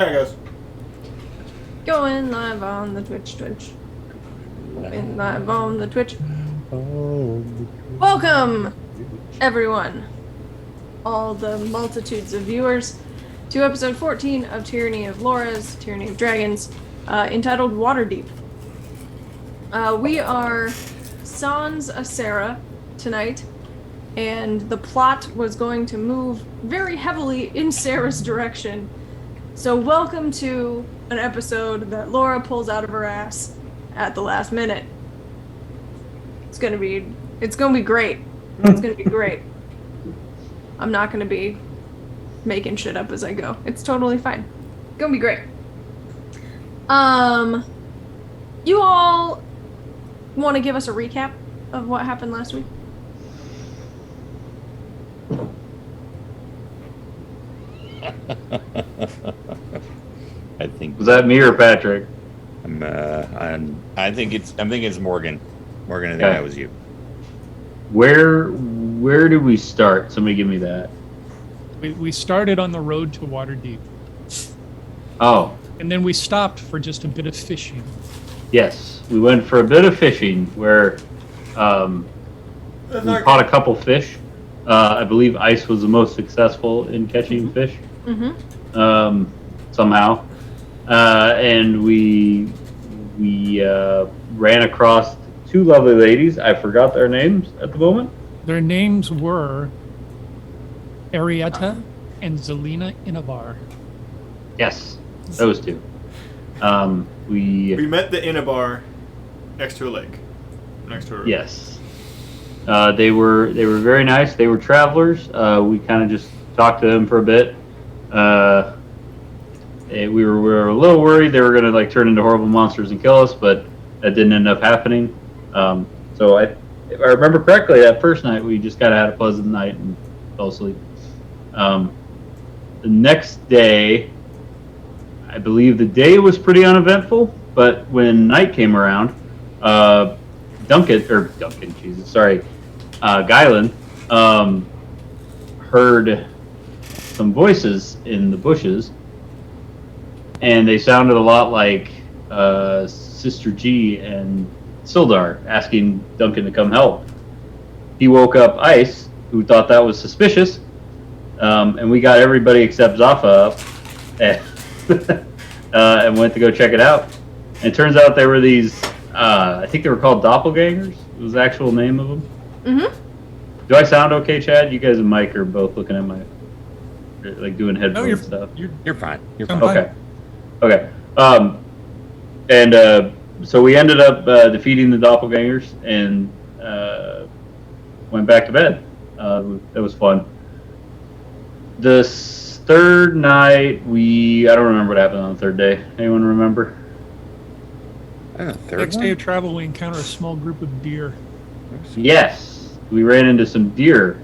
There it goes. Going live on the Twitch. Going live on the Twitch. Welcome, everyone, all the multitudes of viewers, to episode 14 of Tyranny of Tyranny of Dragons, entitled Waterdeep. We are Sans Acera tonight, and the plot was going to move very heavily in Sarah's direction. So welcome to an episode that Laura pulls out of her ass at the last minute. It's gonna be great. It's gonna be great. I'm not gonna be making shit up as I go. It's totally fine. It's gonna be great. You all want to give us a recap of what happened last week? I think Was that me or Patrick? I think it's Morgan. Morgan, I think that was you. Where did we start? Somebody give me that. We started on the road to Waterdeep, Oh, and then we stopped for just a bit of fishing. yes. We went for a bit of fishing where we caught a couple fish. I believe Ice was the most successful in catching fish. Mm-hmm. Somehow. And we ran across two lovely ladies. I forgot their names at the moment. Their names were Arietta and Zelina Inavar. Yes, those two. We met the Inabar next to a lake. Next to a river. Yes. They were very nice. They were travelers. We kind of just talked to them for a bit. We were a little worried they were going to turn into horrible monsters and kill us, but that didn't end up happening. So if I remember correctly, that first night we just kind of had a pleasant night and fell asleep. The next day, I believe the day was pretty uneventful, but when night came around, Guylan heard some voices in the bushes, and they sounded a lot like Sister G and Sildar asking Duncan to come help. He woke up Ice, who thought that was suspicious, and we got everybody except Zaffa up and went to go check it out. And it turns out there were these, I think they were called doppelgangers. It was the actual name of them. Mm-hmm. Do I sound okay, Chad? You guys and Mike are both looking at my, doing headphone stuff. You're fine. You're fine. Okay. So we ended up defeating the doppelgangers and went back to bed. It was fun. The third night, I don't remember what happened on the third day. Anyone remember? Next day of travel, we encounter a small group of deer. Yes, we ran into some deer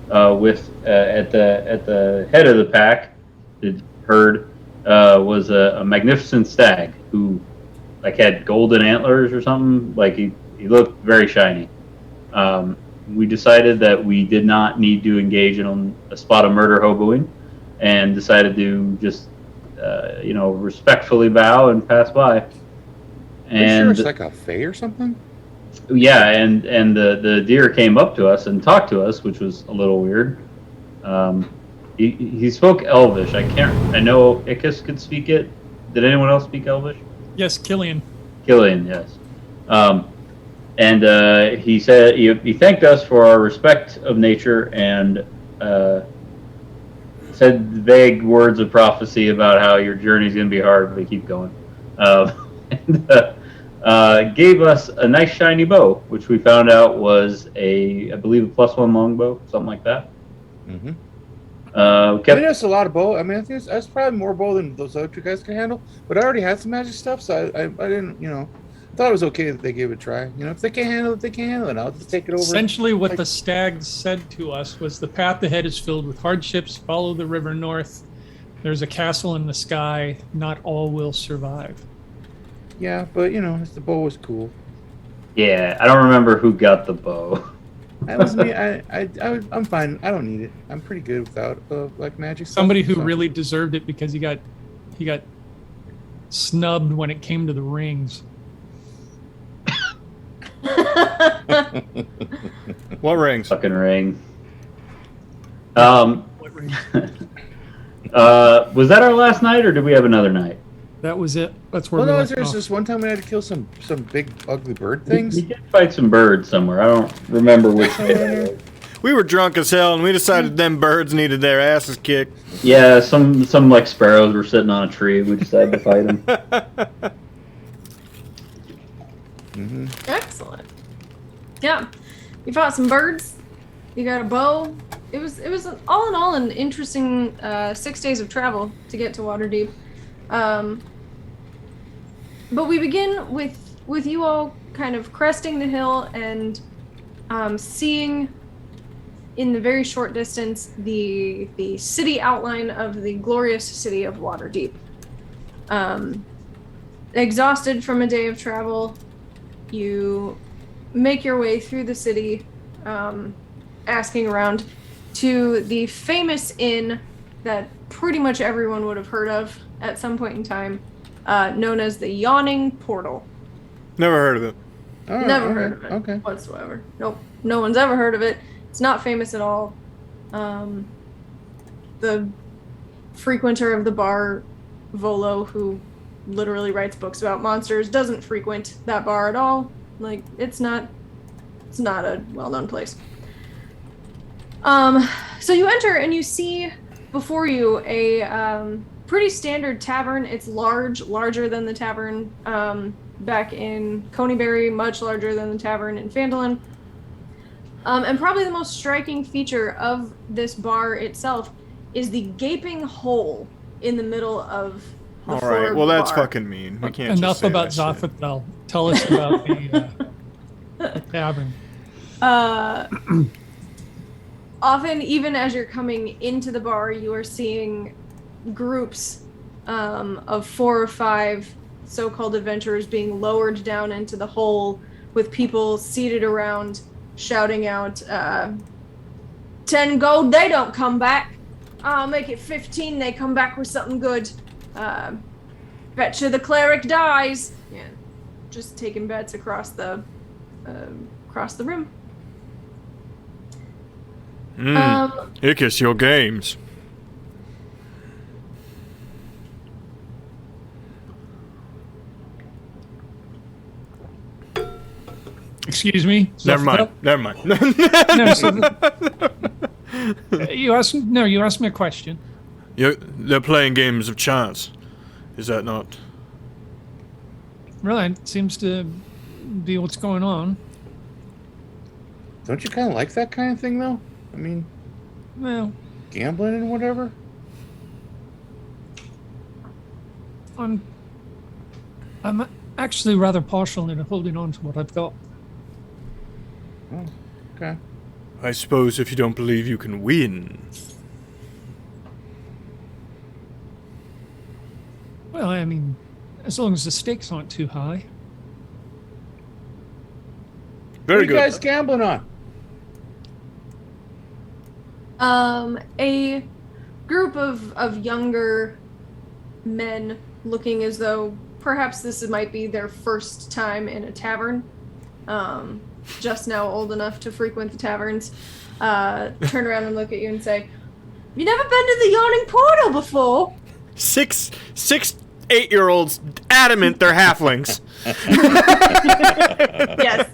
at the head of the pack. The herd was a magnificent stag who had golden antlers or something. He looked very shiny. We decided that we did not need to engage in a spot of murder hoboing, and decided to just respectfully bow and pass by. And sure it's like a fae or something? Yeah, and the deer came up to us and talked to us, which was a little weird. He spoke Elvish. I know Ickis could speak it. Did anyone else speak Elvish? Yes, Killian. Killian, yes. And he said he thanked us for our respect of nature and said vague words of prophecy about how your journey's going to be hard, but keep going. And gave us a nice shiny bow, which we found out was I believe a +1 longbow, something like that. Mm-hmm. I think that's a lot of bow. I mean, I think that's probably more bow than those other two guys can handle. But I already had some magic stuff, so I didn't, I thought it was okay that they gave it a try. If they can't handle it, they can't handle it. I'll just take it over. Essentially, what the stag said to us was the path ahead is filled with hardships. Follow the river north. There's a castle in the sky. Not all will survive. Yeah, but the bow was cool. Yeah, I don't remember who got the bow. That was me. I'm fine. I don't need it. I'm pretty good without magic stuff. Somebody who really deserved it because he got he got snubbed when it came to the rings. What rings? Fucking ring. What rings? Was that our last night, or did we have another night? That was it. That's where Well, we no, left there's off. this one time we had to kill some big ugly bird We things. did fight some birds somewhere. I don't remember which. We were drunk as hell, and we decided them birds needed their asses kicked. Yeah, some like sparrows were sitting on a tree. We decided to fight them. Excellent. Yeah, you fought some birds. You got a bow. It was all in all an interesting 6 days of travel to get to Waterdeep. But we begin with you all kind of cresting the hill and seeing in the very short distance the city outline of the glorious city of Waterdeep. Exhausted from a day of travel, you make your way through the city, asking around to the famous inn that pretty much everyone would have heard of at some point in time, known as the Yawning Portal. Never heard of it. Oh, Never okay, heard of it Okay. whatsoever. Nope, no one's ever heard of it. It's not famous at all. The frequenter of the bar, Volo, who literally writes books about monsters, doesn't frequent that bar at all. Like, it's not a well-known place. So you enter and you see before you a pretty standard tavern. It's larger than the tavern back in Coneybury, much larger than the tavern in Phandalin. And probably the most striking feature of this bar itself is the gaping hole in the middle of the All floor right. of Well, the that's bar. fucking mean. We can't Enough just say about that shit. Zophathel. Tell us about the tavern. Often, even as you're coming into the bar, you are seeing groups of 4 or 5 so-called adventurers being lowered down into the hole with people seated around shouting out, 10 gold, they don't come back. I'll make it 15, they come back with something good. Bet you the cleric dies. Yeah, just taking bets across the room. Icus, your games. Excuse me. Never mind. Zophathel? Never mind. No, you asked me a question. They're playing games of chance. Is that not? Really, it seems to be what's going on. Don't you kind of like that kind of thing, though? I mean, Well, gambling and whatever. I'm actually rather partial in holding on to what I've got. Oh, okay. I suppose if you don't believe you can win. Well, I mean, as long as the stakes aren't too high. Very What are you good. guys gambling on? A group of younger men looking as though perhaps this might be their first time in a tavern. Just now old enough to frequent the taverns. Turn around and look at you and say, "You never been to the Yawning Portal before?" 6, 8-year-olds adamant they're halflings. Yes.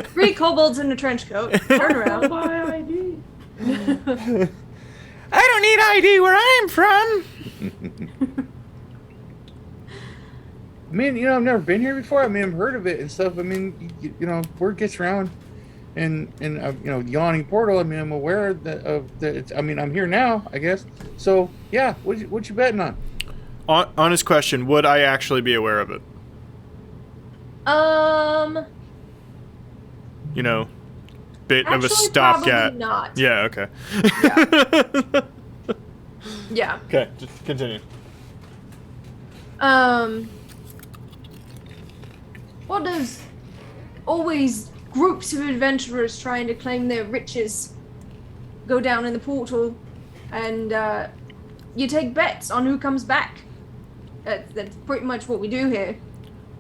3 kobolds in a trench coat. Turn around. My ID. I don't need ID where I'm from. I mean, I've never been here before. I mean, I've heard of it and stuff. I mean, word gets around, and Yawning Portal. I mean, I'm aware that. I mean, I'm here now, I guess. So yeah, what you betting on? Honest question: would I actually be aware of it? Bit of a Actually, stopgap. probably not. Yeah. Okay. Yeah. Okay. Just continue. What does always groups of adventurers trying to claim their riches go down in the portal, and you take bets on who comes back. That's pretty much what we do here.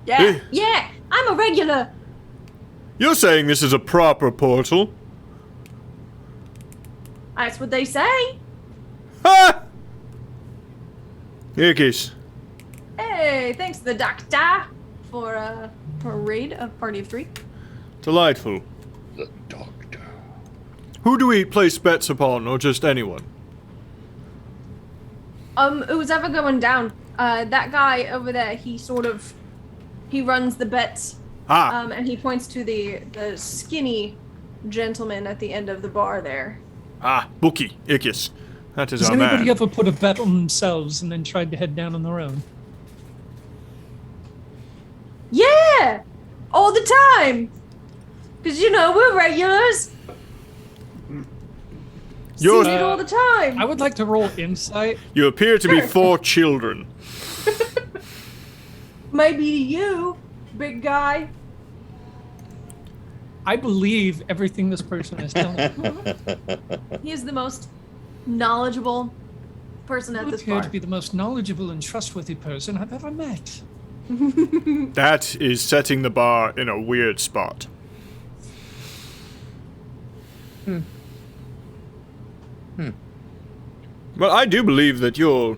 Yeah, Eh. yeah, I'm a regular. You're saying this is a proper portal? That's what they say. Ha! Ickies. Hey, thanks to the doctor for a raid of Party of 3. Delightful. The doctor. Who do we place bets upon, or just anyone? Who's ever going down? That guy over there, he runs the bets. Ah, And he points to the skinny gentleman at the end of the bar there. Bookie, Ickis. That is Has our anybody man. ever put a bet on themselves and then tried to head down on their own? Yeah! All the time! Because, we're regulars. You're- See it all the time. I would like to roll insight. You appear to be 4 children. Maybe to you, big guy. I believe everything this person is telling me. He is the most knowledgeable person You at this appear bar. to be the most knowledgeable and trustworthy person I've ever met. That is setting the bar in a weird spot. Well, I do believe that your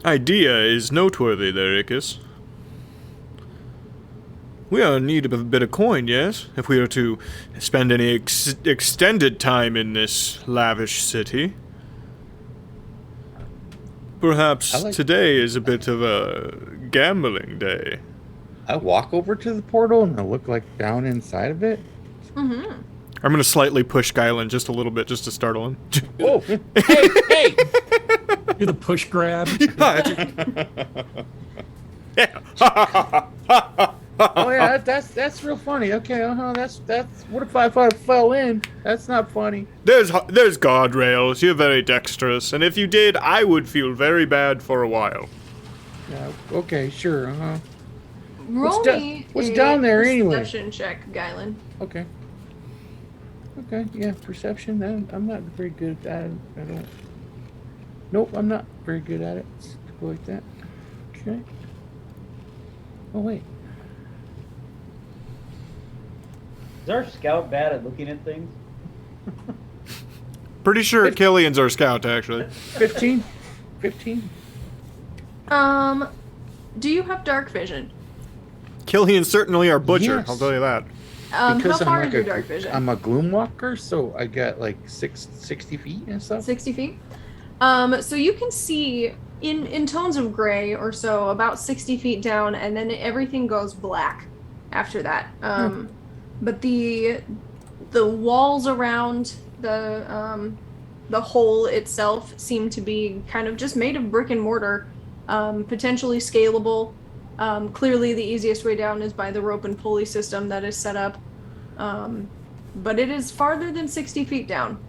idea is noteworthy there, Ickis. We are in need of a bit of coin, yes? If we are to spend any extended time in this lavish city. Perhaps today is a bit of a gambling day. I walk over to the portal and I look like down inside of it. Mm-hmm. I'm gonna slightly push Guylan just a little bit just to startle him. Oh, hey! Do the push grab. Oh yeah, that's real funny. Okay, that's what if I fell in? That's not funny. There's guardrails. You're very dexterous, and if you did, I would feel very bad for a while. Yeah, okay, sure. Roll me what's a down there anyway? perception check, Guylan. Okay. Okay, yeah, perception. I'm not very good at that. I don't. Nope, I'm not very good at it. Let's go like that. Okay. Oh wait. Is our scout bad at looking at things? Pretty sure Killian's our scout, actually. 15. 15. Do you have dark vision? Killian's certainly our butcher, Yes. I'll tell you that. How far I'm is your dark vision? I'm a gloom walker, so I got like 60 feet and stuff. 60 feet. So you can see in tones of gray or so about 60 feet down, and then everything goes black after that. But the walls around the hole itself seem to be kind of just made of brick and mortar, potentially scalable. Clearly, the easiest way down is by the rope and pulley system that is set up. But it is farther than 60 feet down.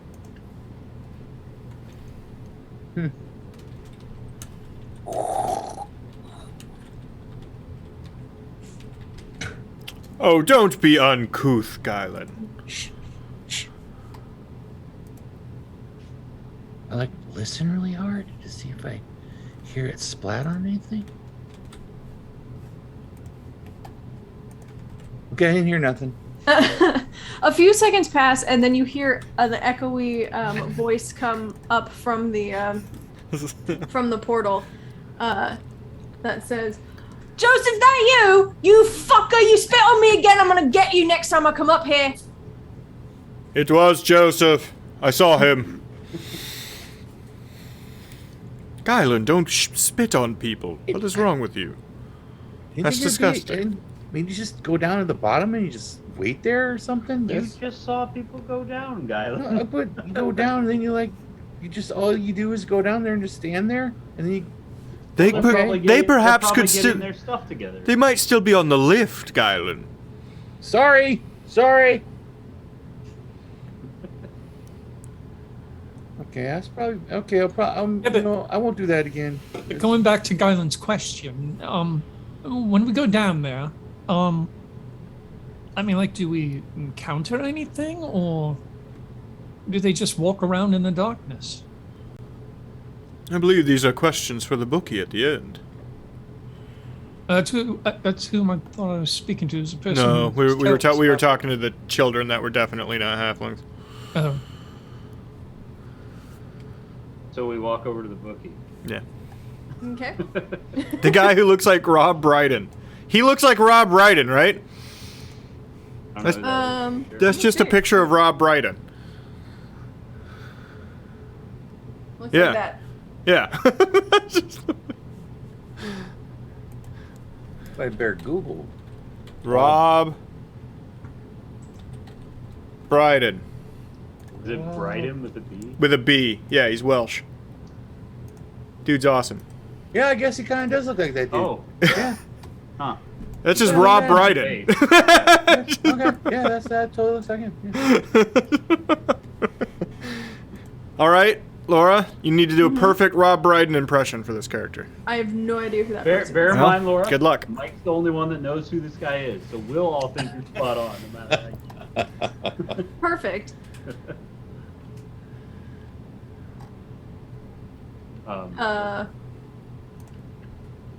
Oh, don't be uncouth, Guylan. Shh. Shh. I like listen really hard to see if I hear it splat on anything. Okay, I didn't hear nothing. A few seconds pass, and then you hear the echoey voice come up from the portal that says, "Joseph, that you? You fucker! You spit on me again! I'm gonna get you next time I come up here." It was Joseph. I saw him. Guylan, don't spit on people. What is wrong with you? That's disgusting. Maybe just go down to the bottom and you just wait there or something. You just saw people go down, Guylan. No, but you go down and then all you do is go down there and just stand there, and then you. They perhaps probably could getting still. their stuff together. They might still be on the lift, Guylan. Sorry. Okay, that's probably okay. I won't do that again. But going back to Guylan's question, when we go down there, I mean, like, do we encounter anything, or do they just walk around in the darkness? I believe these are questions for the bookie at the end. That's whom I thought I was speaking to, as a person. No, we were telling us talking to the children that were definitely not halflings. about- So we walk over to the bookie. Yeah. Okay. The guy who looks like Rob Brydon. He looks like Rob Brydon, right? I don't know who that is. That's just a picture of Rob Brydon. Looks Yeah. like that. Yeah. I better Google. Rob Brydon. Is it Brighton with a B? With a B. Yeah, he's Welsh. Dude's awesome. Yeah, I guess he kind of does look like that dude. Oh, Yeah. huh. That's just Yeah, Rob yeah. Brydon. Okay. Yeah, that totally looks like him. Yeah. All right, Laura, you need to do a perfect Rob Brydon impression for this character. I have no idea who that Bear, person bear is. in Well, mind, Laura. good luck. Mike's the only one that knows who this guy is, so we'll all think you're spot on, no matter how. Perfect.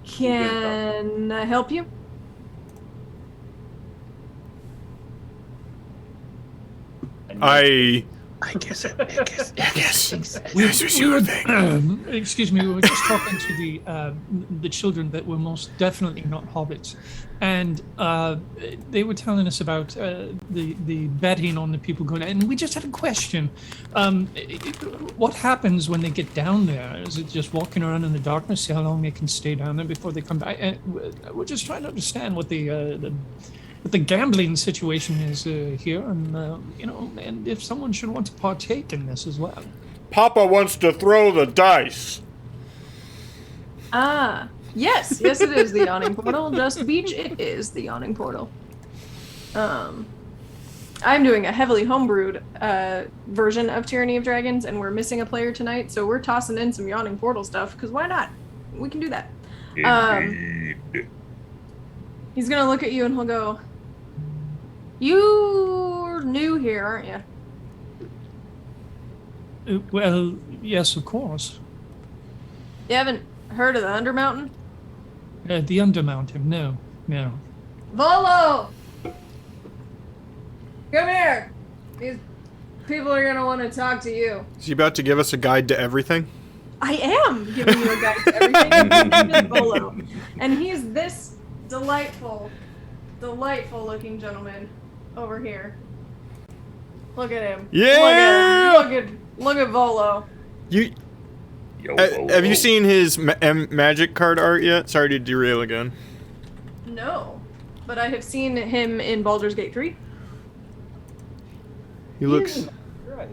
Can I help you? I guess. This was your thing. Excuse me, we were just talking to the children that were most definitely not hobbits, and they were telling us about the betting on the people going. And we just had a question: what happens when they get down there? Is it just walking around in the darkness? See how long they can stay down there before they come back? And we're just trying to understand what the gambling situation is here, and and if someone should want to partake in this as well. Papa wants to throw the dice. Ah, yes, it is the Yawning Portal. Just Beach, it is the Yawning Portal. I'm doing a heavily homebrewed version of Tyranny of Dragons, and we're missing a player tonight, so we're tossing in some Yawning Portal stuff, because why not? We can do that. He's gonna look at you and he'll go, "You're new here, aren't you?" Well, yes, of course. You haven't heard of the Undermountain? The Undermountain, no. Volo! Come here! These people are gonna want to talk to you. Is he about to give us a guide to everything? I am giving you a guide to everything. His name is Volo. And he's this delightful looking gentleman over here. Look at him. Yeah! Look at Volo. Have you seen his magic card art yet? Sorry to derail again. No. But I have seen him in Baldur's Gate 3. He looks... Right.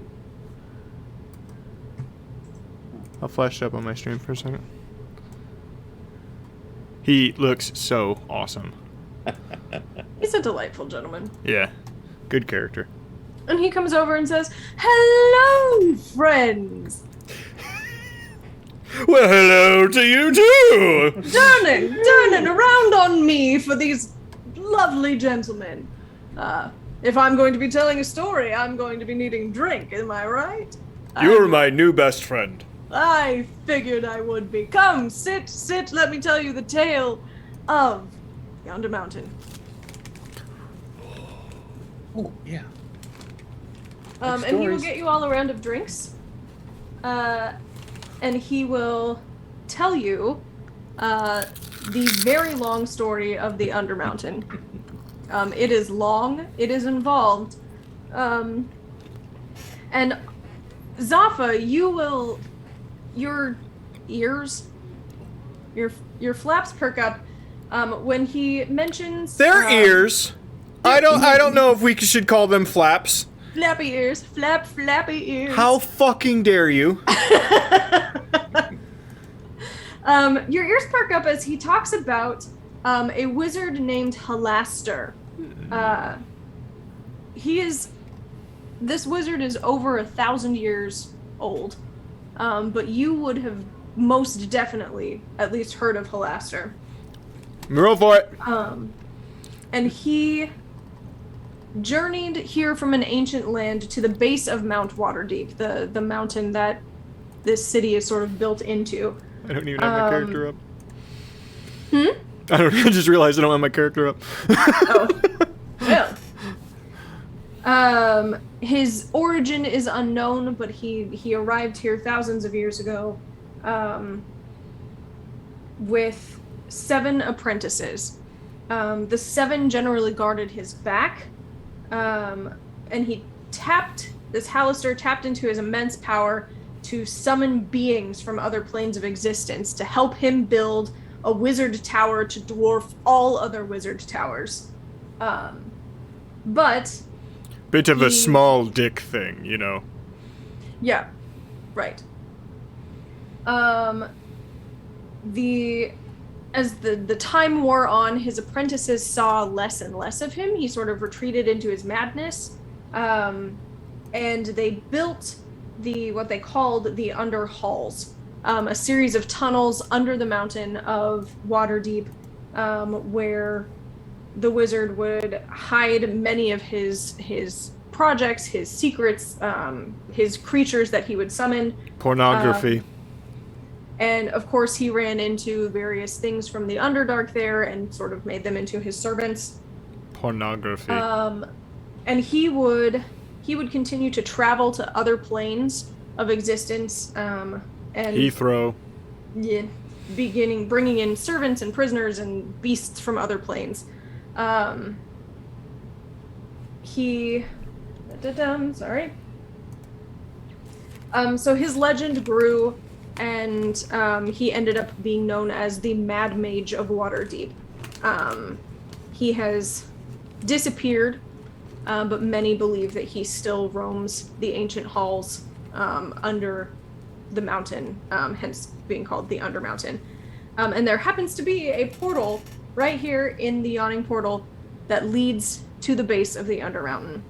I'll flash it up on my stream for a second. He looks so awesome. He's a delightful gentleman. Yeah. Good character. And he comes over and says, "Hello, friends! Well, hello to you too! Turning around on me for these lovely gentlemen. If I'm going to be telling a story, I'm going to be needing drink, am I right? You're my new best friend. I figured I would be. Come, sit, let me tell you the tale of Yonder Mountain." Oh, yeah. And he will get you all a round of drinks. And he will tell you the very long story of the Undermountain. It is long, it is involved. And Zaffa, your ears, your flaps perk up when he mentions Their ears. I don't know if we should call them flaps. Flappy ears, flappy ears. How fucking dare you? Your ears perk up as he talks about a wizard named Halaster. This wizard is over 1,000 years old, but you would have most definitely at least heard of Halaster. Roll for it. And he journeyed here from an ancient land to the base of Mount Waterdeep, the mountain that this city is sort of built into. I don't even have my character up. Hmm? I just realized I don't have my character up. Oh. Well. His origin is unknown, but he arrived here thousands of years ago with 7 apprentices. The 7 generally guarded his back, and this Hallister tapped into his immense power to summon beings from other planes of existence to help him build a wizard tower to dwarf all other wizard towers. But Bit of a small dick thing, you know. Yeah, right. As the time wore on, his apprentices saw less and less of him. He sort of retreated into his madness, and they built what they called the Under Halls, a series of tunnels under the mountain of Waterdeep, where the wizard would hide many of his projects, his secrets, his creatures that he would summon. Pornography. And of course, he ran into various things from the Underdark there and sort of made them into his servants. Pornography. And he would continue to travel to other planes of existence. And Heathrow. Yeah, bringing in servants and prisoners and beasts from other planes. Sorry. So his legend grew, and he ended up being known as the Mad Mage of Waterdeep. He has disappeared, but many believe that he still roams the ancient halls under the mountain, hence being called the Undermountain. And there happens to be a portal right here in the Yawning Portal that leads to the base of the Undermountain.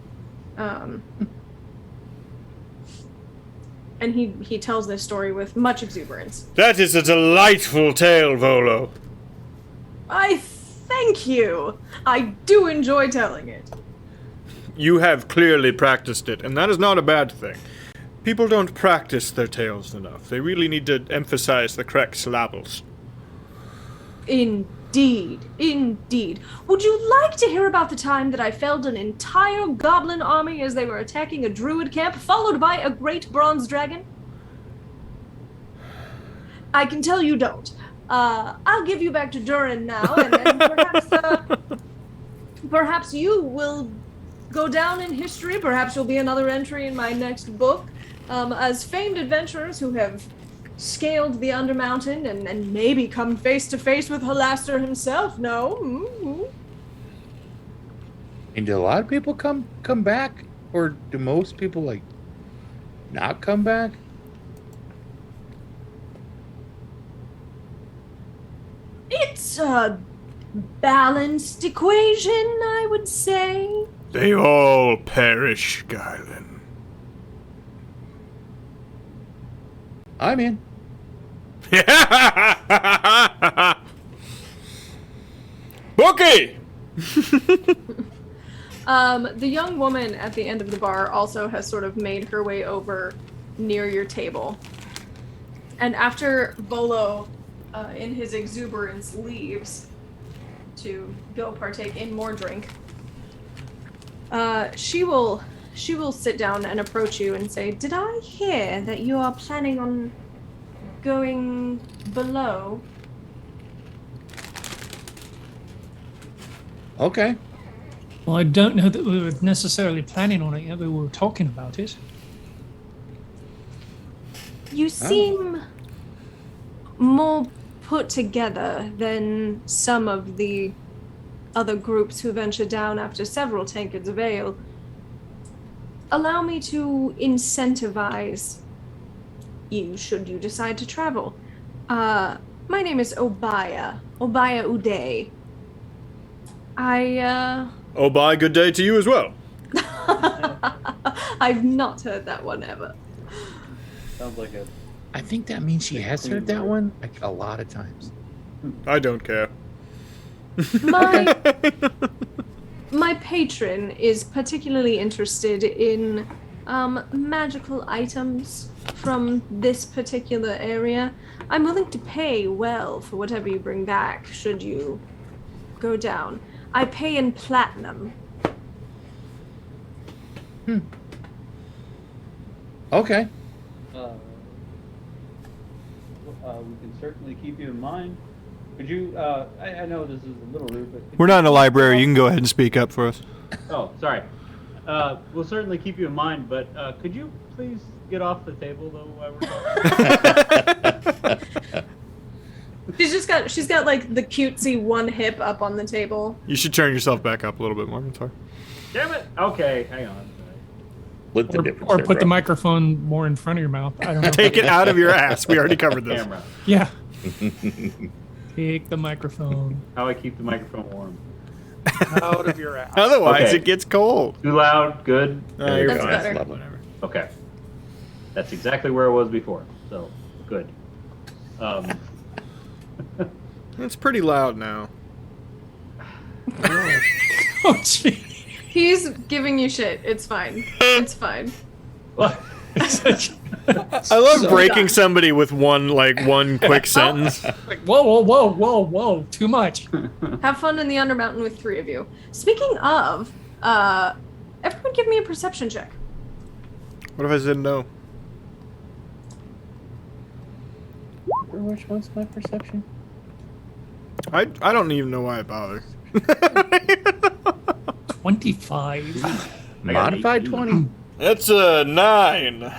And he tells this story with much exuberance. That is a delightful tale, Volo. I thank you. I do enjoy telling it. You have clearly practiced it, and that is not a bad thing. People don't practice their tales enough. They really need to emphasize the correct syllables. Indeed. Would you like to hear about the time that I felled an entire goblin army as they were attacking a druid camp, followed by a great bronze dragon? I can tell you don't. I'll give you back to Durin now, and then perhaps you will go down in history. Perhaps you'll be another entry in my next book, as famed adventurers who have scaled the Undermountain and maybe come face to face with Hallister himself. No? Mm-hmm. And do a lot of people come back, or do most people not come back? It's a balanced equation, I would say. They all perish, Guylan. I'm in. Bookie! The young woman at the end of the bar also has sort of made her way over near your table. And after Volo, in his exuberance, leaves to go partake in more drink, she will sit down and approach you and say, "Did I hear that you are planning on going below?" Okay. Well, I don't know that we were necessarily planning on it yet, but we were talking about it. You seem more put together than some of the other groups who venture down after several tankards of ale. Allow me to incentivize you should you decide to travel. My name is Obaya Uday. Oh, bye, good day to you as well. I've not heard that one ever. Sounds like a. I think that means she has heard that one a lot of times. I don't care. My patron is particularly interested in magical items from this particular area. I'm willing to pay well for whatever you bring back, should you go down. I pay in platinum. Okay. We can certainly keep you in mind. Could you? I know this is a little rude, but We're not in a library. You can go ahead and speak up for us. Oh, sorry. We'll certainly keep you in mind, but could you please get off the table though while we're talking? She's got like the cutesy one hip up on the table. You should turn yourself back up a little bit more. I'm sorry. Damn it! Okay, hang on. Split the difference. Or there, put the bro. microphone more in front of your mouth. I don't know. Take it out of your ass. We already covered this. Camera. Yeah. Take the microphone How I keep the microphone warm. out of your ass. Otherwise, Okay. it gets cold. Too loud. Good. You're That's fine. better. Lovely. Whatever. Okay. That's exactly where it was before. So good. It's pretty loud now. Oh, gee. He's giving you shit. It's fine. It's fine. I love breaking somebody with one quick sentence. Like, whoa. Too much. Have fun in the Undermountain with 3 of you. Speaking of, everyone give me a perception check. What if I said no? Which one's my perception? I don't even know why I bother. 25. I got an Modified 18. 20. It's a 9.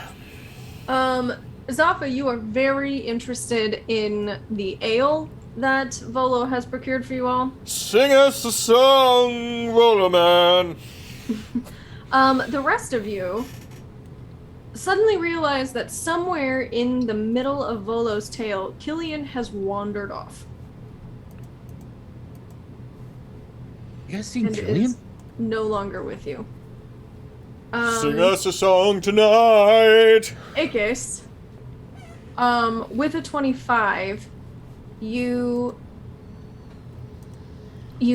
Zaffa, you are very interested in the ale that Volo has procured for you all. Sing us a song, Roller Man. The rest of you suddenly realize that somewhere in the middle of Volo's tale, Killian has wandered off. You guys seen And Killian? is no longer with you. Sing us a song tonight. Akis, with a 25, you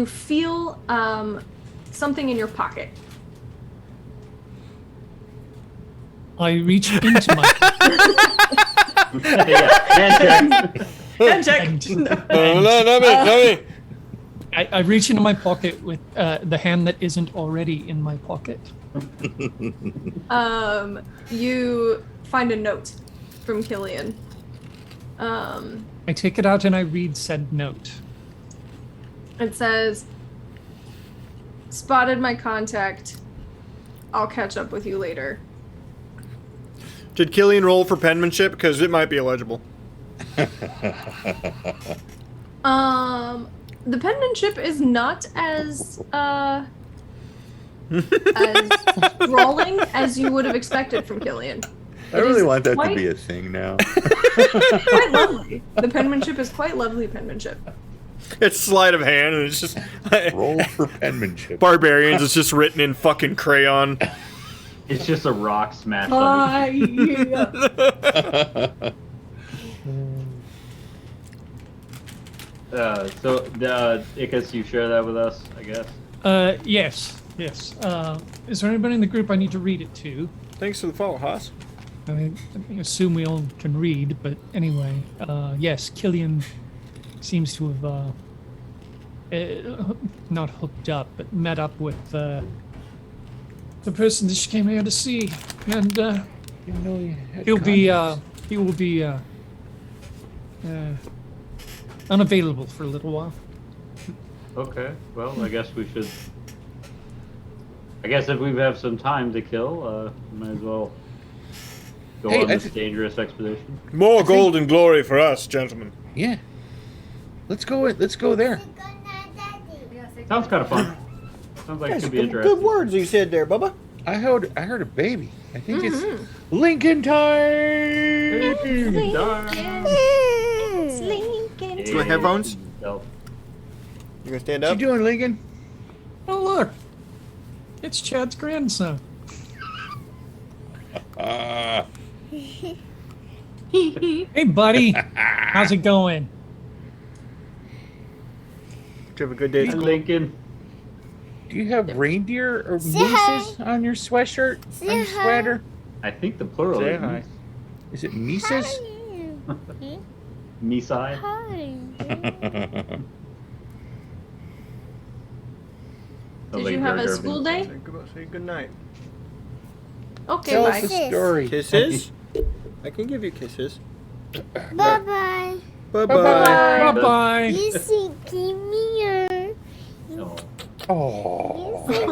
feel something in your pocket. I reach into my Yeah, hand check. and I reach into my pocket with the hand that isn't already in my pocket. You find a note from Killian. I take it out and I read said note. It says, "Spotted my contact. I'll catch up with you later." Did Killian roll for penmanship? Because it might be illegible. The penmanship is not as sprawling as you would have expected from Killian. I It really is want that quite- to be a thing now. Quite lovely. The penmanship is quite lovely penmanship. It's sleight of hand, and it's just Roll for penmanship. barbarians. It's just written in fucking crayon. It's just a rock smashed on So, Ikas, you share that with us, I guess. Yes. Is there anybody in the group I need to read it to? Thanks for the follow, Haas. I assume we all can read, but anyway, yes, Killian seems to have not hooked up, but met up with the person that she came here to see, and Didn't know you had he will contacts. be unavailable for a little while. Okay, well, I guess we should. I guess if we have some time to kill, might as well go Hey, on I this th- dangerous expedition. More gold and glory for us, gentlemen. Yeah. Let's go. Let's go there. Sounds kind of fun. Sounds like it could be Good interesting. words you said there, Bubba. I heard a baby. I think it's Lincoln time. Do I have headphones? No. You gonna stand What up? you doing, Lincoln? Oh look, it's Chad's grandson. Hey buddy, how's it going? Did you have a good day at Hey, school? Lincoln. Do you have reindeer or Say hi. mooses on your sweatshirt? On your sweater? I think the plural Say is hi. moose. Is it Mises? Me side. Did you have a school day? Say good night. Okay, Tell bye. us a story. Kisses? I can give you kisses. Bye-bye. Bye-bye. Bye. Bye-bye. Listen, give me your... No. Oh, that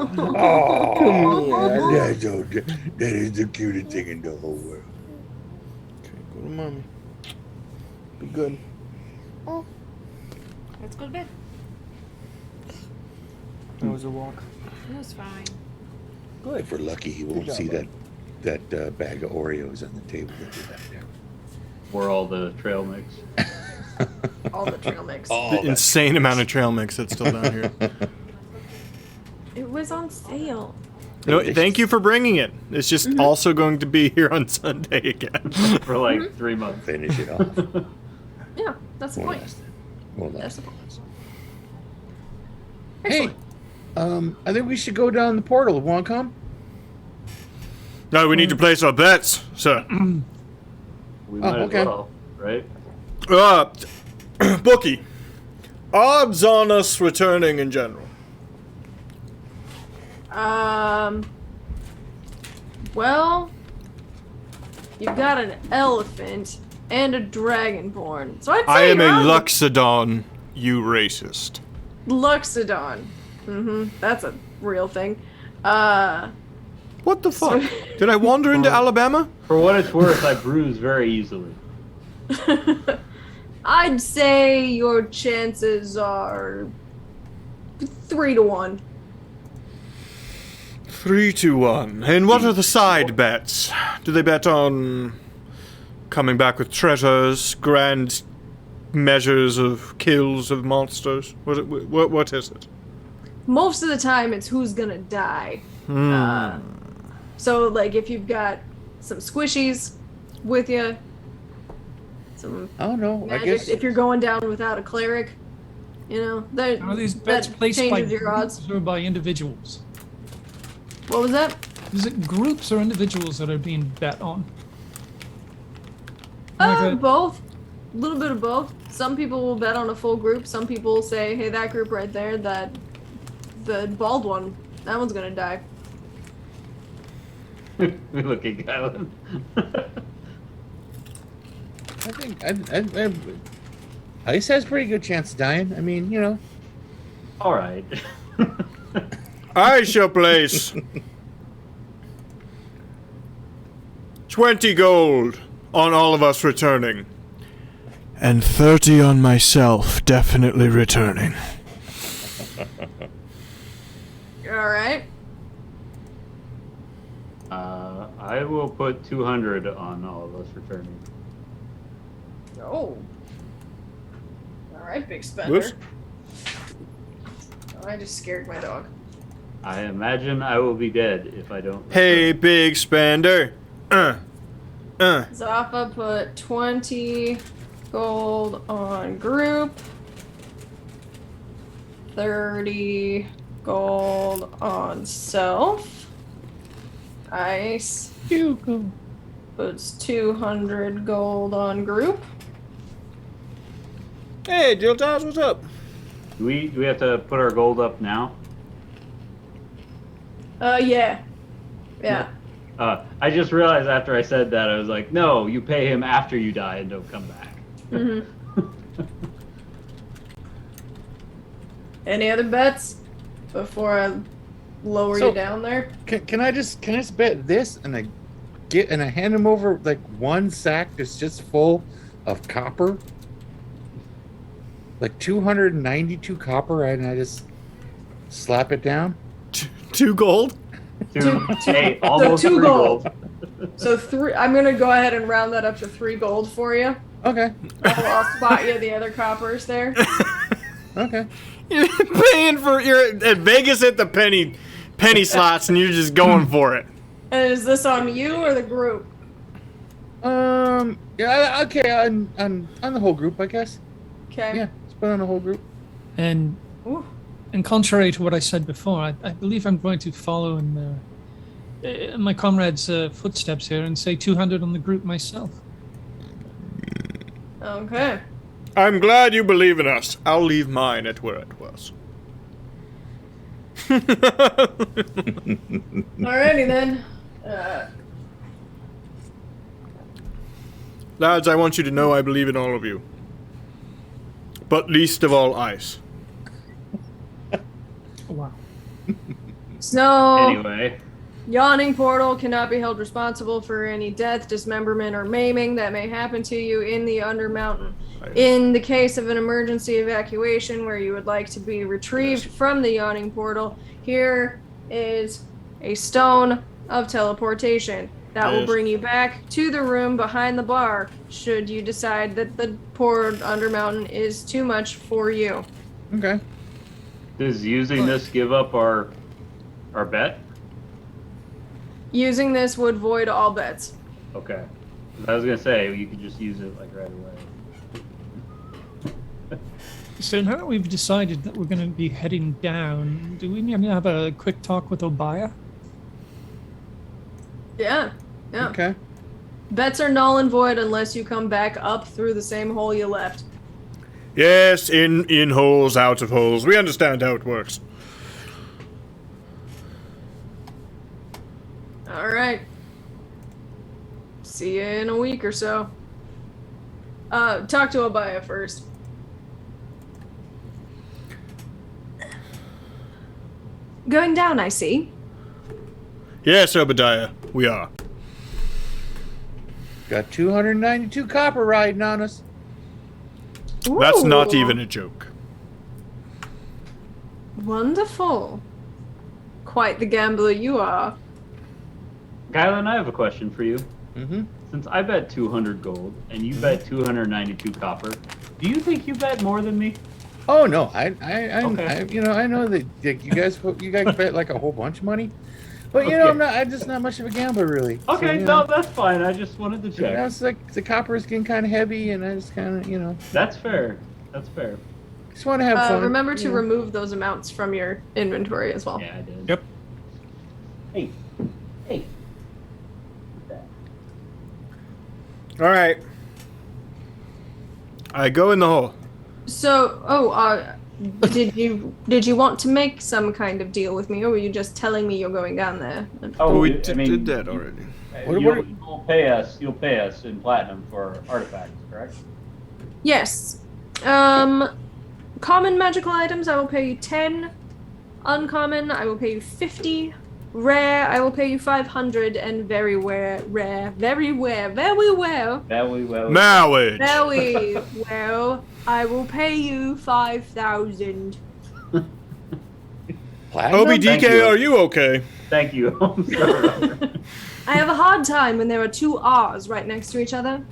is the cutest thing in the whole world. Okay, go to mommy. Be good. Let's go to bed. That was a walk. It was fine. If we're lucky, he won't job, see bud. that bag of Oreos on the table that we left there. Or all the trail mix. All the trail mix. The insane amount of trail mix that's still down here. It was on sale. No, thank you for bringing it. It's just also going to be here on Sunday again. For like 3 months. Finish it off. Yeah, that's the Won't point. last. Won't That's last. the point. Hey, Excellent. I think we should go down the portal. Want to come? No, we need to place our bets, sir. We might okay. as well, right? Bookie, odds on us returning in general. Well, you've got an elephant and a dragonborn. So I'd say I am a you're on Luxodon, you racist. Luxodon. That's a real thing. What the fuck? Did I wander into Alabama? For what it's worth, I bruise very easily. I'd say your chances are 3 to 1. 3-1. And what are the side bets? Do they bet on coming back with treasures, grand measures of kills of monsters? What is it? Most of the time, it's who's gonna die. So, like, if you've got some squishies with you, some I don't know. I magic, guess if you're going down without a cleric, you know, Are these bets that placed by changes your odds. groups or by individuals? What was that? Is it groups or individuals that are being bet on? Like Both. A little bit of both. Some people will bet on a full group. Some people will say, hey, that group right there, the bald one, that one's gonna die. We look at Galen. I think Ice has a pretty good chance of dying. I mean, you know. All right. I shall place 20 gold on all of us returning. And 30 on myself, definitely returning. Alright. I will put 200 on all of us returning. Oh. Alright, big spender. Whoops. Oh, I just scared my dog. I imagine I will be dead if I don't. Hey, big spender. Zappa put 20 gold on group. 30 gold on self. Ice puts 200 gold on group. Hey, Jill Toss, what's up? Do we have to put our gold up now? Yeah. Yeah. I just realized after I said that, I was like, no, you pay him after you die and don't come back. Any other bets before I lower So- you down there? Can I just bet this and I hand him over like one sack that's just full of copper, like 292 copper, and I just slap it down. 2 gold? Hey, almost two 3 gold. So 3. I'm gonna go ahead and round that up to 3 gold for you. Okay. I'll spot you the other coppers there. Okay. You're paying for, you're at Vegas at the penny slots and you're just going for it. And is this on you or the group? Yeah. Okay. On the whole group, I guess. Okay. Yeah. It's put on the whole group. And Ooh. and contrary to what I said before, I believe I'm going to follow in my comrade's footsteps here and say 200 on the group myself. Okay. I'm glad you believe in us. I'll leave mine at where it was. Alrighty then. Lads, I want you to know I believe in all of you. But least of all ice. Wow. So, Anyway, Yawning Portal cannot be held responsible for any death, dismemberment, or maiming that may happen to you in the Undermountain. In the case of an emergency evacuation where you would like to be retrieved from the Yawning Portal, here is a stone of teleportation that will Yes. bring you back to the room behind the bar should you decide that the poor Undermountain is too much for you. Okay. does using this give up our bet? Using this would void all bets. Okay. 'Cause I was gonna say you could just use it like right away. So now that we've decided that we're going to be heading down, do we need to have a quick talk with Obaya? Yeah. Yeah. Okay. Bets are null and void unless you come back up through the same hole you left. Yes, in holes, out of holes. We understand how it works. Alright. See you in a week or so. Talk to Obaya first. Going down, I see. Yes, Obadiah, we are. Got 292 copper riding on us. That's not Ooh, even a joke. Wonderful. Quite the gambler you are. Kylan, I have a question for you. Mm-hmm. Since I bet 200 gold and you bet 292 copper, do you think you bet more than me? Oh no, I Okay. I know that you guys bet like a whole bunch of money, but you know I'm just not much of a gambler really. Okay, So, you no, know, that's fine. I just wanted to you know, check. it's like the copper is getting kind of heavy, and I just kind of That's fair. That's fair. just want to have fun. Remember to you know. remove those amounts from your inventory as well. Yeah, I did. Yep. Hey. Hey. All right. I go in the hole. So, did you want to make some kind of deal with me, or were you just telling me you're going down there? Oh, we I mean, did that already. You'll pay us. You'll pay us in platinum for artifacts, correct? Yes. Common magical items, I will pay you 10. Uncommon, I will pay you 50. Rare, I will pay you 500. And very rare, very well, Marriage. very well, I will pay you 5,000. Platinum? Thank OBDK, you. are you okay? Thank you. I'm sorry. I have a hard time when there are two R's right next to each other.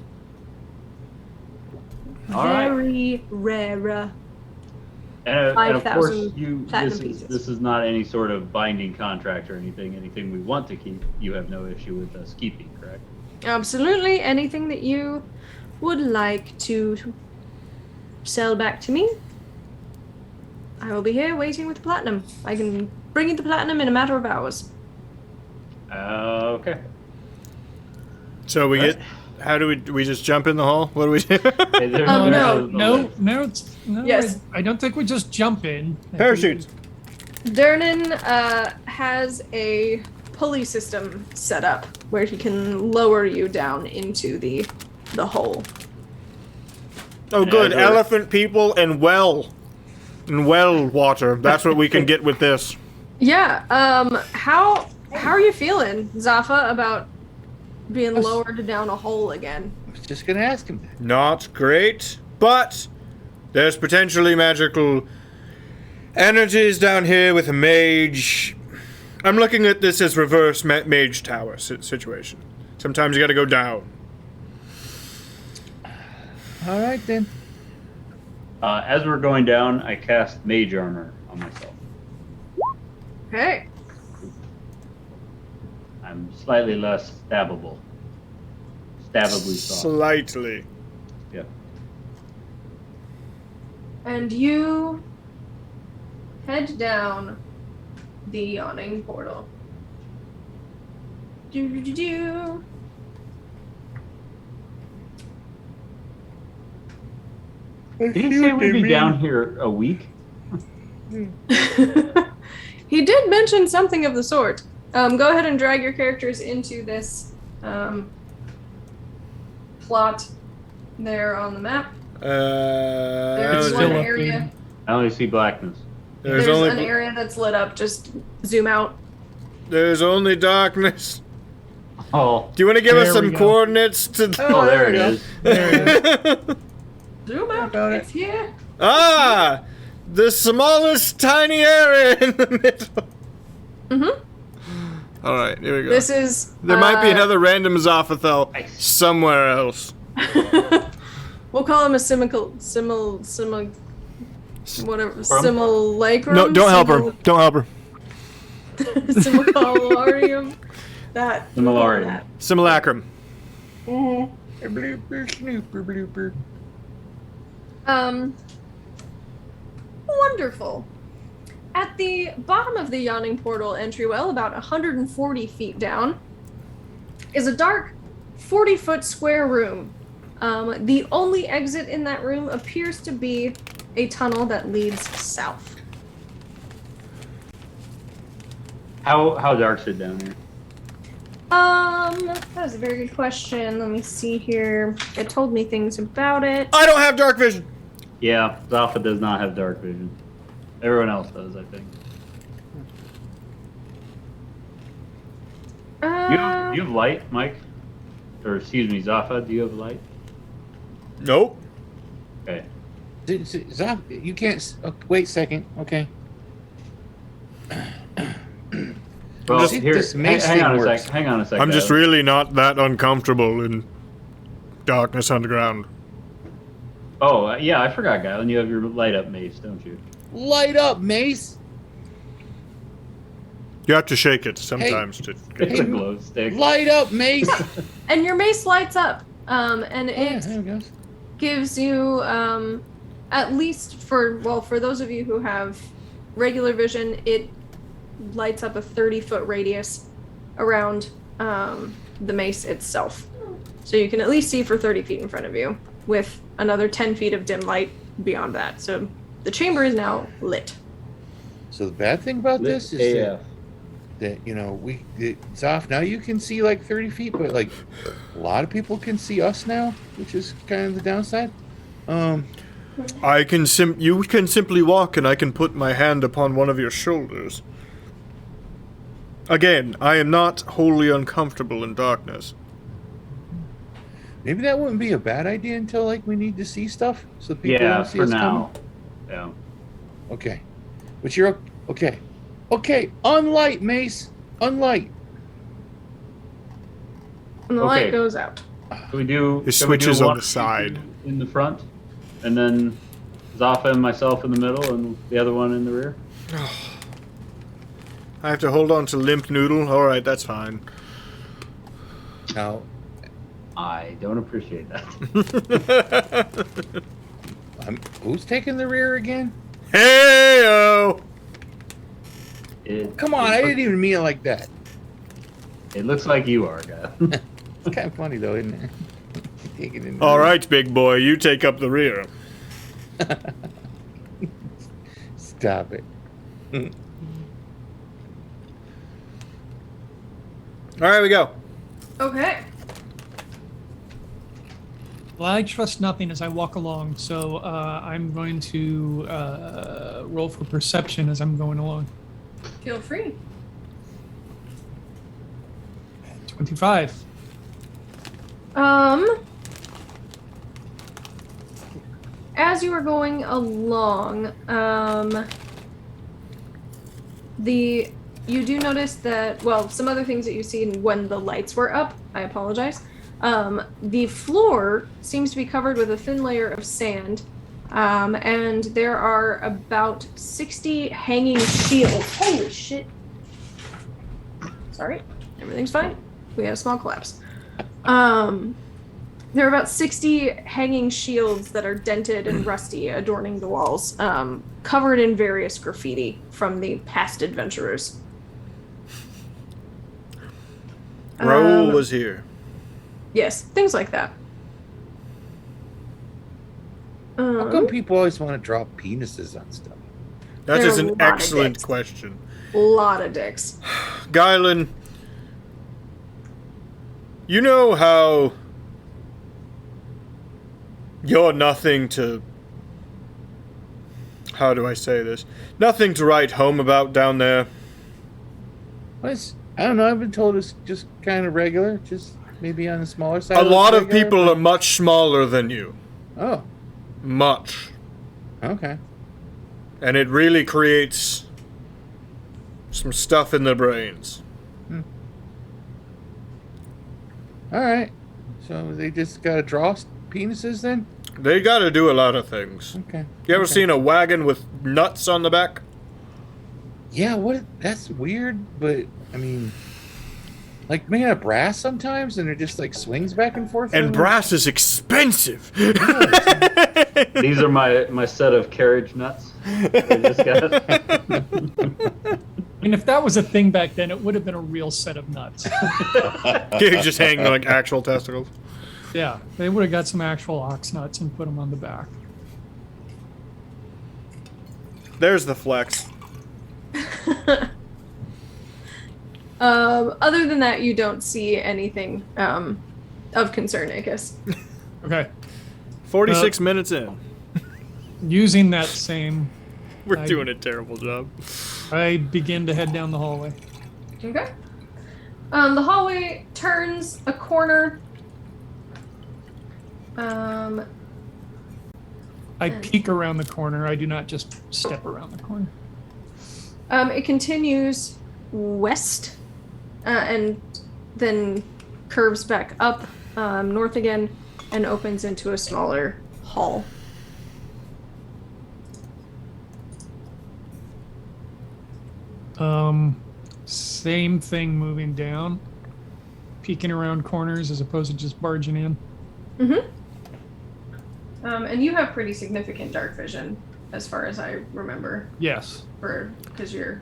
All right. Very rare. And of course, 5,000 platinum pieces. this is not any sort of binding contract or anything. Anything we want to keep, you have no issue with us keeping, correct? Absolutely. Anything that you would like to sell back to me, I will be here waiting with the platinum. I can bring you the platinum in a matter of hours. Okay. So we get. How do we just jump in the hole? What do we do? Hey, there's Oh, there's no. No, Yes. I don't think we just jump in. Parachutes. Durnan has a pulley system set up where he can lower you down into the hole. Oh, good. Yeah, sure. Elephant people and well water. That's what we can get with this. Yeah. How are you feeling, Zafa, about being lowered down a hole again? I was just gonna ask him that. Not great, but there's potentially magical energies down here with a mage. I'm looking at this as reverse mage tower situation. Sometimes you gotta go down. All right then. As we're going down, I cast mage armor on myself. Okay. I'm slightly less stabbable. Stabbably soft. Slightly. Yep. And you head down the yawning portal. Do. Did he say we'd be down here a week? He did mention something of the sort. Go ahead and drag your characters into this plot there on the map. There's It's one still up area. I only see blackness. There's an area that's lit up. Just zoom out. There's only darkness. Oh, Do you want to give us There we some go. coordinates to? oh, there it is. Zoom out. about it. It's here. Ah, the smallest tiny area in the middle. Mm-hmm. All right, here we go. This is. There might be another random Zophathel Nice. somewhere else. We'll call him a whatever, simulacrum? No, don't help her. Don't help her. Simularium. That. Similarium. Simulacrum. Blooper, snooper, blooper. Wonderful. At the bottom of the yawning portal entry well, about 140 feet down, is a dark 40-foot square room. The only exit in that room appears to be a tunnel that leads south. How dark's it down here? That is a very good question. Let me see here. It told me things about it. I don't have dark vision. Yeah, Zalfa does not have dark vision. Everyone else does, I think. You have light, Mike? Or excuse me, Zafa, do you have light? Nope. Okay. You can't. Wait a second. Okay. Well, Just- here, this mace hang on thing a works. sec. Hang on a sec. I'm just guys. really not that uncomfortable in darkness underground. Oh, yeah, I forgot, Galen. You have your light up mace, don't you? Light up, Mace. You have to shake it sometimes to. It's a glow stick. Light up, Mace. And your mace lights up, and Yeah, it there it goes. gives you, at least for those of you who have regular vision, it lights up a 30-foot radius around the mace itself. So you can at least see for 30 feet in front of you, with another 10 feet of dim light beyond that. So the chamber is now lit. So the bad thing about this is that Zoff, now you can see like 30 feet, but like a lot of people can see us now, which is kind of the downside. You can simply walk, and I can put my hand upon one of your shoulders. Again, I am not wholly uncomfortable in darkness. Maybe that wouldn't be a bad idea until like we need to see stuff, so people Yeah, don't see for us now. Yeah. coming. Okay, but you're okay. Okay, unlight, Mace. Unlight. And the Okay. light goes out. Can we do? It can we do switches on one the side. in the front, and then Zafa and myself in the middle, and the other one in the rear. I have to hold on to Limp Noodle. All right, that's fine. Now, I don't appreciate that. who's taking the rear again? Hey-o! Come on, I didn't even mean it like that. It looks like you are, guy. It's kind of funny though, isn't it? Taking it in the All rear. right, big boy, you take up the rear. Stop it. All right, we go. Okay. Well, I trust nothing as I walk along, so I'm going to roll for perception as I'm going along. Feel free. 25. As you are going along, you do notice that, some other things that you see when the lights were up, I apologize. The floor seems to be covered with a thin layer of sand, and there are about 60 hanging shields. Holy shit. Sorry, everything's fine. We had a small collapse. There are about 60 hanging shields that are dented and rusty adorning the walls, covered in various graffiti from the past adventurers. Raoul was here. Yes, things like that. How come people always want to draw penises on stuff? That There is are a an lot of excellent dicks. question. Lot of dicks. Guylan, you know how you're nothing to... How do I say this? Nothing to write home about down there. I don't know. I've been told it's just kind of regular, just maybe on the smaller side. A lot of regular, people but- are much smaller than you. Oh, Much. okay. And it really creates some stuff in their brains. All right. So they just got to draw penises then? They gotta do a lot of things. Okay. You ever Okay. seen a wagon with nuts on the back? Yeah, what? That's weird, but I mean, like made out of brass sometimes, and it just like swings back and forth. And brass is expensive. These are my set of carriage nuts. I just got. And if that was a thing back then, it would have been a real set of nuts. You just hang like actual testicles. Yeah, they would have got some actual ox nuts and put them on the back. There's the flex. Other than that, you don't see anything of concern, I guess. Okay, 46 minutes in. using that same, We're doing a terrible job. I begin to head down the hallway. Okay. The hallway turns a corner. I peek around the corner. I do not just step around the corner. It continues west, and then curves back up north again, and opens into a smaller hall. Same thing moving down, peeking around corners as opposed to just barging in. Mm-hmm. And you have pretty significant dark vision, as far as I remember, Yes. because you're,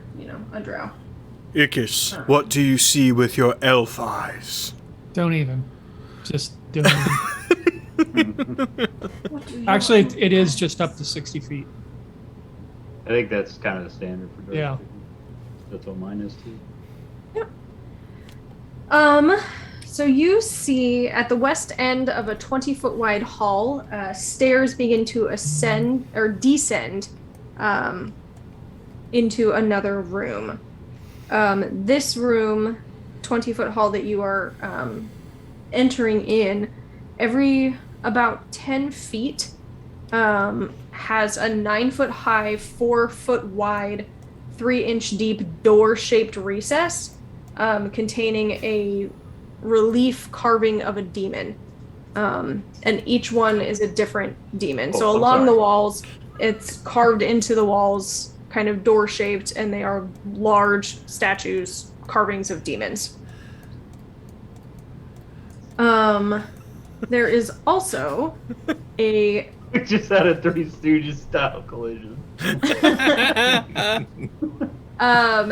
a drow. Ickis, what do you see with your elf eyes? Don't even. Just don't even. What do you Actually, it is just up to 60 feet. I think that's kind of the standard for dark Yeah. vision. That's what mine is too. So you see at the west end of a 20-foot wide hall, stairs begin to ascend or descend into another room. This room, 20-foot hall that you are entering in, every about 10 feet has a 9-foot high, 4-foot wide, 3-inch deep door-shaped recess containing a relief carving of a demon. And each one is a different demon. Oh, So I'm along sorry. the walls, it's carved into the walls, kind of door-shaped, and they are large statues, carvings of demons. There is also a We just had a Three Stooges style collision.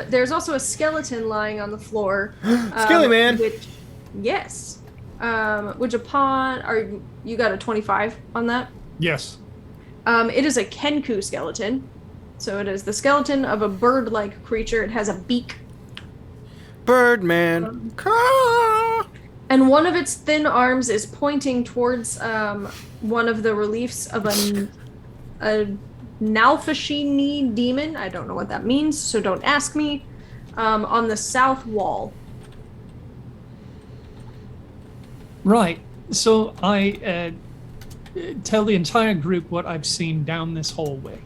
there's also a skeleton lying on the floor. Skelly man. Yes. Which you got a 25 on that? Yes. It is a Kenku skeleton. So it is the skeleton of a bird-like creature. It has a beak. Birdman. Caw. And one of its thin arms is pointing towards one of the reliefs of a Nalfashini demon. I don't know what that means, so don't ask me. On the south wall. Right. So I tell the entire group what I've seen down this hallway.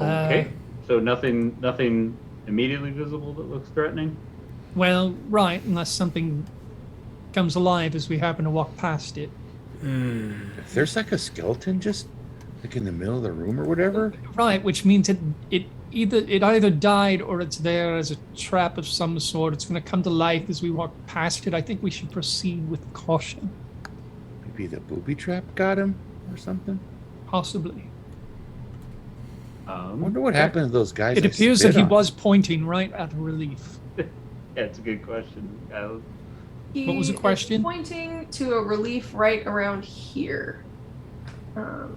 Okay. So nothing immediately visible that looks threatening. Well, right, unless something comes alive as we happen to walk past it. If there's like a skeleton just like in the middle of the room or whatever. Right, which means it either died or it's there as a trap of some sort. It's going to come to life as we walk past it. I think we should proceed with caution, Maybe the booby trap got him or something. possibly. I wonder what happened to those guys. It I appears that spit he on. was pointing right at a relief. Yeah, it's a good question, Kyle. What was the question? Is pointing to a relief right around here. Oh,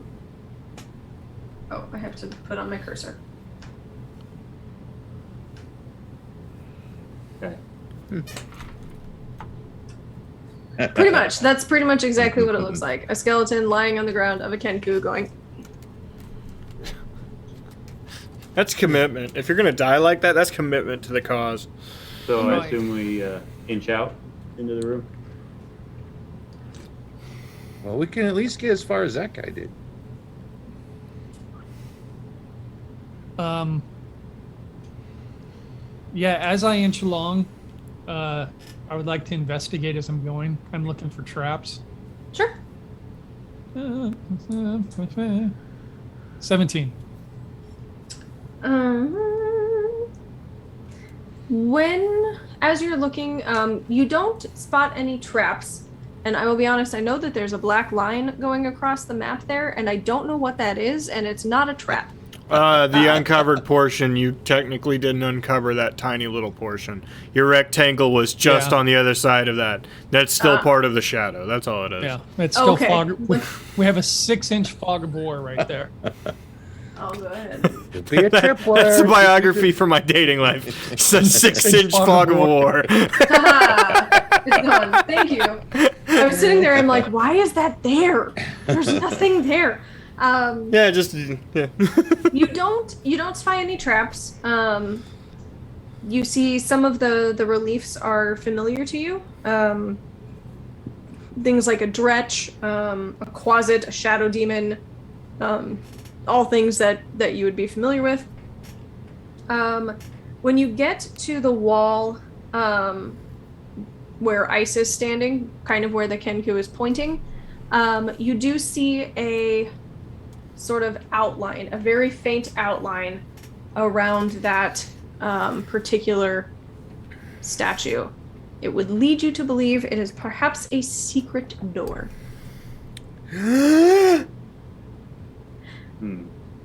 I have to put on my cursor. Okay. Pretty much. That's pretty much exactly what it looks like. A skeleton lying on the ground of a Kenku going. That's commitment. If you're gonna die like that, that's commitment to the cause. So I Right. assume we inch out into the room. Well, we can at least get as far as that guy did. Yeah, as I inch along, I would like to investigate as I'm going. I'm looking for traps. Sure. 17. As you're looking, you don't spot any traps. And I will be honest, I know that there's a black line going across the map there, and I don't know what that is, and it's not a trap. The uncovered portion, you technically didn't uncover that tiny little portion. Your rectangle was just Yeah. on the other side of that. That's still part of the shadow. That's all it is. Yeah, it's still Okay. fog. We have a 6-inch fog of war right there. I'll go ahead. It'll be a tripwire. That's a biography for my dating life. It's a 6-inch fog of war. Haha, it's done. Thank you. I was sitting there, I'm like, why is that there? There's nothing there. Yeah, just yeah. You don't spy any traps. You see some of the reliefs are familiar to you. Things like a dretch, a quasit, a shadow demon, all things that you would be familiar with. When you get to the wall where Ice is standing, kind of where the Kenku is pointing, you do see a sort of outline, a very faint outline around that particular statue. It would lead you to believe it is perhaps a secret door.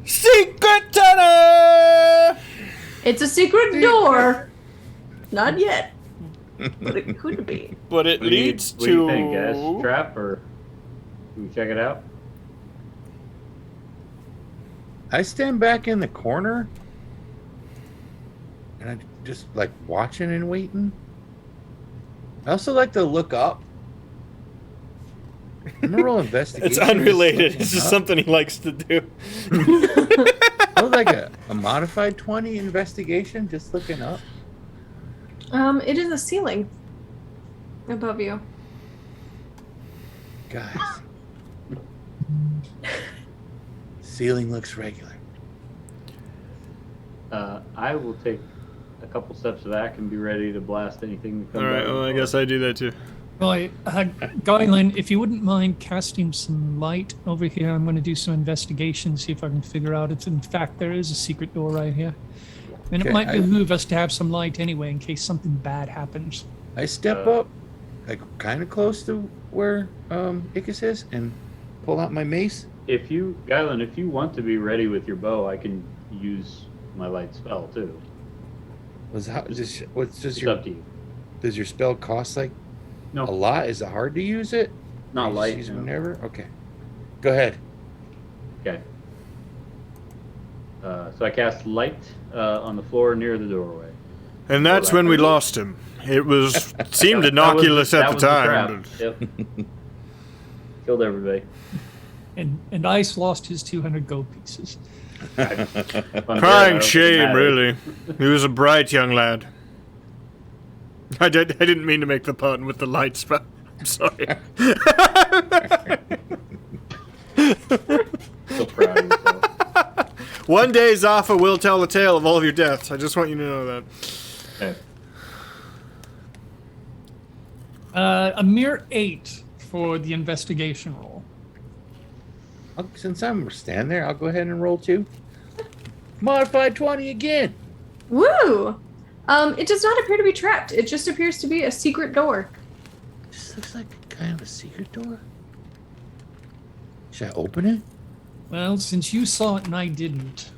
Secret tunnel! It's a secret door. Not yet, but it could be. But it What do you- leads what do you to. think, guys? Trap or can we check it out? I stand back in the corner and I'm just like watching and waiting. I also like to look up. I'm gonna roll investigation. It's unrelated. Just It's just looking something he likes to do. up. I would like a modified 20 investigation, just looking up. It is a ceiling above you. Guys. Ceiling looks regular. I will take a couple steps back and be ready to blast anything that comes Alright, out. well, I guess I do that too. Right, Guylan, if you wouldn't mind casting some light over here, I'm going to do some investigation, see if I can figure out if in fact there is a secret door right here. And Okay, it might behoove us to have some light anyway in case something bad happens. I step up, like kind of close to where Ickis is, and pull out my mace. If you, Guylan, if you want to be ready with your bow, I can use my light spell too. What's does It's your up to you. does your spell cost like No, a lot? Is it hard to use it? not You just light. use it no. whenever. Okay, go ahead. Okay. So I cast light on the floor near the doorway. And that's when we lost him. It was seemed innocuous That at the was time. trap. Yep. Killed everybody. And Ice lost his 200 gold pieces. Crying shame, really. He was a bright young lad. I didn't mean to make the pun with the light spell. I'm sorry. So proud of yourself. One day, Zaffa will tell the tale of all of your deaths. I just want you to know that. Okay. A mere 8 for the investigation roll. Since I'm standing there, I'll go ahead and roll 2. Modified 20 again. Woo! It does not appear to be trapped. It just appears to be a secret door. This looks like kind of a secret door. Should I open it? Well, since you saw it and I didn't,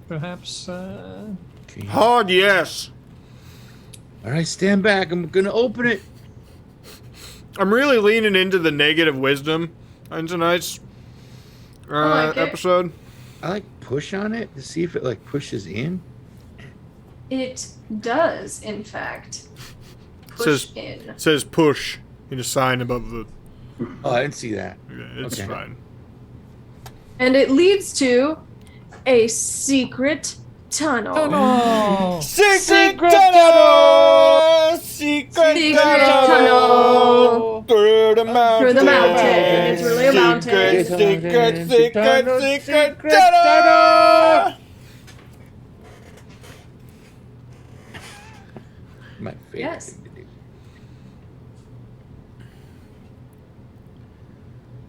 perhaps, Okay. Hard yes. All right, stand back. I'm gonna open it. I'm really leaning into the negative wisdom on tonight's like it. episode. I like push on it to see if it like pushes in. It does, in fact, push in. It says push in a sign above the. Oh, I didn't see that. Yeah, it's Okay. fine. And it leads to a secret tunnel. Oh, Secret tunnel! Secret tunnel! Through the mountain! Through the mountain. It's really a mountain. Secret tunnel! My favorite Yes. thing to do.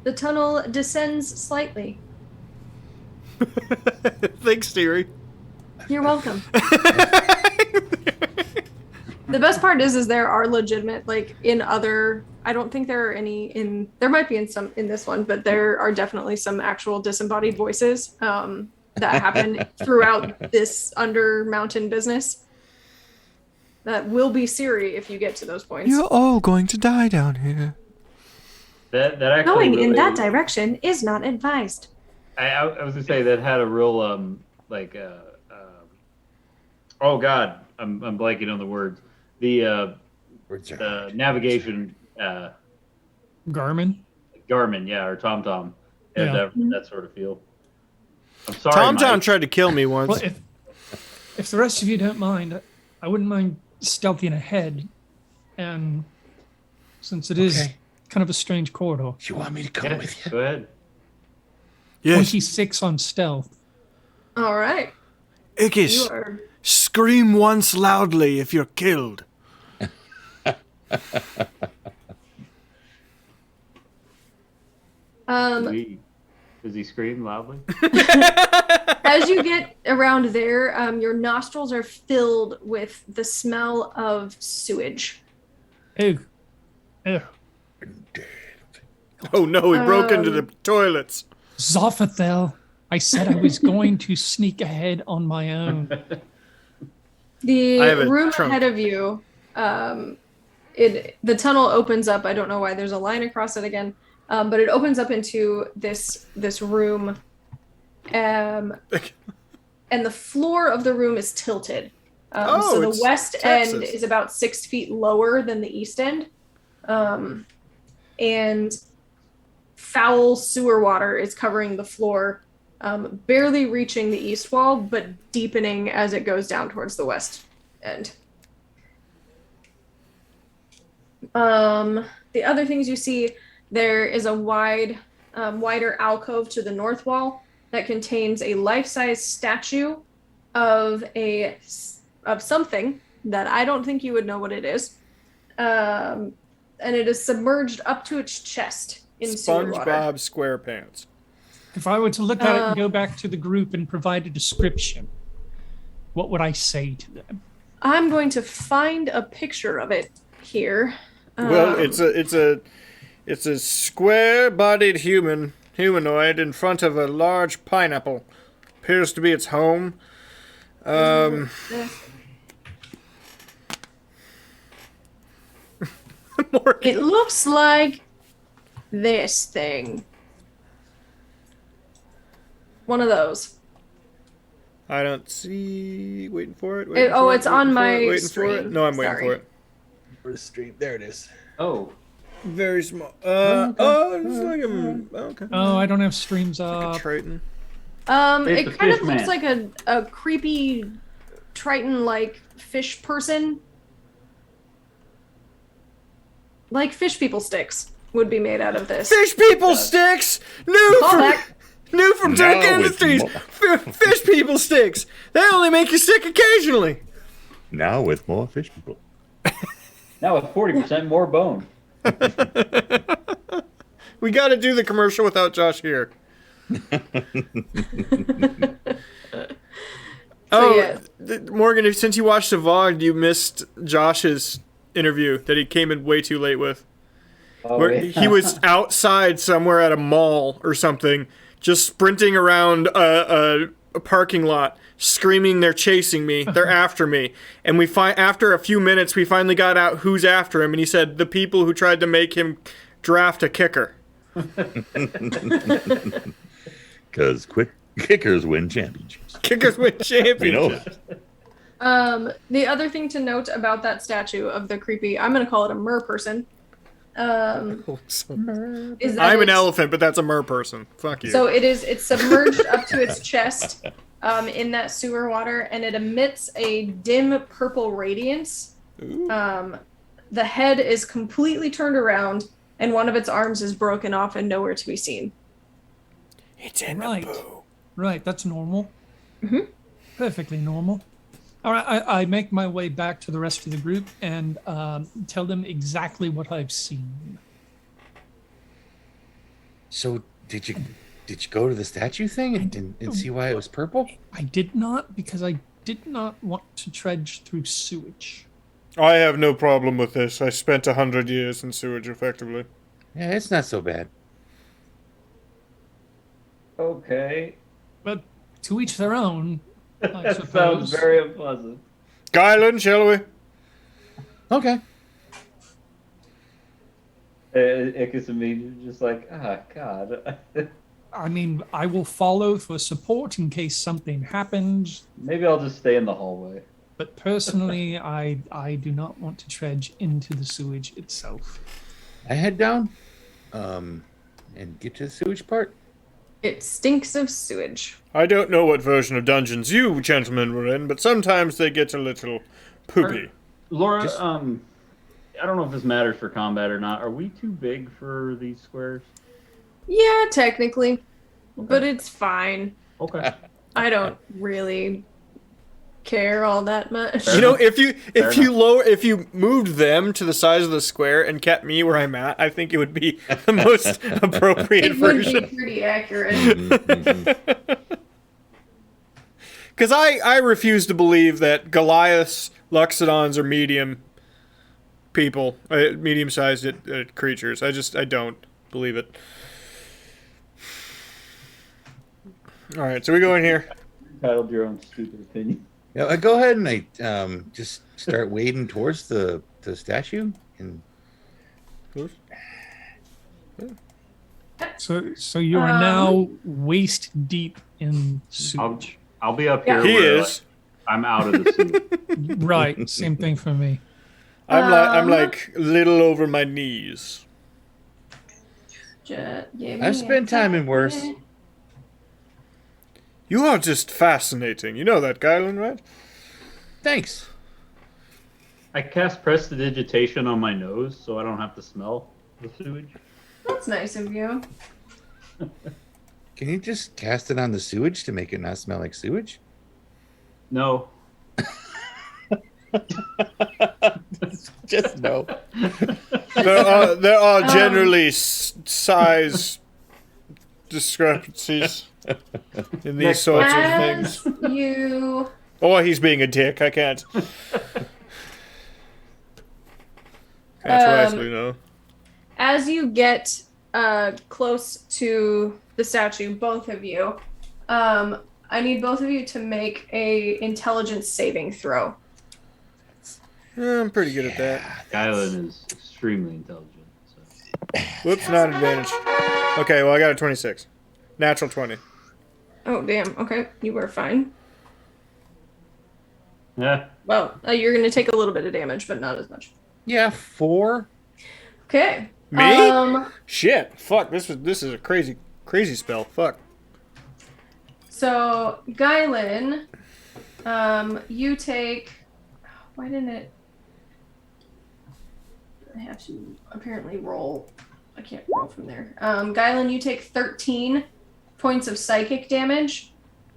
The tunnel descends slightly. Thanks, Theory. You're welcome. The best part is there are legitimate, like in other. I don't think there are any in. There might be in some in this one, but there are definitely some actual disembodied voices that happen throughout this under mountain business. That will be Siri if you get to those points. You're all going to die down here. That actually Going really, in that direction is not advised. I was gonna say that had a real oh god, I'm blanking on the words. The Words are the hard. navigation Garmin. Garmin, yeah, or TomTom. Had Yeah. that sort of feel. I'm sorry, TomTom Mike. tried to kill me once. Well, if the rest of you don't mind, I wouldn't mind stealthing ahead, and since it is Okay. kind of a strange corridor, You want me to come Yeah, with you? go ahead. Yes. 26 on stealth. All right. Ikis, You are. scream once loudly if you're killed. Does he scream loudly? As you get around there, your nostrils are filled with the smell of sewage. Ew. Ew. Oh no, he broke into the toilets. Zophathel, I said I was going to sneak ahead on my own. The I have a room trunk. ahead of you, the tunnel opens up. I don't know why there's a line across it again, but it opens up into this room, and the floor of the room is tilted. Oh, So the it's west Texas. end is about 6 feet lower than the east end, and foul sewer water is covering the floor, barely reaching the east wall, but deepening as it goes down towards the west end. The other things you see, there is a wider alcove to the north wall that contains a life-size statue of something that I don't think you would know what it is, and it is submerged up to its chest in sewer water. SpongeBob SquarePants. If I were to look at it and go back to the group and provide a description, what would I say to them? I'm going to find a picture of it here. Well, it's a square-bodied humanoid in front of a large pineapple. Appears to be its home. It looks like this thing. One of those. I don't see. Waiting for it. It's on my Waiting for it. screen. No, I'm waiting Sorry. for it. For the stream. There it is. Oh, Very small. It's like okay. Oh, I don't have streams Like a up. Triton. It the kind of fish looks man. like a creepy Triton-like fish person. Like fish people sticks would be made out of this. Fish people sticks. New Callback. from Now Turk with Industries. Fish people sticks. They only make you sick occasionally. Now with more fish people. Now with 40% more bone. We got to do the commercial without Josh here. yeah. Morgan, since you watched the VOD, you missed Josh's interview that he came in way too late with. Oh, Where yeah. he was outside somewhere at a mall or something, just sprinting around a parking lot screaming they're chasing me, they're after me. And after a few minutes, we finally got out who's after him, and he said the people who tried to make him draft a kicker. Because kickers win championships. Kickers win championships. We know it. The other thing to note about that statue of the creepy, I'm going to call it a mer person, is that I'm an elephant, but that's a mer person. Fuck you. So it's submerged up to its chest in that sewer water, and it emits a dim purple radiance. The head is completely turned around, and one of its arms is broken off and nowhere to be seen. It's in Right. the poo. Right, that's normal. Mhm. Perfectly normal. All right, I make my way back to the rest of the group and tell them exactly what I've seen. So did you go to the statue thing and see why it was purple? I did not, because I did not want to trudge through sewage. I have no problem with this. I spent 100 years in sewage, effectively. Yeah, it's not so bad. Okay. But to each their own, I That suppose. sounds very unpleasant. Gylan, shall we? Okay. Ickis and me just like, God. I mean, I will follow for support in case something happens, Maybe I'll just stay in the hallway. but personally, I do not want to trudge into the sewage itself. I head down and get to the sewage part. It stinks of sewage. I don't know what version of dungeons you gentlemen were in, but sometimes they get a little poopy. Laura, Just- I don't know if this matters for combat or not. Are we too big for these squares? Yeah, technically, but it's fine. Okay. I don't really care all that much. You know, if Fair you moved them to the size of the square and kept me where I'm at, I think it would be the most appropriate It would be version. pretty accurate. Because I refuse to believe that Goliaths, Luxodons are medium people, medium-sized creatures. I don't believe it. All right, so we go in here. Entitled your own stupid opinion. Yeah, I go ahead and I just start wading towards the statue and So you are now waist deep in sewage. I'll be up Yeah. here. He where, is. like, I'm out of the suit. Right, same thing for me. I'm like little over my knees. I've spent time in worse. You are just fascinating. You know that, Gylan, right? Thanks. I cast prestidigitation on my nose so I don't have to smell the sewage. That's nice of you. Can you just cast it on the sewage to make it not smell like sewage? No. Just no. There are generally size discrepancies in these Next sorts of As things. you Or he's being a dick. I can't. Can't wisely, no. as you get close to the statue, both of you, I need both of you to make a intelligence saving throw. I'm pretty good at that. Gylan is extremely intelligent. So. Whoops, not an advantage. Okay, well, I got a 26. Natural 20. Oh damn. Okay, you were fine. Yeah. Well, you're gonna take a little bit of damage, but not as much. Yeah, 4. Okay. Me? Shit. Fuck, this is a crazy spell. Fuck. So Gylan, you take. Why didn't it? I have to apparently roll. I can't roll from there. Gylan, you take 13 points of psychic damage,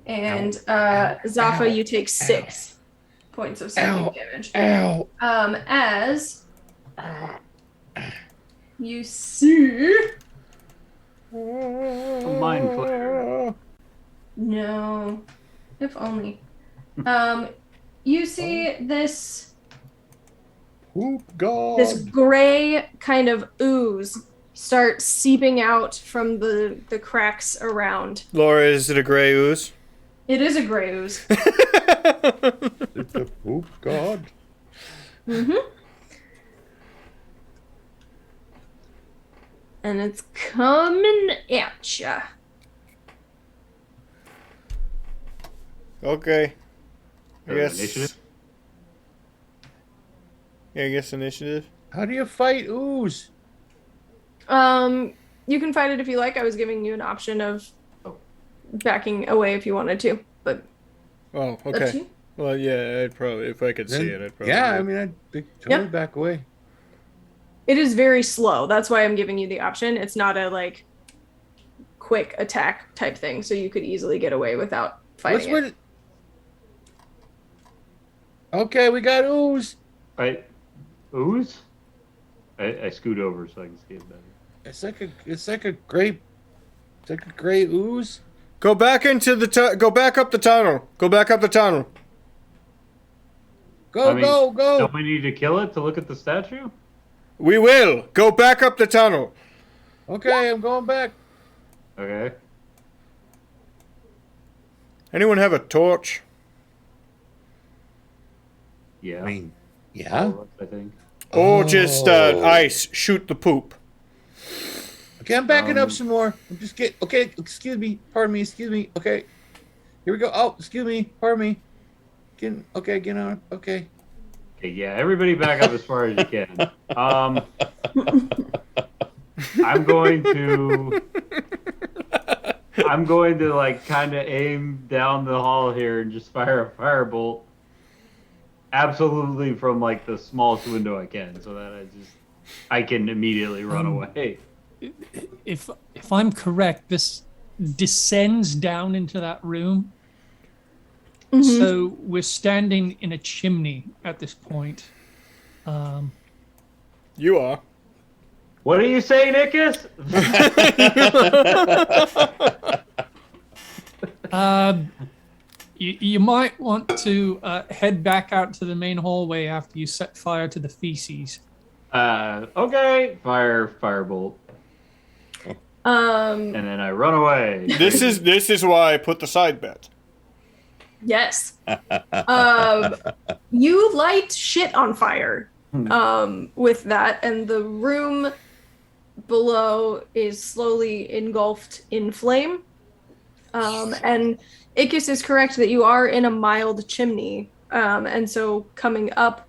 and Zafa, you take 6 points of psychic damage. Ow. As you see. A mind flayer. No, if only. You see this Whoop, God. this gray kind of ooze start seeping out from the cracks around. Laura, is it a gray ooze? It is a gray ooze. It's a poop god. Mm-hmm. And it's coming at ya. Okay. I guess. Initiative? Yeah, I guess initiative. How do you fight ooze? You can fight it if you like. I was giving you an option of Oh. backing away if you wanted to, but Oh, up to okay. you. Well, yeah, I'd probably, if I could see Then- it, I'd probably. Yeah, I do. mean, I'd totally Yep. back away. It is very slow. That's why I'm giving you the option. It's not a like quick attack type thing, so you could easily get away without What's fighting it. with? Okay, we got ooze. Ooze? I scoot over so I can see it better. It's like a gray ooze. Go back into the go back up the tunnel. Go back up the tunnel. Go, I mean, go. Don't we need to kill it to look at the statue? We will go back up the tunnel. Okay, I'm going back. Okay. Anyone have a torch? Yeah. I mean, All yeah. of us, I think. Or just Oh. ice. Shoot the poop. Okay, I'm backing up Um, some more. I'm just getting. Okay, excuse me. Pardon me. Excuse me. Okay, here we go. Oh, excuse me. Pardon me. Get on. Okay. Okay, yeah, everybody back up as far as you can. I'm going to like kind of aim down the hall here and just fire a firebolt. Absolutely from like the smallest window I can, so that I can immediately run away. If I'm correct, this descends down into that room. Mhm. So we're standing in a chimney at this point. You are. What do you say, Nickus? You might want to head back out to the main hallway after you set fire to the feces. Okay, firebolt, Um, and then I run away. This is why I put the side bet. yes. You light shit on fire with that, and the room below is slowly engulfed in flame. And Ickis is correct that you are in a mild chimney. And so coming up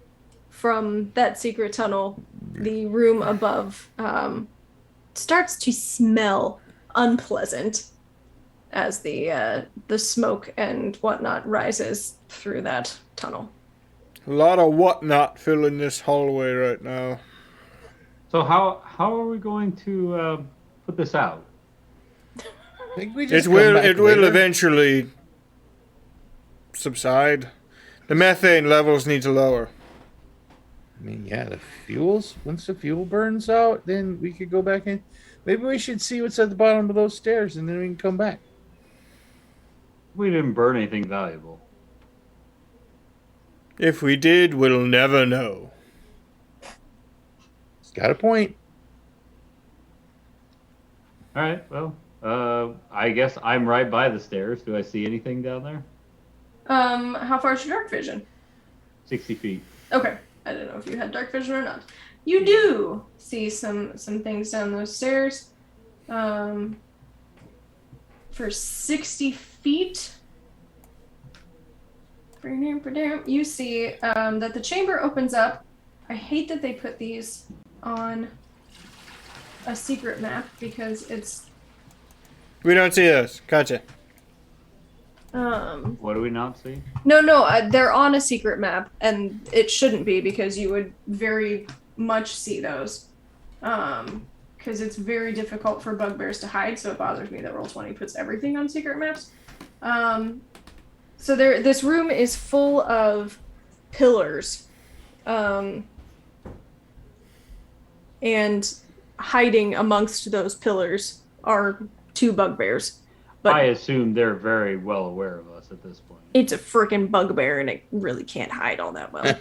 from that secret tunnel, the room above starts to smell unpleasant as the smoke and whatnot rises through that tunnel. A lot of whatnot filling this hallway right now. So how are we going to put this out? I think we just It come back will later. eventually subside. The methane levels need to lower. I mean, yeah, the fuels. Once the fuel burns out, then we could go back in. Maybe we should see what's at the bottom of those stairs, and then we can come back. We didn't burn anything valuable. If we did, we'll never know. It's got a point. All right. Well, I guess I'm right by the stairs. Do I see anything down there? How far is your dark vision? 60 feet. Okay. I don't know if you had dark vision or not. You do see some things down those stairs. For 60 feet, you see that the chamber opens up. I hate that they put these on a secret map because it's We don't see those. Gotcha. What do we not see? no, they're on a secret map, and it shouldn't be because you would very much see those. Because it's very difficult for bugbears to hide, so it bothers me that Roll20 puts everything on secret maps. So this room is full of pillars, and hiding amongst those pillars are two bugbears. But I assume they're very well aware of us at this point. it's a freaking bugbear, and it really can't hide all that well.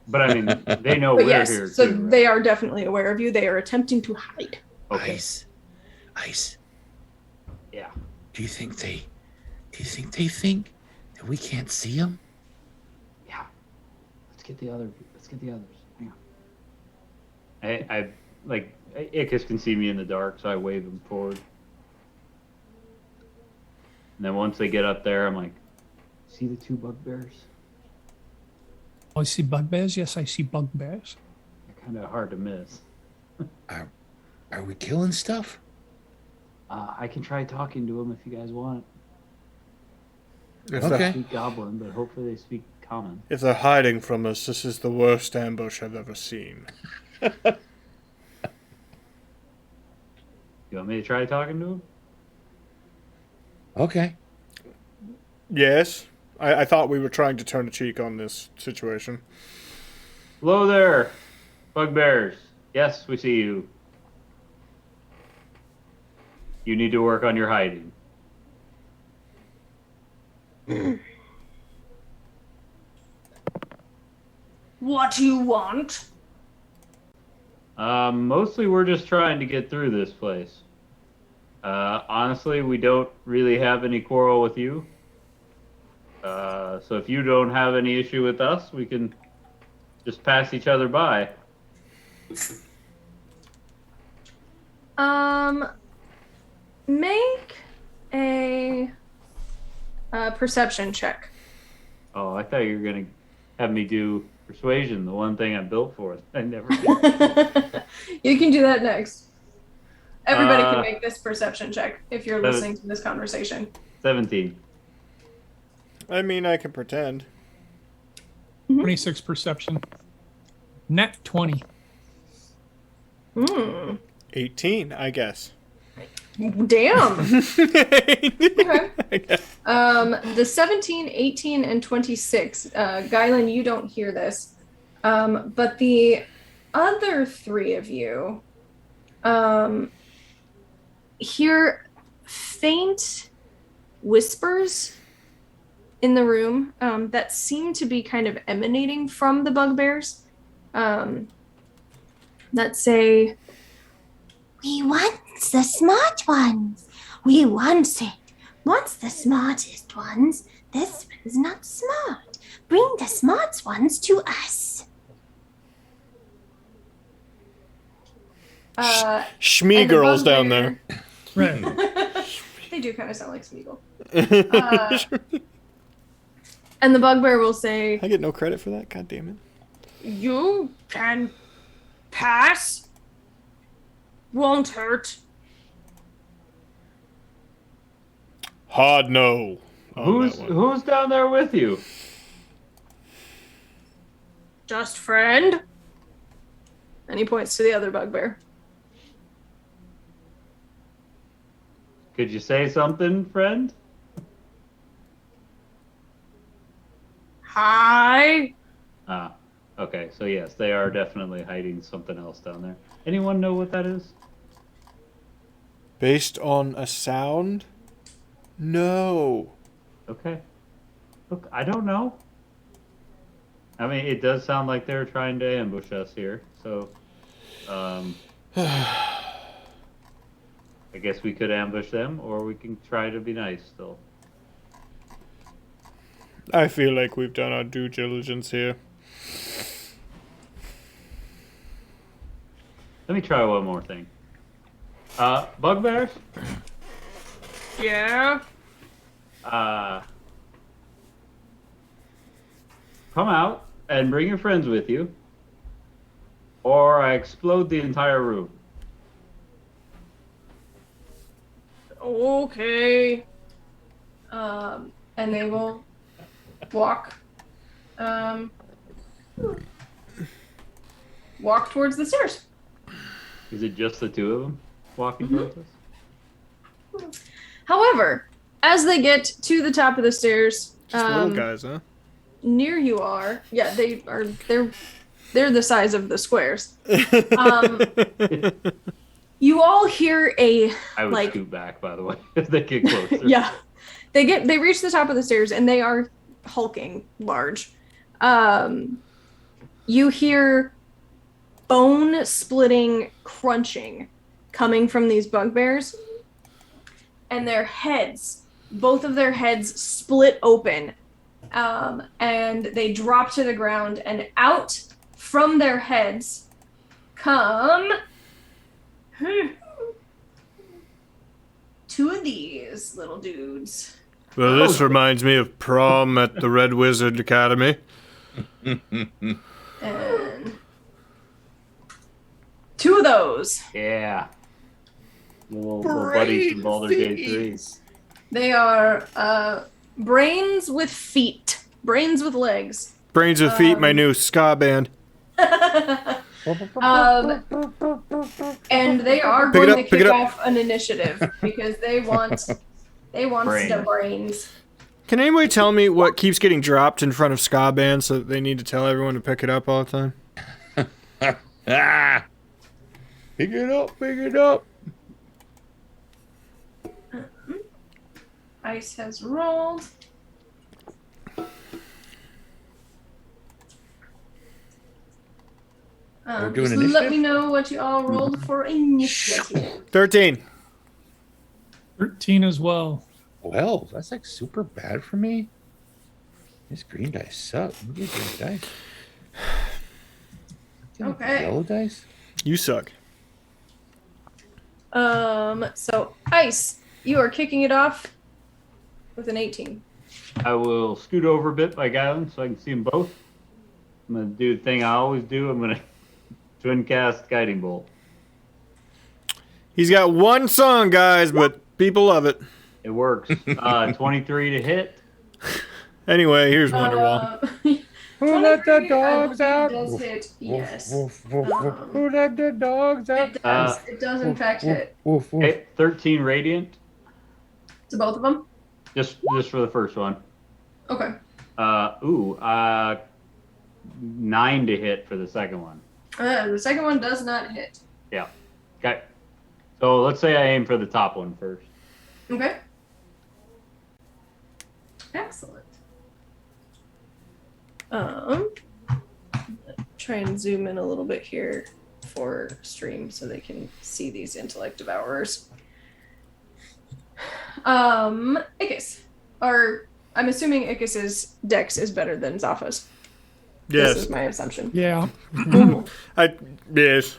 But I mean, they know But we're yes, here so too. Right? they are definitely aware of you. They are attempting to hide. Okay. Ice. Yeah. Do you think Do you think they think that we can't see them? Yeah. Let's get the others. Hang on. I like Ickis can see me in the dark, so I wave him forward. And then once they get up there, I'm like, see the two bugbears? I see bugbears. Yes, I see bugbears. They're kind of hard to miss. Are we killing stuff? I can try talking to them if you guys want. If Okay. they're, They speak Goblin, but hopefully they speak Common. if they're hiding from us, this is the worst ambush I've ever seen. You want me to try talking to them? Okay. Yes, I thought we were trying to turn a cheek on this situation. Hello there, bugbears. Yes, we see you. You need to work on your hiding. What do you want? Mostly we're just trying to get through this place. Honestly, we don't really have any quarrel with you. So if you don't have any issue with us, we can just pass each other by. Make a perception check. Oh, I thought you were gonna have me do persuasion, the one thing I'm built for. I never did. You can do that next. Everybody can Uh, make this perception check if you're listening to this conversation. 17. I mean, I can pretend. 26 perception. Net 20. 18, I guess. Damn. Okay. I guess. The 17, 18, and 26. Guylan, you don't hear this. But the other three of you hear faint whispers in the room that seem to be kind of emanating from the bugbears that say, We want the smart ones. We want it. Wants the smartest ones. This one's not smart. Bring the smart ones to us. Shmee and the girls down bugbear- there. Right. They do kind of sound like Smeagol. And the bugbear will say, I get no credit for that. God damn it. "You can pass. Won't hurt." Hard no. on that one. Who's down there with you? Just friend. And he points to the other bugbear. Could you say something, friend? Hi. Ah, okay. So yes, they are definitely hiding something else down there. Anyone know what that is? Based on a sound? No. Okay. Look, I don't know. I mean, it does sound like they're trying to ambush us here. So, I guess we could ambush them, or we can try to be nice still. I feel like we've done our due diligence here. Let me try one more thing. Bugbears? Yeah. Come out and bring your friends with you, or I explode the entire room. Okay. And they will walk walk towards the stairs. Is it just the two of them walking towards us? However, as they get to the top of the stairs, Just little guys, huh? near you are, yeah, they're the size of the squares. You all hear a I would like scoot back, by the way, as they get closer. yeah. They reach the top of the stairs and they are hulking large. You hear bone splitting crunching coming from these bugbears, and their heads both of their heads split open, and they drop to the ground, and out from their heads come two of these little dudes. Well, this reminds me of prom at the Red Wizard Academy. And two of those. Yeah. Little buddies from Baldur's Gate 3. They are brains with feet. Brains with legs. Brains with Feet, my new ska band. And they are Pick it going up, to pick kick it up. off an initiative because they want the brains. Can anybody tell me what keeps getting dropped in front of ska bands so that they need to tell everyone to pick it up all the time? Ah! Pick it up, pick it up. Ice has rolled. We're doing Just initiative? let me know what you all rolled for initiative. 13. 13 as well. Well, that's like super bad for me. These green dice suck. Let me get green dice. Get Okay. Yellow dice? You suck. So Ice, you are kicking it off with an 18. I will scoot over a bit by Guyland so I can see them both. I'm going to do the thing I always do. I'm going to twin cast Guiding Bolt. He's got one song, guys, but people love it. It works. 23 to hit. Anyway, here's Wonderwall. Who let the 23, I dogs believe, out? does hit, yes. Woof, woof, woof. Who let the dogs out? It does. It does in fact hit. Woof, woof. Okay, 13 Radiant. To both of them? Just for the first one. Okay. 9 to hit for the second one. The second one does not hit. Yeah. Okay. So let's say I aim for the top one first. Okay. Excellent. Try and zoom in a little bit here for stream so they can see these intellect devourers. Ickis. Or I'm assuming Ickis's dex is better than Zafa's. This is Yes. my assumption. Yeah. Yes.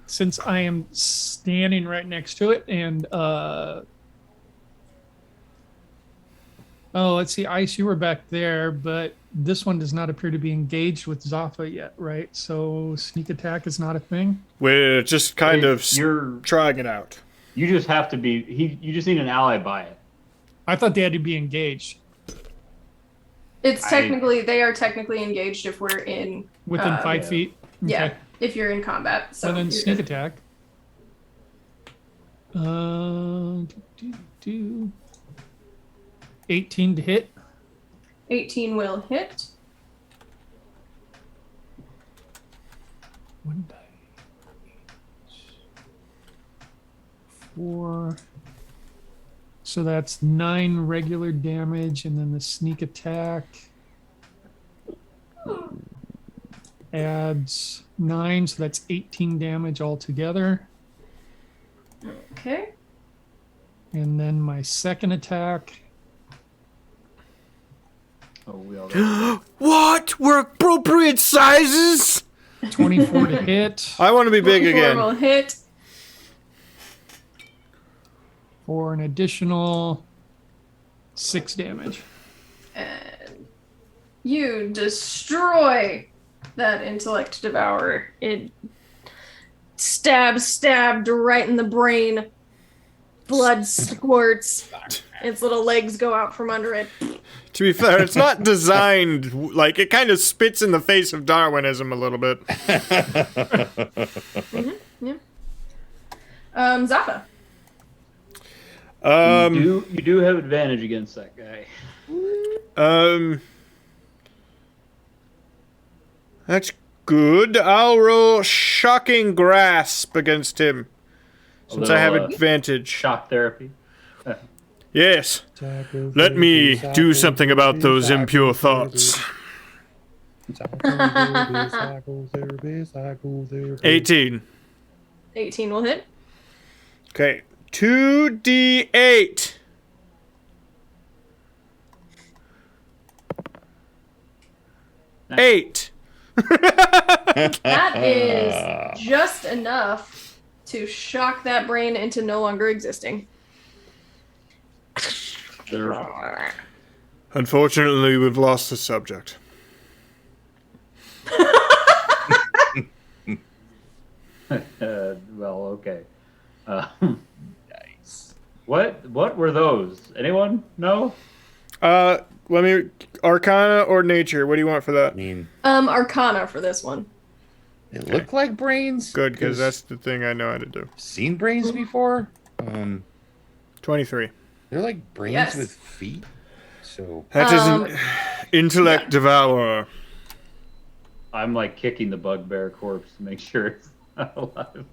Since I am standing right next to it and let's see, Ice, you were back there, but this one does not appear to be engaged with Zafa yet, right? So sneak attack is not a thing. We're just kind of You're trying it out. you just have to be you just need an ally by it. I thought they had to be engaged It's technically, they are technically engaged if we're in. within 5 feet. Yeah, Okay. if you're in combat. So And then you're sneak good. attack. 18 to hit. 18 will hit. 1 die. 4. So that's 9 regular damage, and then the sneak attack adds 9, so that's 18 damage altogether. Okay. And then my second attack, Oh, we all What? We're appropriate sizes? 24 to hit I want to be big 24 again. will hit. for an additional 6 damage. And you destroy that intellect devourer. It stabbed right in the brain. Blood squirts. Its little legs go out from under it. To be fair, it's not designed like it kind of spits in the face of Darwinism a little bit. Zappa. you do have advantage against that guy. That's good. I'll roll shocking grasp against him. Since I have little, advantage. Shock therapy. Yes. Let me do something about those impure thoughts. 18. 18 will hit. Okay, 2d8. Nice. 8. That is just enough to shock that brain into no longer existing. Unfortunately, we've lost the subject. Well, okay. Nice. What were those? Anyone? No? Let me... Arcana or nature? What do you want for I that? mean, Arcana for this one. they look like brains. Good, because that's the thing I know how to do. Seen brains before. 23. They're like brains Yes. with feet. So That is an intellect devourer. I'm like kicking the bugbear corpse to make sure it's not alive.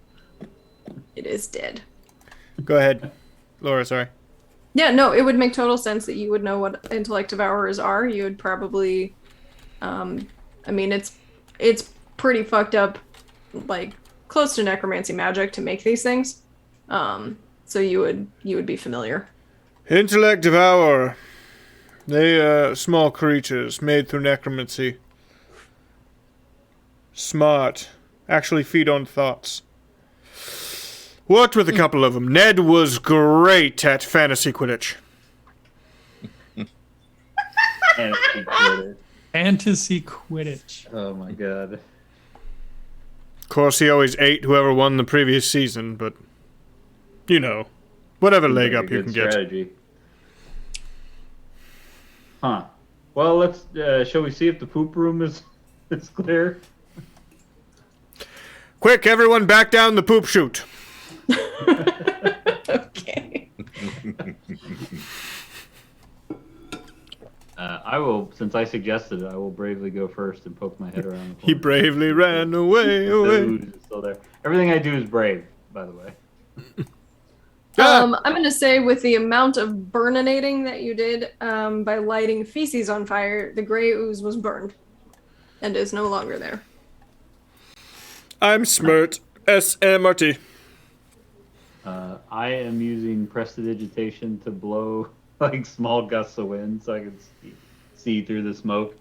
It is dead. Go ahead. Laura, sorry. Yeah, no, it would make total sense that you would know what intellect devourers are. You would probably, I mean, it's pretty fucked up, like close to necromancy magic to make these things. So you would be familiar. Intellect devourer. They are small creatures made through necromancy. Smart. Actually feed on thoughts. Worked with a couple of them. Ned was great at fantasy Quidditch. Fantasy Quidditch. Oh my god. Of course, he always ate whoever won the previous season, but, you know, whatever Seems leg like up a you good can strategy. Huh. Well, let's. Shall we see if the poop room is clear? get. Quick, everyone back down the poop chute. Okay. I will, since I suggested it, I will bravely go first and poke my head around the corner. He bravely ran away, The away. ooze is still there. Everything I do is brave, by the way. Ah! I'm gonna say with the amount of burninating that you did by lighting feces on fire, the gray ooze was burned and is no longer there. I'm Smirt. SMRT. I am using prestidigitation to blow like small gusts of wind so I can see through the smoke.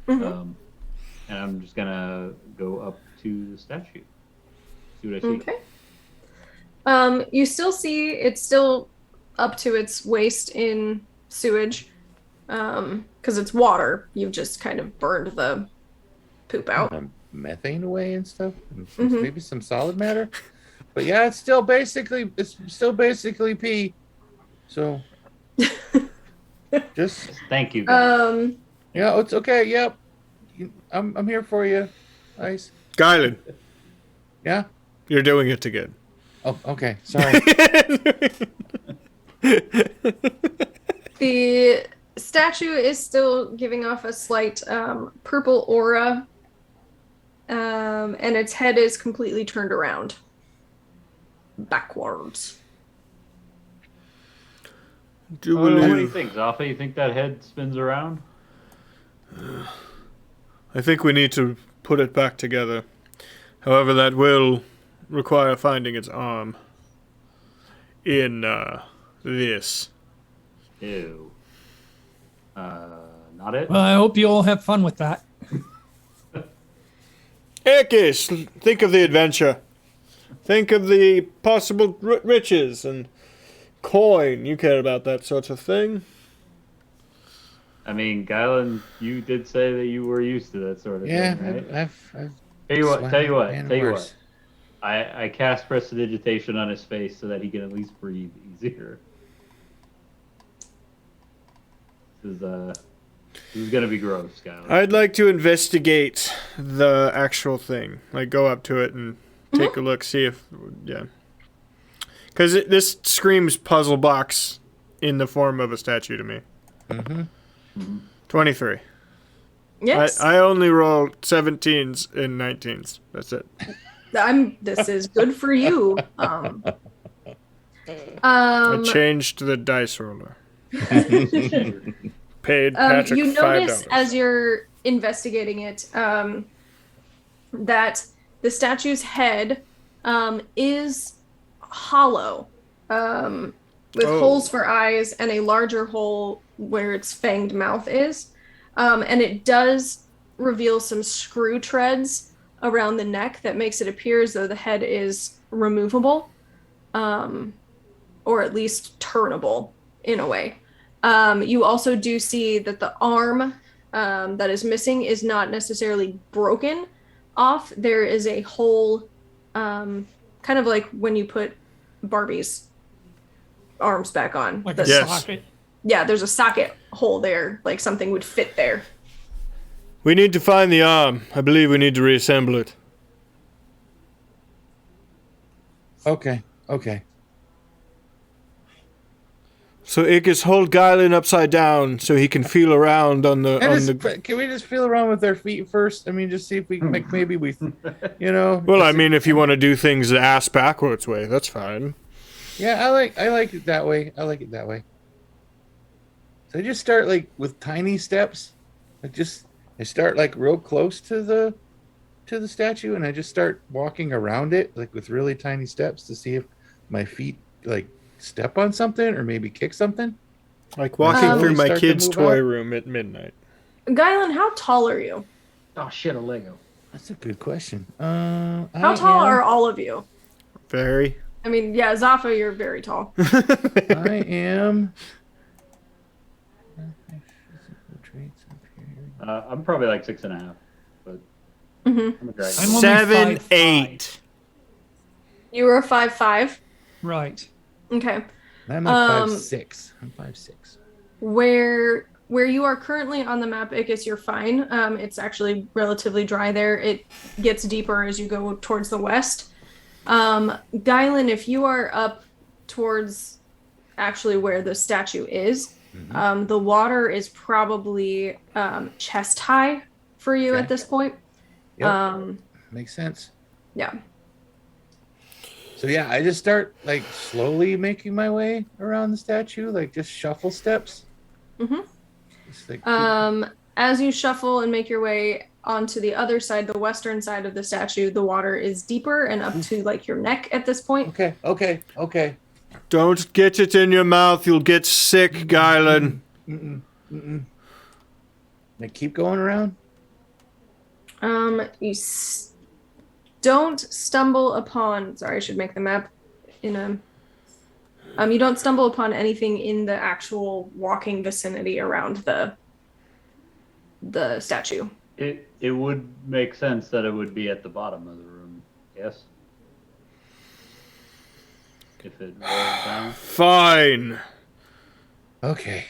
And I'm just gonna go up to the statue. See what I see. Okay. You still see it's still up to its waist in sewage. Because it's water. You've just kind of burned the poop out. methane away and stuff, and maybe some solid matter. But yeah, it's still basically pee. So just Thank you, guys. yeah, it's okay. Yep, I'm here for you. Nice. Gylan, Yeah. you're doing it again. Oh, okay. Sorry. The statue is still giving off a slight purple aura, and its head is completely turned around. Backwards. Do What do you believe. think, Zaffa? You think that head spins around? I think we need to put it back together. However, that will require finding its arm in this. Ew. Not it? Well, I hope you all have fun with that. Ekis, think of the adventure. Think of the possible riches and coin. You care about that sort of thing. I mean, Gylan, you did say that you were used to that sort of Yeah, thing, right? I've Tell you what. worse. I cast prestidigitation on his face so that he can at least breathe easier. This is gonna be gross, Gylan. I'd like to investigate the actual thing. Like, go up to it and take a look, see if... Yeah. Because this screams puzzle box in the form of a statue to me. 23. Yes. I only roll 17s and 19s. That's it. This is good for you. I changed the dice roller. Paid Patrick you notice $5. as you're investigating it that the statue's head is hollow. with Oh. holes for eyes and a larger hole where its fanged mouth is. And it does reveal some screw treads around the neck that makes it appear as though the head is removable, or at least turnable in a way. You also do see that the arm that is missing is not necessarily broken off. There is a hole, kind of like when you put Barbie's arms back on. Like The- a Yes. socket. Yeah, there's a socket hole there, like something would fit there. We need to find the arm. I believe we need to reassemble it. Okay. So Ickis, hold Guylan upside down so he can feel around on the Can we just feel around with our feet first? I mean, just see if we like maybe we, Well, I mean, if you want to do things the ass backwards way, that's fine. Yeah, I like it that way. So I just start like with tiny steps. I start like real close to the statue, and I just start walking around it like with really tiny steps to see if my feet like step on something or maybe kick something. Like walking through my Start to kid's move toy out. room at midnight. Guylan, how tall are you? Oh shit, a Lego. That's a good question. How tall are all of you? Very. I mean, yeah, Zafa, you're very tall. I am. I'm probably like 6.5, but Mhm. I'm a dragon. I'm only 7, 5'5". 8. You were 5'5". Right. Okay. I'm like 5'6". I'm 5'6". Where you are currently on the map, Ickis, you're fine. It's actually relatively dry there. It gets deeper as you go towards the west. Guylan, if you are up towards actually where the statue is, the water is probably chest high for you Okay. at this point. Yep. Makes sense. Yeah. So yeah, I just start like slowly making my way around the statue, like just shuffle steps. Mhm. Just, like, As you shuffle and make your way onto the other side, the western side of the statue, the water is deeper and up to like your neck at this point. okay. Don't get it in your mouth. You'll get sick, Guylan. Like keep going around. You don't stumble upon. Sorry, I should make the map in a. You don't stumble upon anything in the actual walking vicinity around the statue. It would make sense that it would be at the bottom of the room. Yes. If it rolls down. Fine. Okay.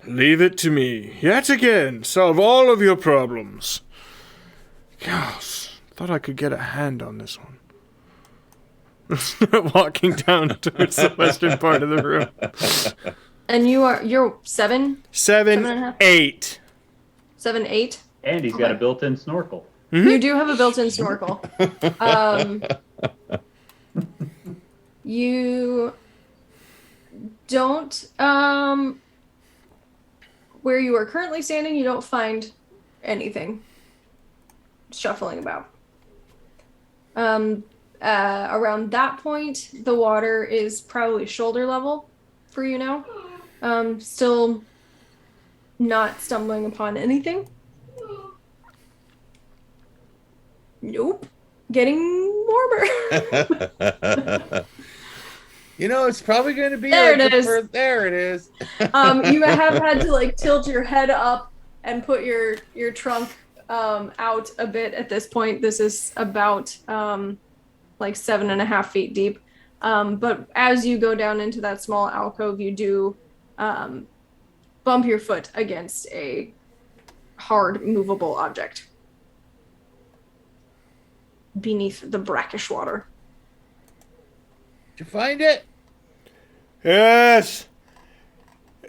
Leave it to me. Yet again, solve all of your problems. Gosh, thought I could get a hand on this one. Start walking down towards the western part of the room. And you're 7, 7, 8. 7, 8. And he's got a built-in snorkel. You do have a built-in snorkel. You don't where you are currently standing, you don't find anything shuffling about. Around that point, the water is probably shoulder level for you now. Still not stumbling upon anything. Nope. Getting warmer. It's probably going to be There like it is. There it is. You have had to like tilt your head up and put your trunk out a bit at this point. This is about like 7.5 feet deep. But as you go down into that small alcove, you do bump your foot against a hard, movable object beneath the brackish water. Did you find it? Yes.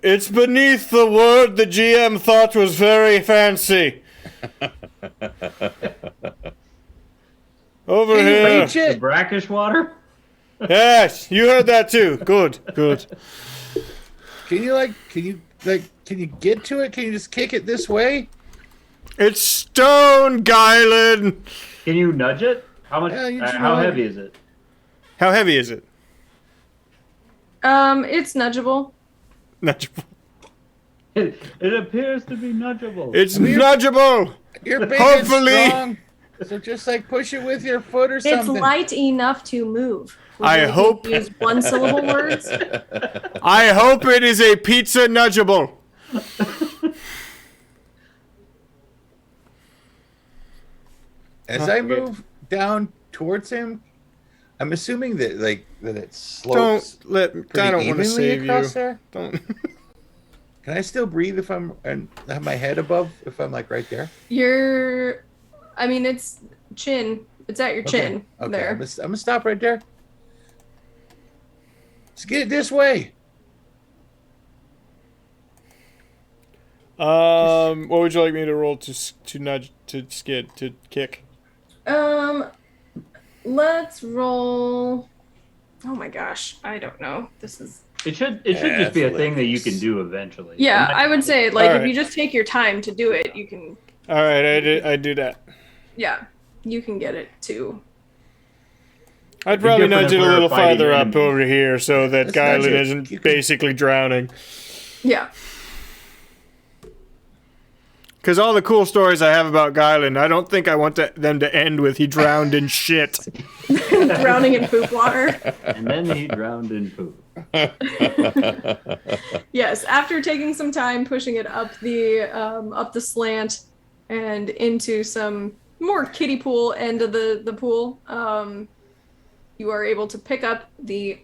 It's beneath the word the GM thought was very fancy. Over Can you here. reach it? The brackish water? Yes, you heard that too. Good. Can you get to it? Can you just kick it this way? It's stone, Guylan. Can you nudge it? How much? Yeah, you How know. heavy is it? How heavy is it? It's nudgeable. Nudgeable. It appears to be nudgeable. It's nudgeable. You're big Hopefully. and strong. So just like push it with your foot or It's something. light enough to move. Would I you like hope- to use one syllable words. I hope it is a pizza nudgeable. As I move down towards him, I'm assuming that that it slopes Don't let. pretty I don't want to evenly save you. across there. Don't. Can I still breathe if I'm and have my head above if I'm like right there? I mean, it's chin. It's at your chin Okay. there. I'm gonna stop right there. Let's get it this way. What would you like me to roll to nudge to skid to kick? Let's roll. Oh my gosh, I don't know. This is. It should just be a thing that you can do eventually. Yeah, I would say like Alright. if you just take your time to do it, you can. All right, I do that. Yeah, you can get it too. I'd It'd be probably different nudge if it a we were little fighting farther up enemies. over here so that Let's nudge Guylan it. isn't You can- basically drowning. Yeah. Because all the cool stories I have about Guylan, I don't think I want them to end with he drowned in shit. Drowning in poop water. And then he drowned in poop. Yes, after taking some time pushing it up the slant and into some more kiddie pool end of the pool, you are able to pick up the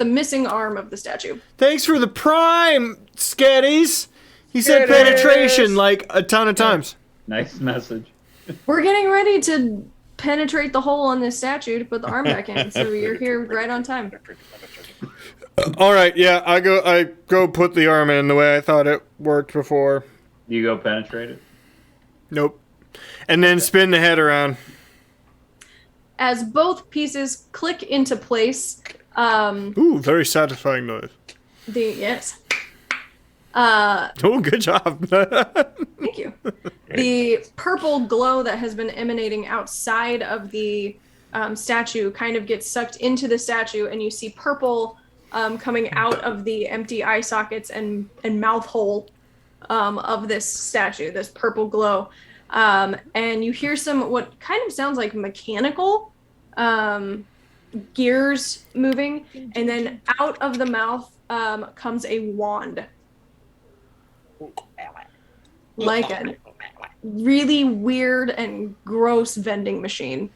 missing arm of the statue. Thanks for the prime, Sketties. He said Sketties. penetration like a ton of times. Nice message. We're getting ready to penetrate the hole on this statue to put the arm back in, so you're here right on time. All right, yeah, I go put the arm in the way I thought it worked before. You go penetrate it. Nope. And then spin the head around. As both pieces click into place, Ooh, very satisfying noise. yes. Oh, good job. Thank you. The purple glow that has been emanating outside of the statue kind of gets sucked into the statue, and you see purple coming out of the empty eye sockets and mouth hole of this statue, this purple glow. And you hear some what kind of sounds like mechanical gears moving, and then out of the mouth comes a wand. Like a really weird and gross vending machine.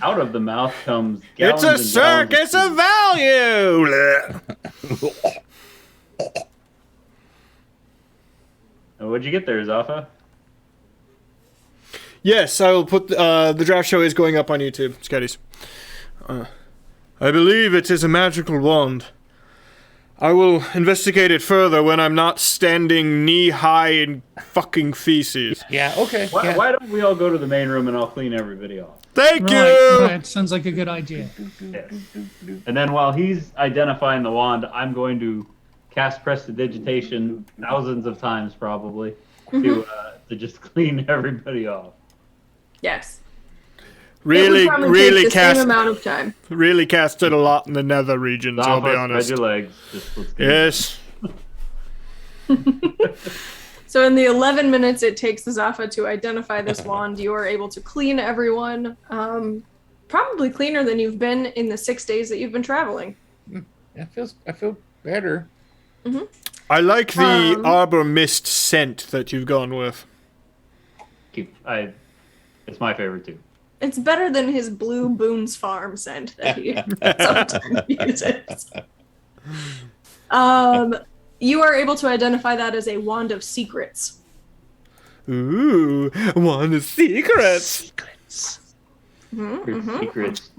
Out of the mouth comes It's gallons a and gallons circus of value. What'd you get there, Zaffa? Yes, I will put the draft show is going up on YouTube, Sketties. I believe it is a magical wand. I will investigate it further when I'm not standing knee-high in fucking feces. Yeah, okay. yeah. Why don't we all go to the main room and I'll clean everybody off? Thank Right, you! right. Sounds like a good idea. Yes. And then while he's identifying the wand, I'm going to cast prestidigitation thousands of times probably to just clean everybody off. Yes. Really, it would probably really take the same cast, amount of time. really casted a lot in the nether regions, I'll be Zaffa, honest. spread your legs. Just let's get Yes. So in the 11 minutes it takes Zaffa to identify this wand, you are able to clean everyone. Probably cleaner than you've been in the 6 days that you've been traveling. I feel better. I like the arbor mist scent that you've gone with. It's my favorite too. It's better than his Blue Boone's Farm scent that he sometimes uses. You are able to identify that as a wand of secrets. Ooh, wand of secrets. Secrets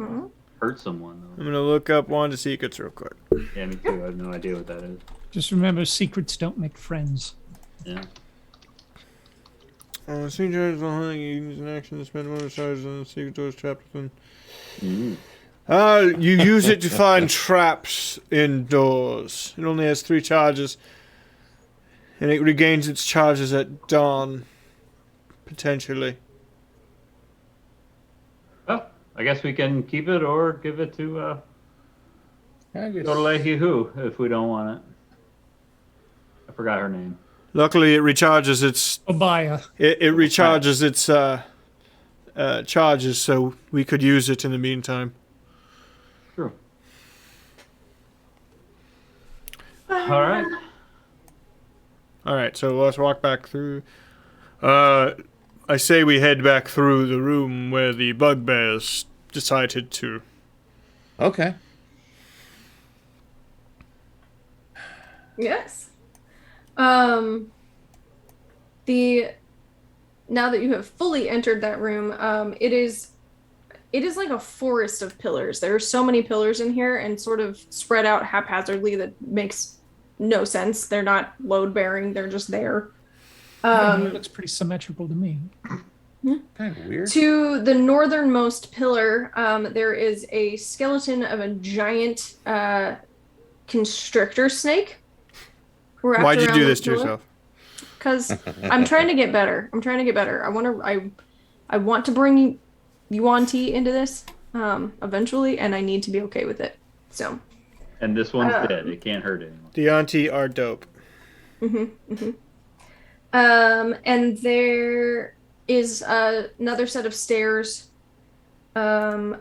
hurt someone though. I'm gonna look up wand of secrets real quick. Yeah, me too. I have no idea what that is. Just remember, secrets don't make friends. Yeah. Sea charges while hunting, you use an action to spend one of the charges on the secret doors trapped within. You use it to find traps indoors. It only has 3 charges. And it regains its charges at dawn. Potentially. Well, I guess we can keep it or give it to I guess. Go to Leahy Who if we don't want it. I forgot her name. Luckily, it recharges its Obaya. it recharges its charges, so we could use it in the meantime. True. All right. All right, so let's walk back through. I say we head back through the room where the bugbears decided to. Okay. Yes. Now that you have fully entered that room, it is like a forest of pillars. There are so many pillars in here and sort of spread out haphazardly that makes no sense. They're not load bearing, they're just there. It looks pretty symmetrical to me. Kind of weird. To the northernmost pillar, there is a skeleton of a giant constrictor snake. Why'd you do this to yourself? Because I'm trying to get better. I want to bring Yuan Ti into this eventually, and I need to be okay with it. So. And this one's dead. It can't hurt anyone. The auntie are dope. And there is another set of stairs. I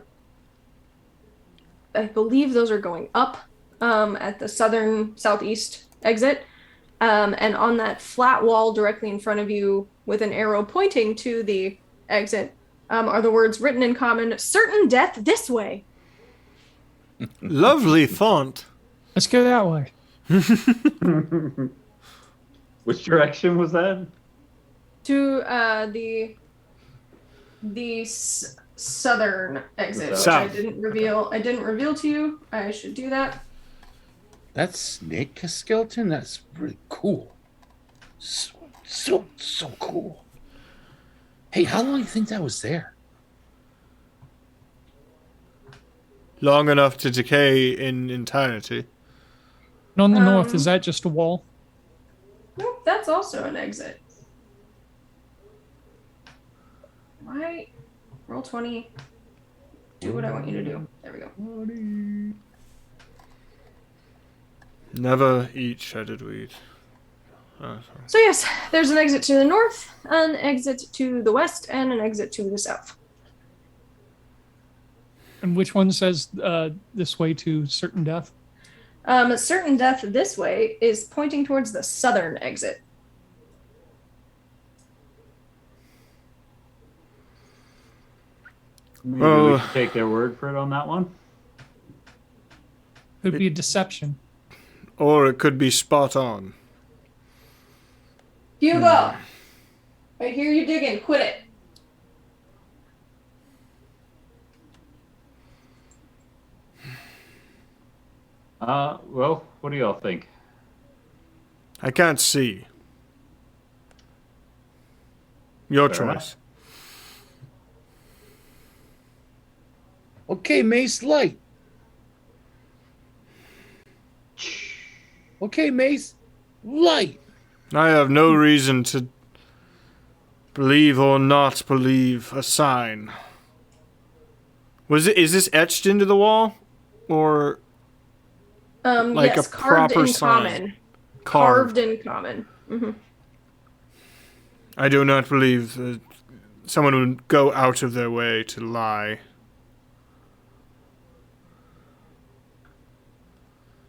believe those are going up at the southeast exit. And on that flat wall directly in front of you with an arrow pointing to the exit are the words written in common, "Certain death this way." Lovely font. Let's go that way. Which direction was that? To the southern exit, which South. I didn't reveal to you. I should do that. That snake skeleton, that's really cool. So cool. Hey, how long do you think that was there? Long enough to decay in entirety. And on the north, is that just a wall? Nope, that's also an exit. Why? Roll 20. Do what I want you to do. There we go. Never eat shredded wheat. So yes, there's an exit to the north, an exit to the west, and an exit to the south. And which one says this way to certain death? Certain death this way is pointing towards the southern exit. Maybe we should take their word for it on that one. Could be a deception. Or it could be spot on. Hugo! I hear you digging. Quit it. Well, what do y'all think? I can't see. Your Fair enough. choice. Okay, Mace, light. Okay, Mace, light. I have no reason to believe or not believe a sign. Is this etched into the wall? Or like yes, a carved proper in sign? common. Carved. Carved in common. Mm-hmm. I do not believe that someone would go out of their way to lie.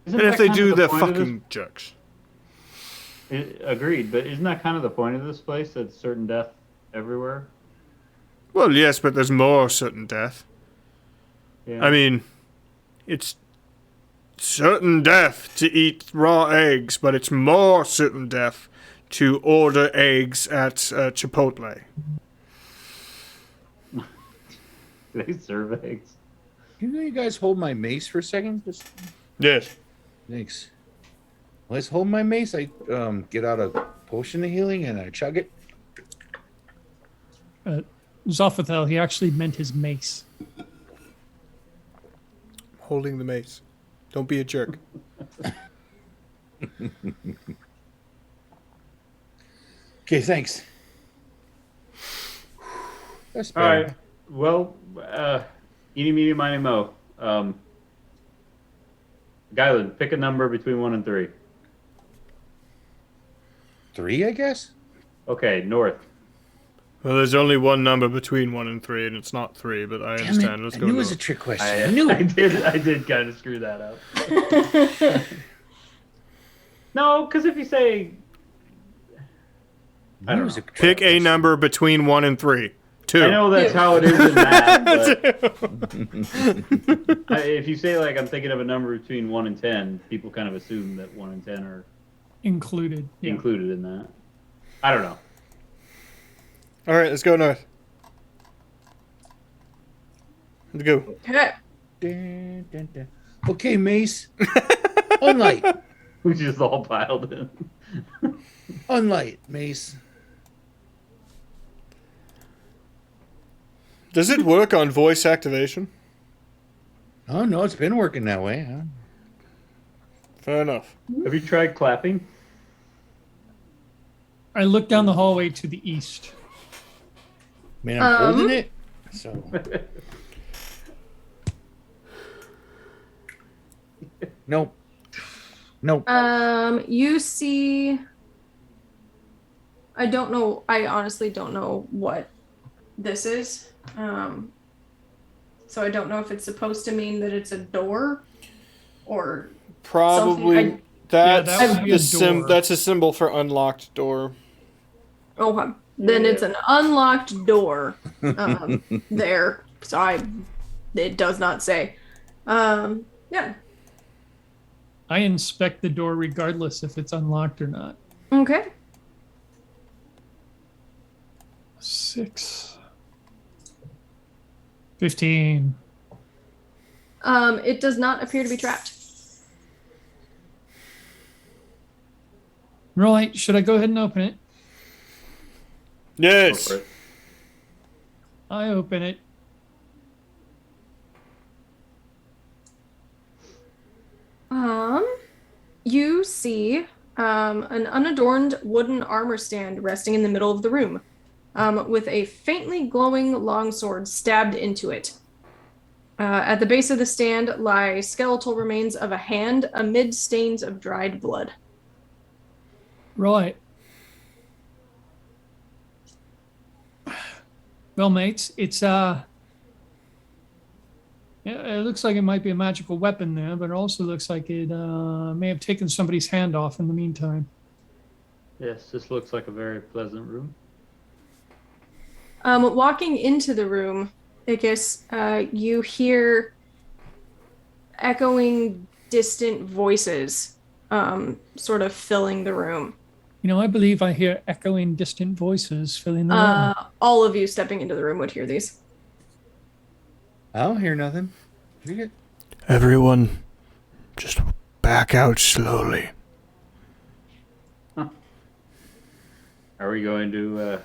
Isn't And if that they kind do, of the they're point of fucking jerks. Agreed, but isn't that kind of the point of this place? That certain death everywhere? Well, yes, but there's more certain death. Yeah. I mean, it's certain death to eat raw eggs, but it's more certain death to order eggs at Chipotle. Do they serve eggs? Can you guys hold my mace for a second? Just Yes. thanks. Let's hold my mace. I get out a potion of healing and I chug it. Zophathel, he actually meant his mace. Holding the mace. Don't be a jerk. Okay, thanks. That's All better. right. Well, eeny, meeny, miny, mo. Guyland, pick a number between 1 and 3. 3, I guess. Okay, north. Well, there's only one number between 1 and 3, and it's not 3, but I Damn understand. it. Let's I go knew it was a north. trick question. I I knew it. I did kind of screw that up. No, because if you say... I don't know. Pick a number between 1 and 3. 2. I know that's how it is in math, but if you say, like, I'm thinking of a number between 1 and 10, people kind of assume that 1 and 10 are Included. Yeah. included in that. I don't know. All right, let's go north. Let's go. Okay. Dun, dun, dun. Okay, Mace. Unlight. We just all piled in. Unlight, Mace. Does it work on voice activation? Oh, no, it's been working that way, huh? Fair enough. Have you tried clapping? I look down the hallway to the east. I mean, I'm holding it, so... Nope. Nope. You see. I don't know. I honestly don't know what this is. So I don't know if it's supposed to mean that it's a door, or Probably something. that's Yeah, that would be the a door. that's a symbol for unlocked door. Okay. Then it's an unlocked door there. So it does not say. Yeah. I inspect the door regardless if it's unlocked or not. Okay. 6. 15. It does not appear to be trapped. Right, should I go ahead and open it? Go Yes. for it. I open it. You see an unadorned wooden armor stand resting in the middle of the room, with a faintly glowing longsword stabbed into it. At the base of the stand lie skeletal remains of a hand amid stains of dried blood. Right. Well, mates, it's yeah, it looks like it might be a magical weapon there, but it also looks like it may have taken somebody's hand off in the meantime. Yes, this looks like a very pleasant room. Walking into the room, Ickis, you hear echoing, distant voices, sort of filling the room. You know, I believe I hear echoing distant voices filling the room. All of you stepping into the room would hear these. I don't hear nothing. You good? Everyone, just back out slowly. Are we going to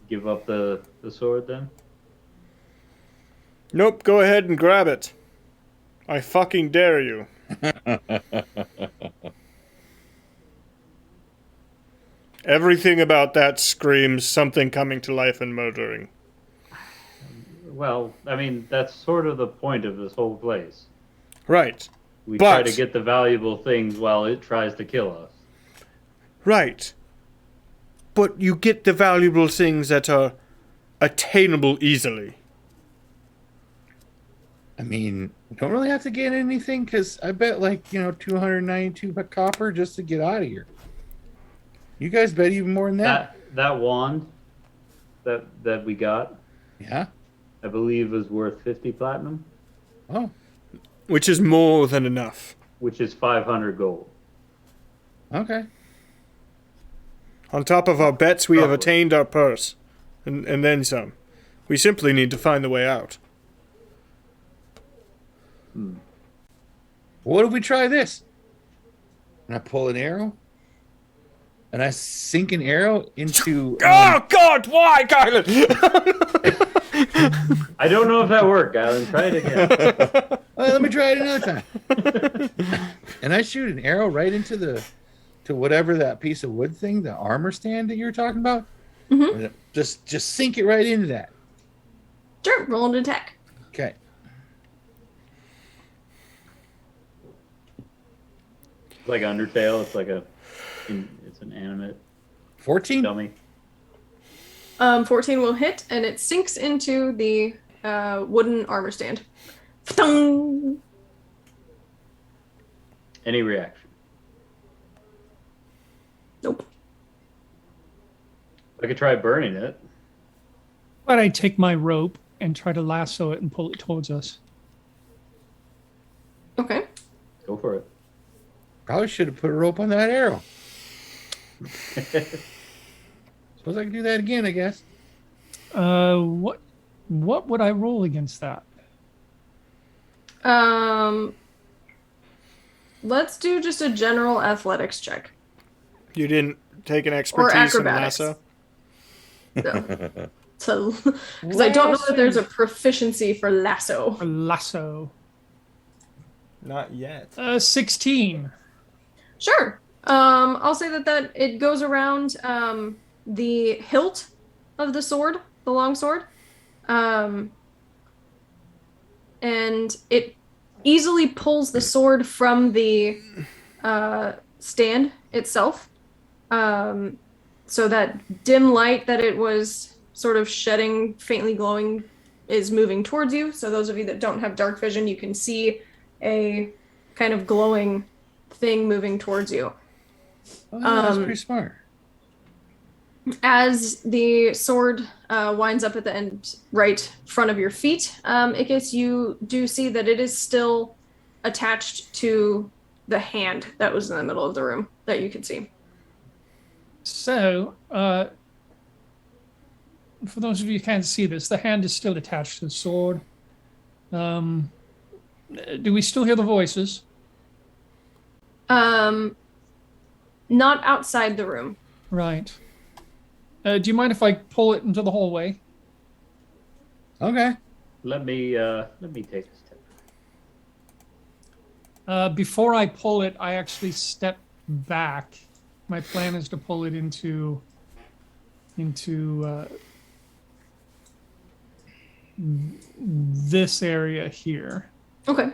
give up the sword then? Nope, go ahead and grab it. I fucking dare you. Everything about that screams something coming to life and murdering. Well, I mean, that's sort of the point of this whole place. Right. We But- try to get the valuable things while it tries to kill us. Right. But you get the valuable things that are attainable easily. I mean, you don't really have to get anything, because I bet, 292 copper just to get out of here. You guys bet even more than that. That wand that we got, Yeah? I believe, is worth 50 platinum, Oh, Which is more than enough. which is 500 gold. okay. On top of our bets, we have Roughly. attained our purse. And then some. We simply need to find the way out. What if we try this? And I pull an arrow, and I sink an arrow into. Oh, God! Why, Kylan? I don't know if that worked, Galen. Try it again. Let me try it another time. And I shoot an arrow right into whatever that piece of wood thing, the armor stand that you were talking about. Mhm. Just sink it right into that. Sure, roll an attack. Okay. It's like Undertale. It's like it's an animate 14? dummy. 14 will hit, and it sinks into the wooden armor stand. Thung! Any reaction? Nope. I could try burning it. But I take my rope and try to lasso it and pull it towards us. Okay. Go for it. Probably should have put a rope on that arrow. Suppose I can do that again, I guess. What would I roll against that? Let's do just a general athletics check. You didn't take an expertise in acrobatics. lasso? No. So, because I don't know that there's a proficiency for lasso. A lasso. Not yet. 16. Sure. I'll say that it goes around the hilt of the sword, the long sword, and it easily pulls the sword from the stand itself. So that dim light that it was sort of shedding, faintly glowing, is moving towards you. So those of you that don't have dark vision, you can see a kind of glowing thing moving towards you. Oh, yeah, that's pretty smart. As the sword winds up at the end, right front of your feet, Ickis, you do see that it is still attached to the hand that was in the middle of the room that you could see. So, for those of you who can't see this, the hand is still attached to the sword. Do we still hear the voices? Not outside the room. Right. Do you mind if I pull it into the hallway? Okay. Let me take a step. Before I pull it, I actually step back. My plan is to pull it into this area here. Okay.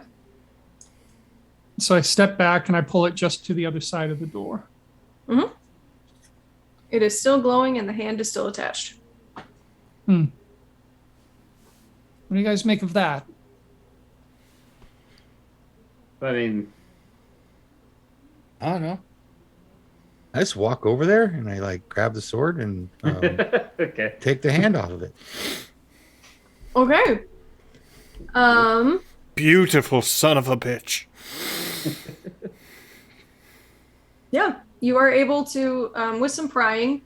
So I step back and I pull it just to the other side of the door. Mm-hmm. It is still glowing and the hand is still attached. What do you guys make of that? I mean, I don't know. I just walk over there and I like grab the sword and okay. take the hand off of it. Okay. Beautiful son of a bitch. Yeah, you are able to, with some prying,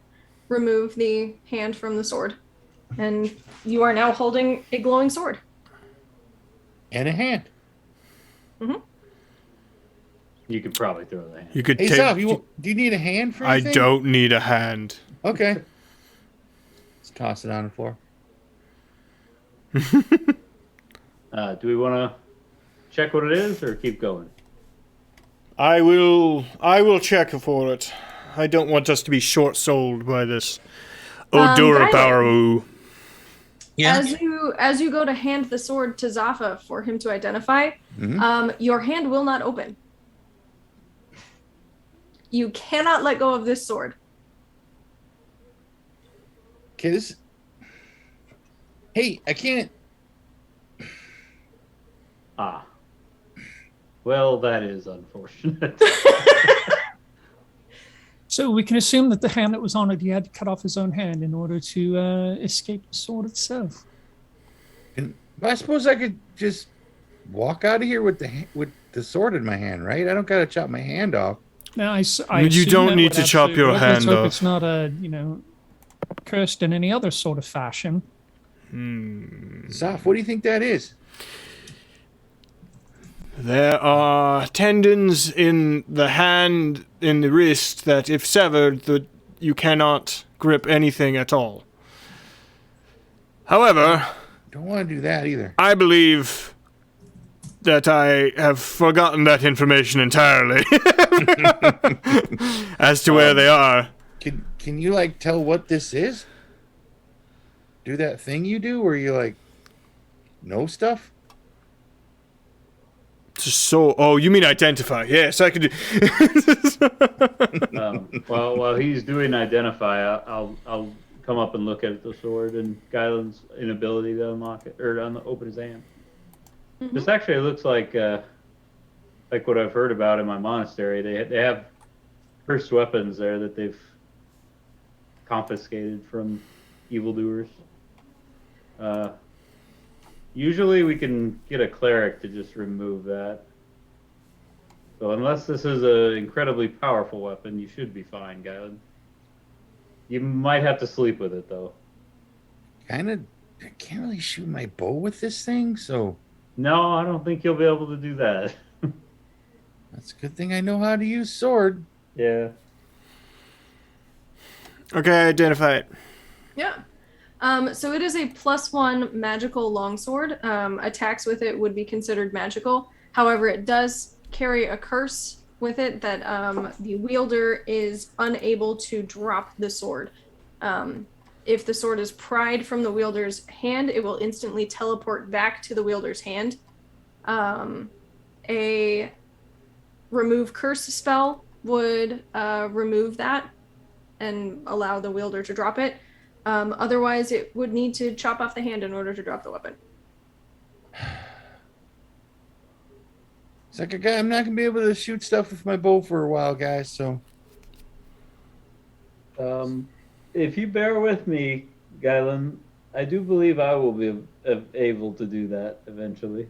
remove the hand from the sword. And you are now holding a glowing sword. And a hand. Mm-hmm. You could probably throw the hand. You could Hey, take. Soph, do you need a hand for I anything? don't need a hand. Okay. Let's toss it on the floor. Do we want to check what it is or keep going? I will check for it. I don't want us to be short-sold by this Odurabaru. Yeah. As you go to hand the sword to Zaffa for him to identify, your hand will not open. You cannot let go of this sword. Okay, Hey, I can't. Ah. Well, that is unfortunate. So we can assume that the hand that was on it, he had to cut off his own hand in order to escape the sword itself. I suppose I could just walk out of here with the sword in my hand, right? I don't gotta chop my hand off. Now, I You assume don't that need would to chop absolutely your work. Let's hand hope off. It's not cursed in any other sort of fashion. Soph, what do you think that is? There are tendons in the hand, in the wrist, that if severed, you cannot grip anything at all. However, Don't want to do that either. I believe that I have forgotten that information entirely as to where they are. Can you like tell what this is? Do that thing you do where you like know stuff? So, oh, you mean identify? Yes, I could do. While he's doing identify, I'll come up and look at the sword and Gyland's inability to unlock it or open his hand. This actually looks like what I've heard about in my monastery. They have cursed weapons there that they've confiscated from evildoers. Usually we can get a cleric to just remove that. So unless this is an incredibly powerful weapon, you should be fine, Gyland. You might have to sleep with it, though. I can't really shoot my bow with this thing, so... No, I don't think you'll be able to do that. That's a good thing I know how to use sword. Yeah. Okay, identify it. Yeah. So it is a +1 magical longsword. Attacks with it would be considered magical. However, it does carry a curse with it that the wielder is unable to drop the sword. If the sword is pried from the wielder's hand, it will instantly teleport back to the wielder's hand. A remove curse spell would remove that and allow the wielder to drop it. Otherwise, it would need to chop off the hand in order to drop the weapon. It's like I'm not gonna be able to shoot stuff with my bow for a while, guys. So, If you bear with me, Gyland, I do believe I will be able to do that eventually.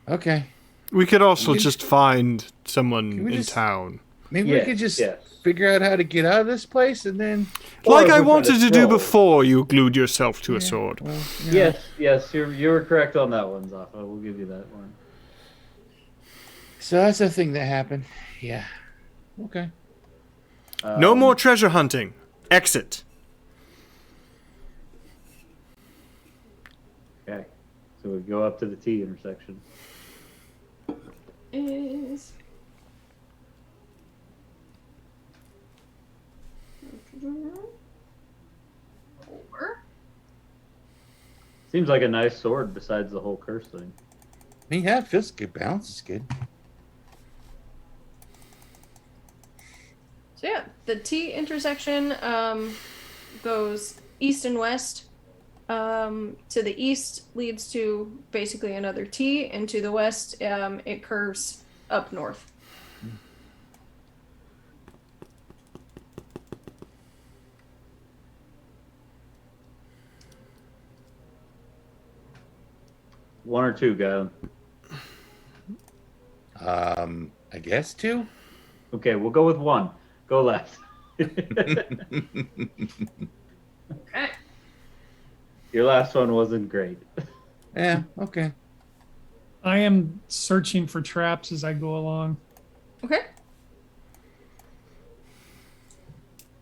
okay, We could also just find someone we in just- town. maybe we could just figure out how to get out of this place, and then. Like if I we're wanted gonna to do scroll. before you glued yourself to a sword. Well, you know, Yes, you were correct on that one, Zaffa. We'll give you that one. So that's the thing that happened. Yeah. Okay. No more treasure hunting. Exit. Okay, so we go up to the T intersection. Is over. Seems like a nice sword besides the whole curse thing. I mean, yeah, it feels good. Balance is good. So yeah, the T intersection goes east and west. To the east leads to basically another T, and to the west it curves up north. One or two, Gyland. I guess two. Okay, we'll go with one. Go left. Okay. Your last one wasn't great. Yeah. Okay. I am searching for traps as I go along. Okay.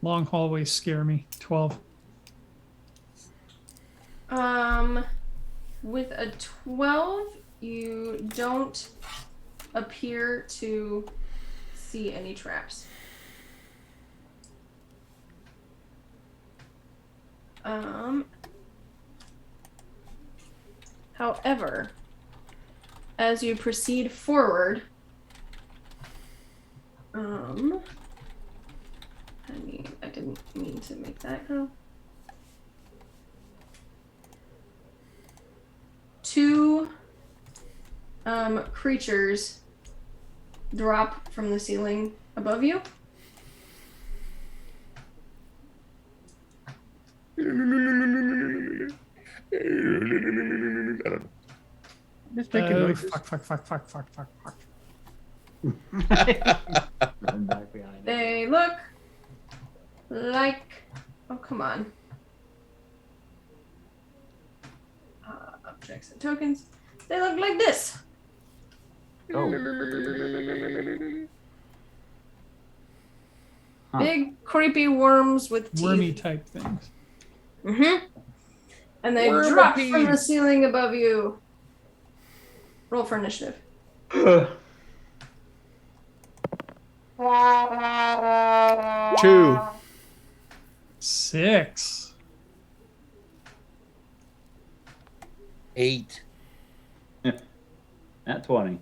Long hallways scare me. 12. With a 12, you don't appear to see any traps. However, as you proceed forward, I didn't mean to make that go. Two creatures drop from the ceiling above you. Just making noises. Fuck. Run back behind it. They look like... Oh, come on. Objects and tokens. They look like this. Oh. Huh. Big, creepy worms with teeth. Wormy type things. Mm-hmm. And they Wormipede. drop from the ceiling above you. Roll for initiative. 2. 6. 8. At 20.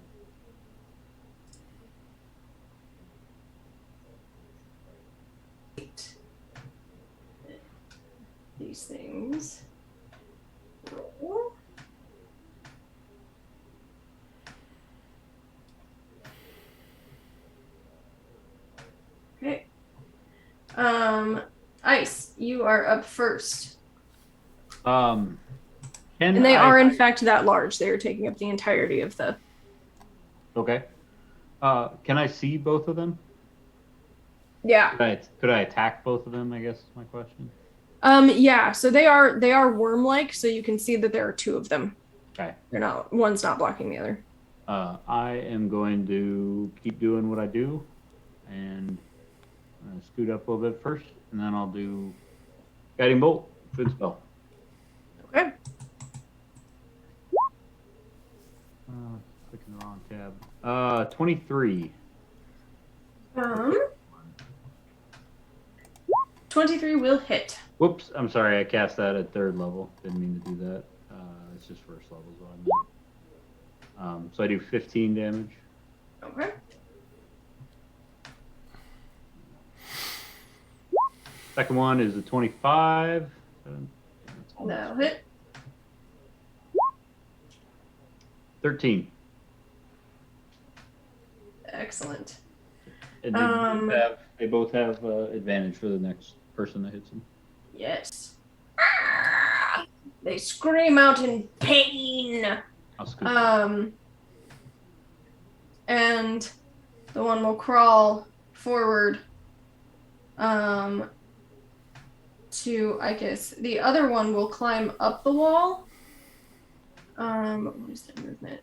These things. Roll. Okay. Ice, you are up first. Can And they I- are in fact that large. They are taking up the entirety of the. Okay. Can I see both of them? Yeah. Could I attack both of them? I guess is my question. Yeah. So they are worm-like, so you can see that there are two of them. Okay. They're not. One's not blocking the other. I am going to keep doing what I do, and scoot up a little bit first, and then I'll do guiding bolt, food spell. Okay. Clicking the wrong tab. 23. 23 will hit. Whoops, I'm sorry. I cast that at 3rd level. Didn't mean to do that. It's just 1st level is what I meant. So I do 15 damage. Okay. Second one is a 25. That'll hit. 13. Excellent. And they both have advantage for the next person that hits them. Yes. They scream out in pain. I'll scoot. And the one will crawl forward to Icus. The other one will climb up the wall. What is that movement?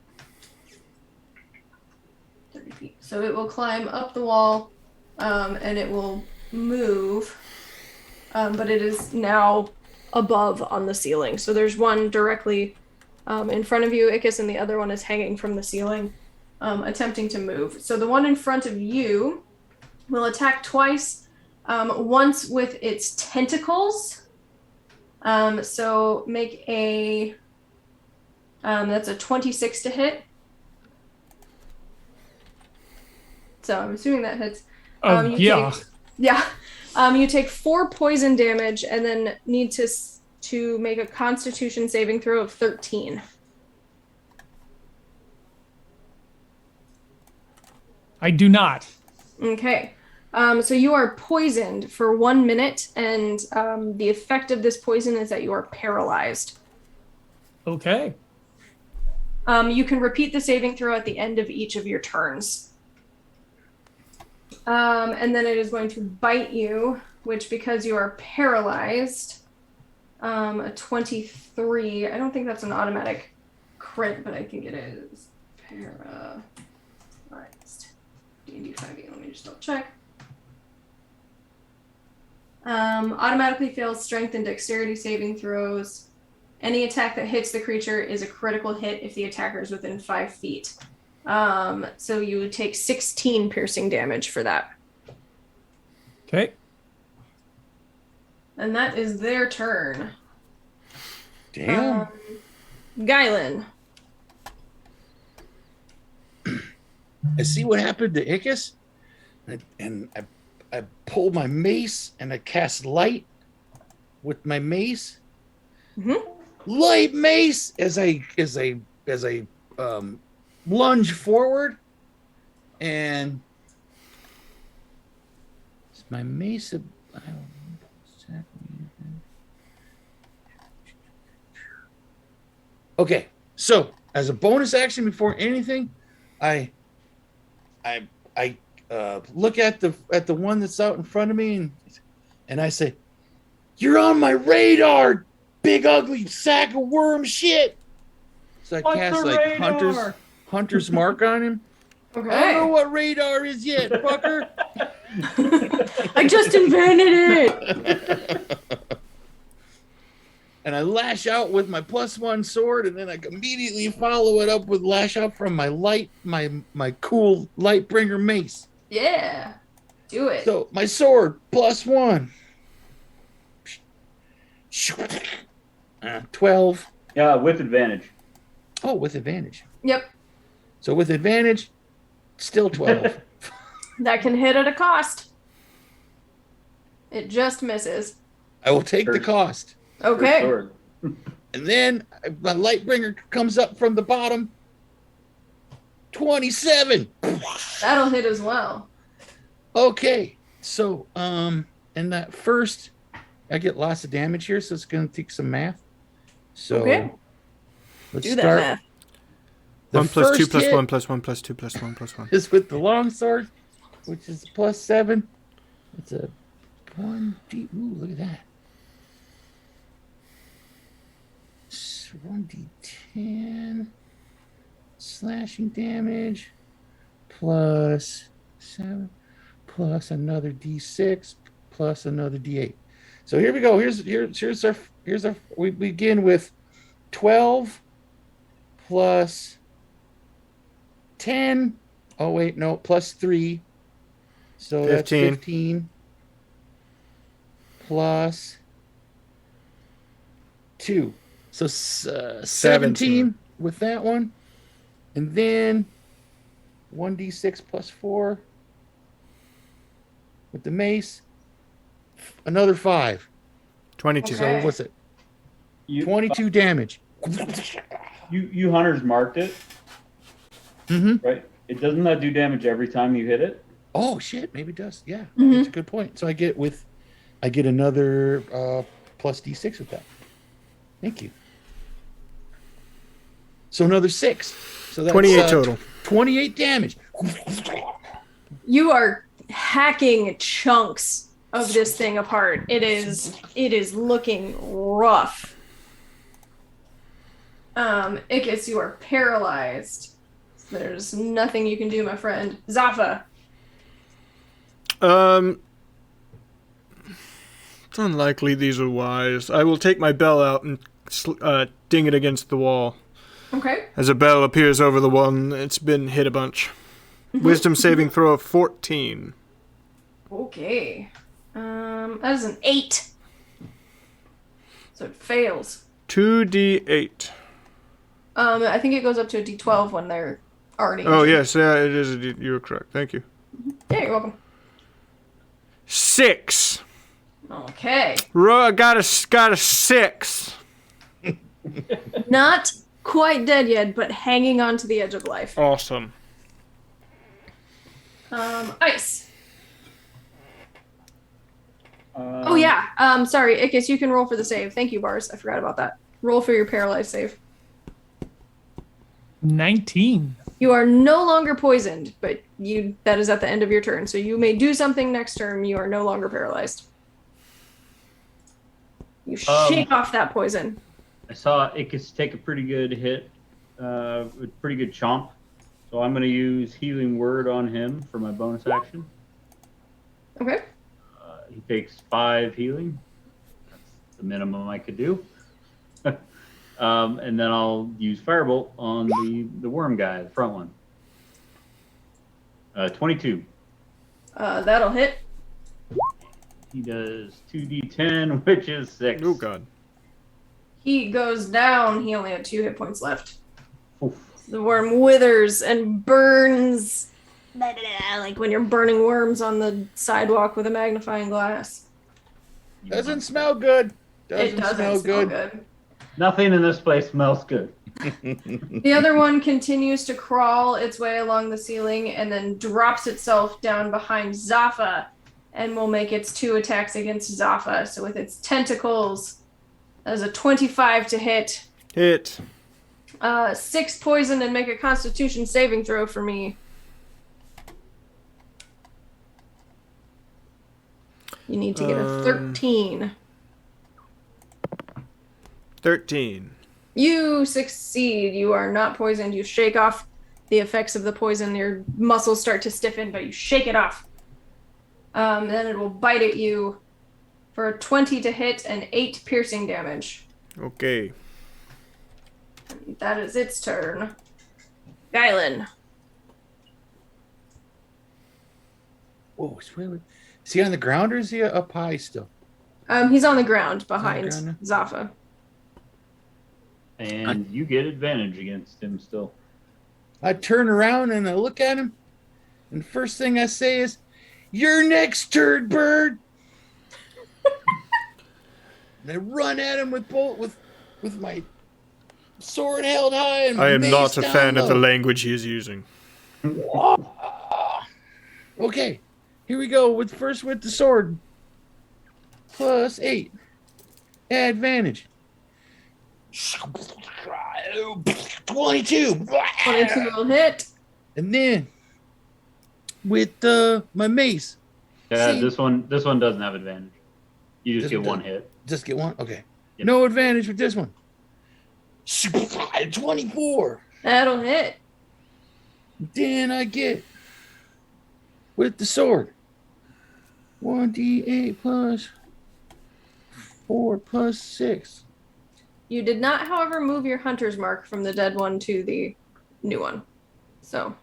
30 feet. So it will climb up the wall, and it will move. But it is now above on the ceiling. So there's one directly in front of you, Icus, and the other one is hanging from the ceiling, attempting to move. So the one in front of you will attack twice, once with its tentacles. So make a, that's a 26 to hit. So I'm assuming that hits. Yeah. You take 4 poison damage and then need to make a Constitution saving throw of 13. I do not. Okay. So you are poisoned for 1 minute, and the effect of this poison is that you are paralyzed. Okay. You can repeat the saving throw at the end of each of your turns. And then it is going to bite you, which, because you are paralyzed, a 23. I don't think that's an automatic crit, but I think it is paralyzed. D&D 5e. Let me just double check. Automatically fails strength and dexterity saving throws. Any attack that hits the creature is a critical hit if the attacker is within 5 feet. So you would take 16 piercing damage for that. Okay. And that is their turn. Damn. Guylan. I see what happened to Icus, and I pulled my mace and I cast light with my mace. Mm-hmm. Light mace as I lunge forward, and is my mace. I don't know exactly. Okay, so as a bonus action, before anything, I look at the one that's out in front of me, and I say, "You're on my radar, big ugly sack of worm shit." So I cast like Hunter's Mark on him. Okay. I don't know what radar is yet, fucker. I just invented it. And I lash out with my +1 sword, and then I immediately follow it up with lash out from my cool Lightbringer mace. Yeah. Do it. So my sword +1. 12. Yeah, with advantage. Oh, with advantage. Yep. So with advantage, still 12. That can hit at a cost. It just misses. I will take the First- cost. Okay. Sword. And then my Lightbringer comes up from the bottom. 27. That'll hit as well. Okay. So, in that first, I get lots of damage here, so it's going to take some math. So, Okay. let's Do that start. math. The 1 plus 2 first plus hit 1 plus 1 plus 2 plus 1 plus 1. is with the longsword, which is +7. It's a 1d. Ooh, look at that. 1d10 slashing damage +7 plus another d6 plus another d8. So here we go. Here's our we begin with 12 plus 10. Oh wait, no, +3. So that's 15 plus 2. So 17 with that one. And then 1d6 plus 4 with the mace. Another 5. 22. So Okay. what's it? You, 22 damage. you hunters marked it, Mm-hmm. right? It doesn't that do damage every time you hit it? Oh shit, maybe it does. Yeah, Mhm. that's a good point. So I get another plus d6 with that. Thank you. So another 6. So that's 28 total. 28 damage. You are hacking chunks of this thing apart. It is looking rough. Ickis, you are paralyzed. There's nothing you can do, my friend. Zaffa. It's unlikely these are wise. I will take my bell out and ding it against the wall. Okay. As a bell appears over the one, it's been hit a bunch. Wisdom saving throw of 14. Okay. That is an 8. So it fails. 2d8. I think it goes up to a D12 when they're already. Oh, injured. yes, yeah, it is. You're correct. Thank you. Yeah, you're welcome. 6. Okay. I got a 6. Not quite dead yet, but hanging on to the edge of life. Awesome. Ice. Oh yeah. Sorry, Ickis, you can roll for the save. Thank you, Bars. I forgot about that. Roll for your paralyzed save. 19. You are no longer poisoned, but that is at the end of your turn. So you may do something next turn. You are no longer paralyzed. You shake off that poison. I saw Ickis take a pretty good hit, with pretty good chomp. So I'm going to use Healing Word on him for my bonus action. Okay. He takes 5 healing. That's the minimum I could do. And then I'll use Firebolt on the worm guy, the front one. 22. That'll hit. He does 2d10, which is 6. Oh, God. He goes down. He only had 2 hit points left. Oof. The worm withers and burns. Like when you're burning worms on the sidewalk with a magnifying glass. Doesn't smell good. It doesn't smell good. Nothing in this place smells good. The other one continues to crawl its way along the ceiling and then drops itself down behind Zaffa and will make its 2 attacks against Zaffa. So with its tentacles, that is a 25 to hit. Hit. 6 poison and make a Constitution saving throw for me. You need to get a 13. 13. You succeed. You are not poisoned. You shake off the effects of the poison. Your muscles start to stiffen, but you shake it off. Then it will bite at you for a 20 to hit and 8 piercing damage. Okay. That is its turn. Guylan. Whoa, is he on the ground or is he up high still? He's on the ground behind ground Zaffa. And you get advantage against him still. I turn around and I look at him, and the first thing I say is, "You're next, turd bird." And I run at him with my sword held high and I am mace not a down fan of the low. language he is using. Okay, here we go. With the sword. Plus 8. Advantage. 22. 22 will hit. And then with my mace. Yeah, See? this one doesn't have advantage. You just This get one one doesn't. hit. Just get one? Okay. Yep. No advantage with this one. 24. That'll hit. Then I get with the sword 1d8 plus 4 plus 6. You did not, however, move your hunter's mark from the dead one to the new one. So.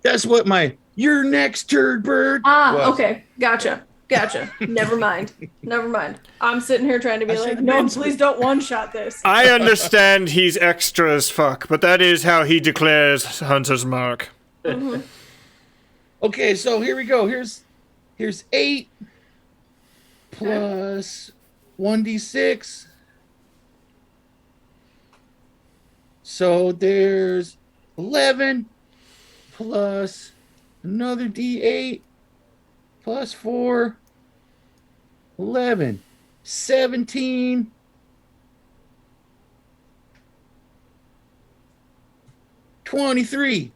That's what my "you're next, turd bird" Ah, was. okay. Gotcha. Never mind. I'm sitting here trying to be I like, should've no, been please don't one-shot this. I understand he's extra as fuck, but that is how he declares Hunter's Mark. Mhm. Okay, so here we go. Here's 8 plus 1d6. So there's 11 plus another d8 plus 4. 11. 17. 23.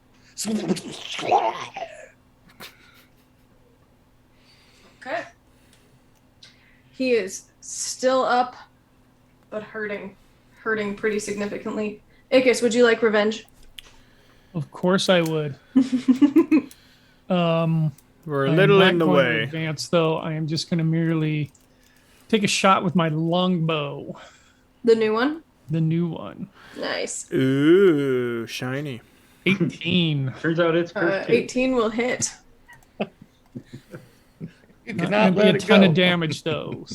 Okay. He is still up, but hurting pretty significantly. Ickis, would you like revenge? Of course I would. We're a I'm little not in the going to way. advance, though. I am just going to merely take a shot with my longbow, The new one? the new one. Nice. Ooh, shiny. 18. Turns out it's cursed too. 18 will hit. You Not cannot gonna be let a it ton go. of damage, though.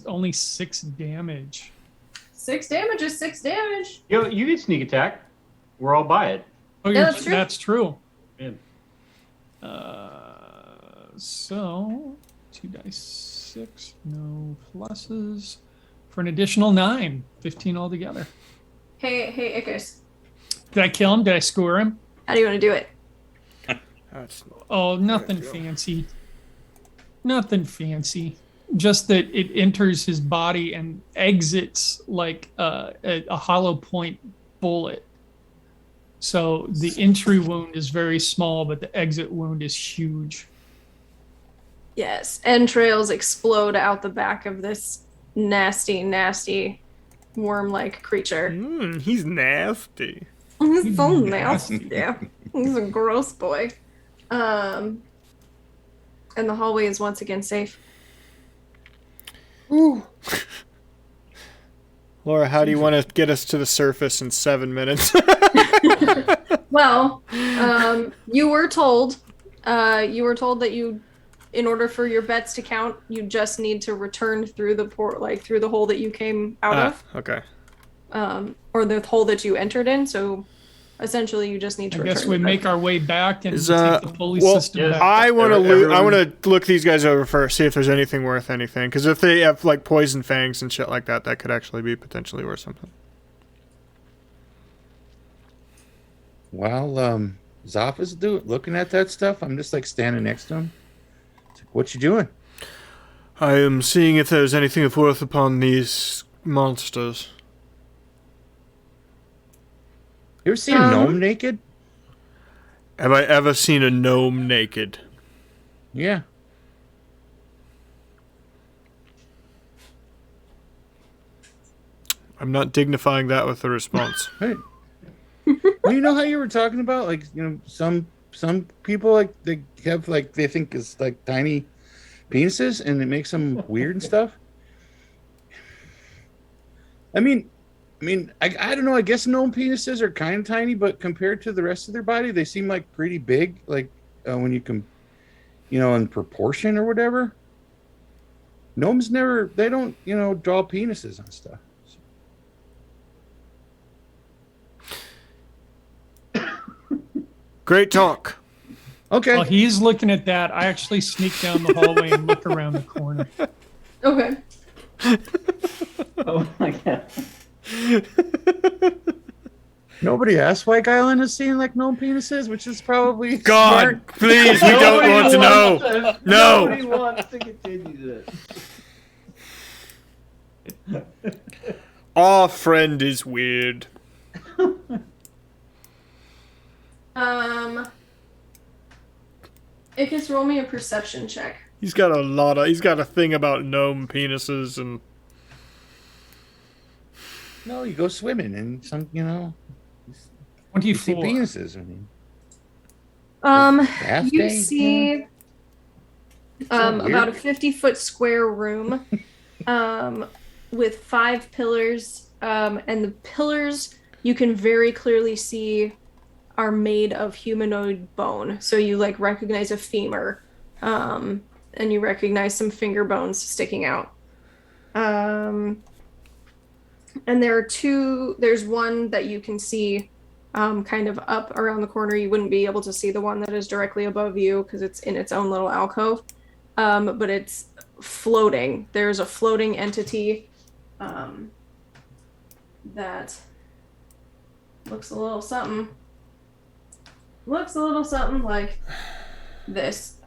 Only 6 damage. 6 damage is 6 damage. Yo, you get sneak attack. We're all by it. Oh, Yeah, that's true. That's true. Yeah. So 2 dice 6, no pluses. For an additional 9, 15 altogether. Hey, Ickis. Did I kill him? Did I score him? How do you want to do it? That's Oh, nothing fancy. Nothing fancy. Just that it enters his body and exits like a hollow point bullet. So the entry wound is very small, but the exit wound is huge. Yes. Entrails explode out the back of this nasty worm-like creature. he's nasty. He's so Nasty. nasty. Yeah. He's a gross boy. And the hallway is once again safe. Ooh. Laura, how do you want to get us to the surface in 7 minutes? Well, you were told that you, in order for your bets to count, you just need to return through the through the hole that you came out of, Okay. or the hole that you entered in. So, essentially, you just need to I return. guess we to make that. our way back and Is, take the pulley well, system yeah, back. I want to Everyone- I want to look these guys over first, see if there's anything worth anything. Because if they have like poison fangs and shit like that, that could actually be potentially worth something. While Zoff is looking at that stuff, I'm just like standing next to him. It's like, what you doing? I am seeing if there's anything of worth upon these monsters. You ever seen a gnome naked? Have I ever seen a gnome naked? Yeah. I'm not dignifying that with a response. Hey. Well, you know how you were talking about, like, you know, some people, like, they have, like, they think it's like tiny penises and it makes them weird and stuff. I mean, I don't know. I guess gnome penises are kind of tiny, but compared to the rest of their body, they seem like pretty big. Like when you can, you know, in proportion or whatever. Gnomes they don't, you know, draw penises on stuff. Great talk. Okay. While he's looking at that, I actually sneak down the hallway and look around the corner. Okay. Oh my god. Nobody asked why Island is seeing like gnome penises, which is probably God, smart. please, we don't want to know. No. Nobody wants to continue this. Our friend is weird. Ickis, roll me a perception check. He's got a thing about gnome penises and... No, you go swimming and you see 24. penises. I mean, bath You day, see weird. about a 50-foot square room with 5 pillars, and the pillars you can very clearly see are made of humanoid bone. So you like recognize a femur, and you recognize some finger bones sticking out. And there's one that you can see kind of up around the corner. You wouldn't be able to see the one that is directly above you because it's in its own little alcove. But it's floating. There's a floating entity that looks a little something like this,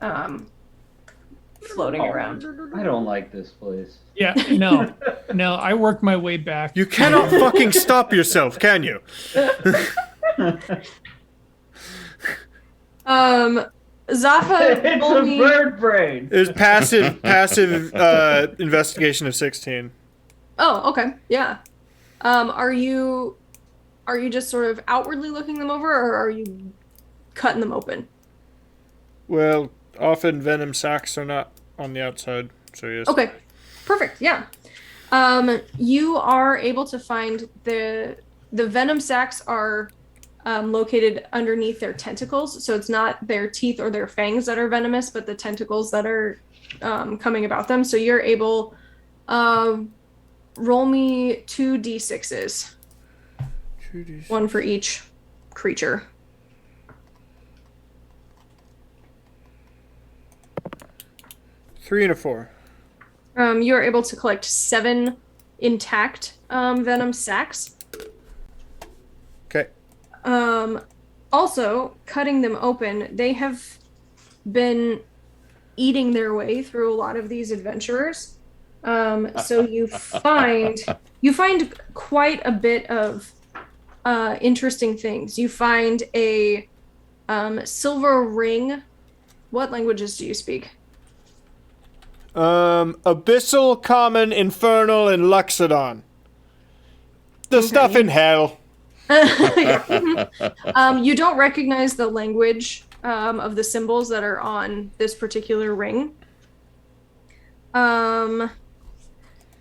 floating around. I don't like this place. Yeah, no. I work my way back. You cannot fucking stop yourself, can you? Zafa, It's roll a me. bird brain. It was passive investigation of 16. Oh, okay, yeah. Are you just sort of outwardly looking them over, or are you cutting them open? Well, often venom sacs are not on the outside, so yes. Okay, perfect. Yeah. You are able to find the venom sacs are located underneath their tentacles, so it's not their teeth or their fangs that are venomous, but the tentacles that are coming about them. So you're able. Roll me 2 d6s. 2d6. One for each creature. 3 and a 4. You are able to collect 7 intact venom sacs. Okay. Also, cutting them open, they have been eating their way through a lot of these adventurers. So you find quite a bit of interesting things. You find a silver ring. What languages do you speak? Abyssal, Common, Infernal, and Luxodon. The stuff in hell. You don't recognize the language of the symbols that are on this particular ring.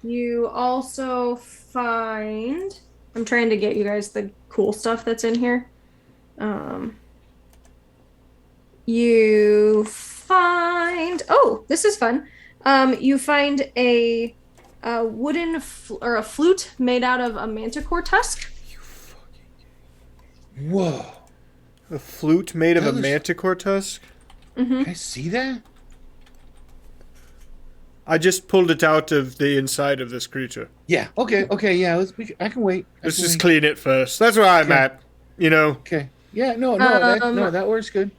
You also find... I'm trying to get you guys the cool stuff that's in here. You find... Oh, this is fun. You find a wooden or a flute made out of a manticore tusk. Whoa. A flute made of a That looks- manticore tusk? Mm-hmm. Can I see that? I just pulled it out of the inside of this creature. Yeah. Okay. Yeah. I can wait. Let's just clean it first. That's where I'm Okay. at. You know. Okay. Yeah. No. That works good.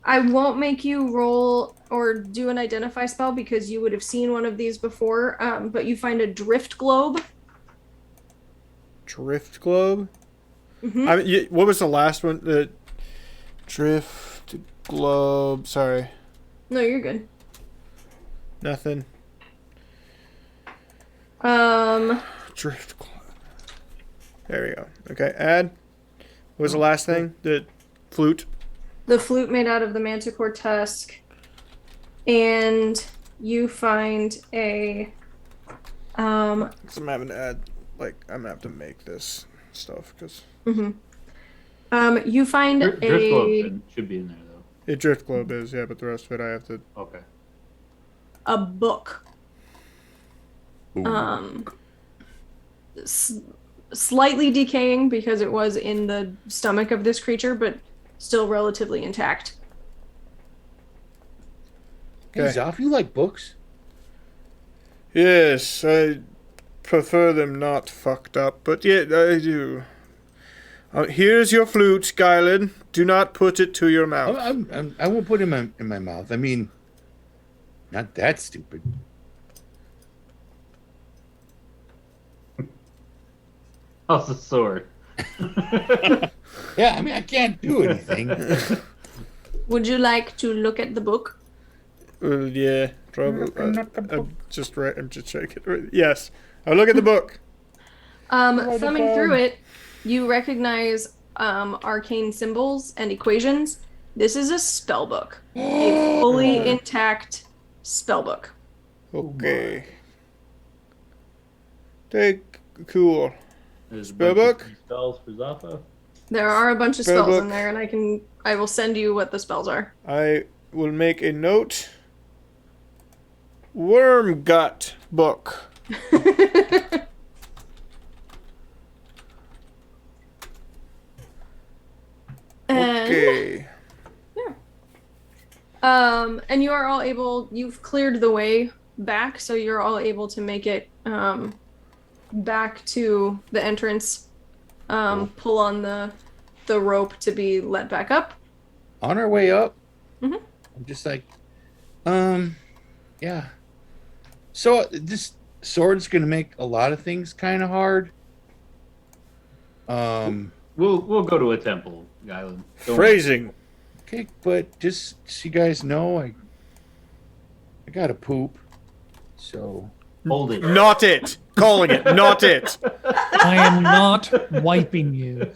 I won't make you roll or do an identify spell because you would have seen one of these before, but you find a drift globe. Drift globe? Mm-hmm. What was the last one? The drift globe. Sorry. No, you're good. Nothing. Drift globe. There we go. Okay, add. What was the last thing? The flute. The flute made out of the manticore tusk, and you find a 'Cause I'm having to add, I'm gonna have to make this stuff because you find Drift a globe should be in there though. it drift globe is, yeah, but the rest of it I have to. Okay. a book. Ooh. Slightly decaying because it was in the stomach of this creature, but still relatively intact. Hey, Okay. Zoff, you like books? Yes, I prefer them not fucked up, but yeah, I do. Here's your flute, Skylan. Do not put it to your mouth. I won't put it in my mouth. I mean, not that stupid. How's the sword? Yeah, I mean, I can't do anything. Would you like to look at the book? Yeah, probably. I'm just checking. Yes, I'll look at the book. Thumbing through it, you recognize arcane symbols and equations. This is a spell book, a fully intact spell book. Okay. Cool. There's a Spell bunch of book? spells for Zappa. There are a bunch of Spell spells book. in there, and I will send you what the spells are. I will make a note. Worm gut book. Okay. And you are all able. You've cleared the way back, so you're all able to make it back to the entrance. Pull on the rope to be let back up. On our way up, Mhm. I'm just like, yeah. So this sword's gonna make a lot of things kind of hard. We'll go to a temple, Guyland. Phrasing. Okay, but just so you guys know, I gotta poop. So Hold it. Not it. Calling it. Not it. I am not wiping you.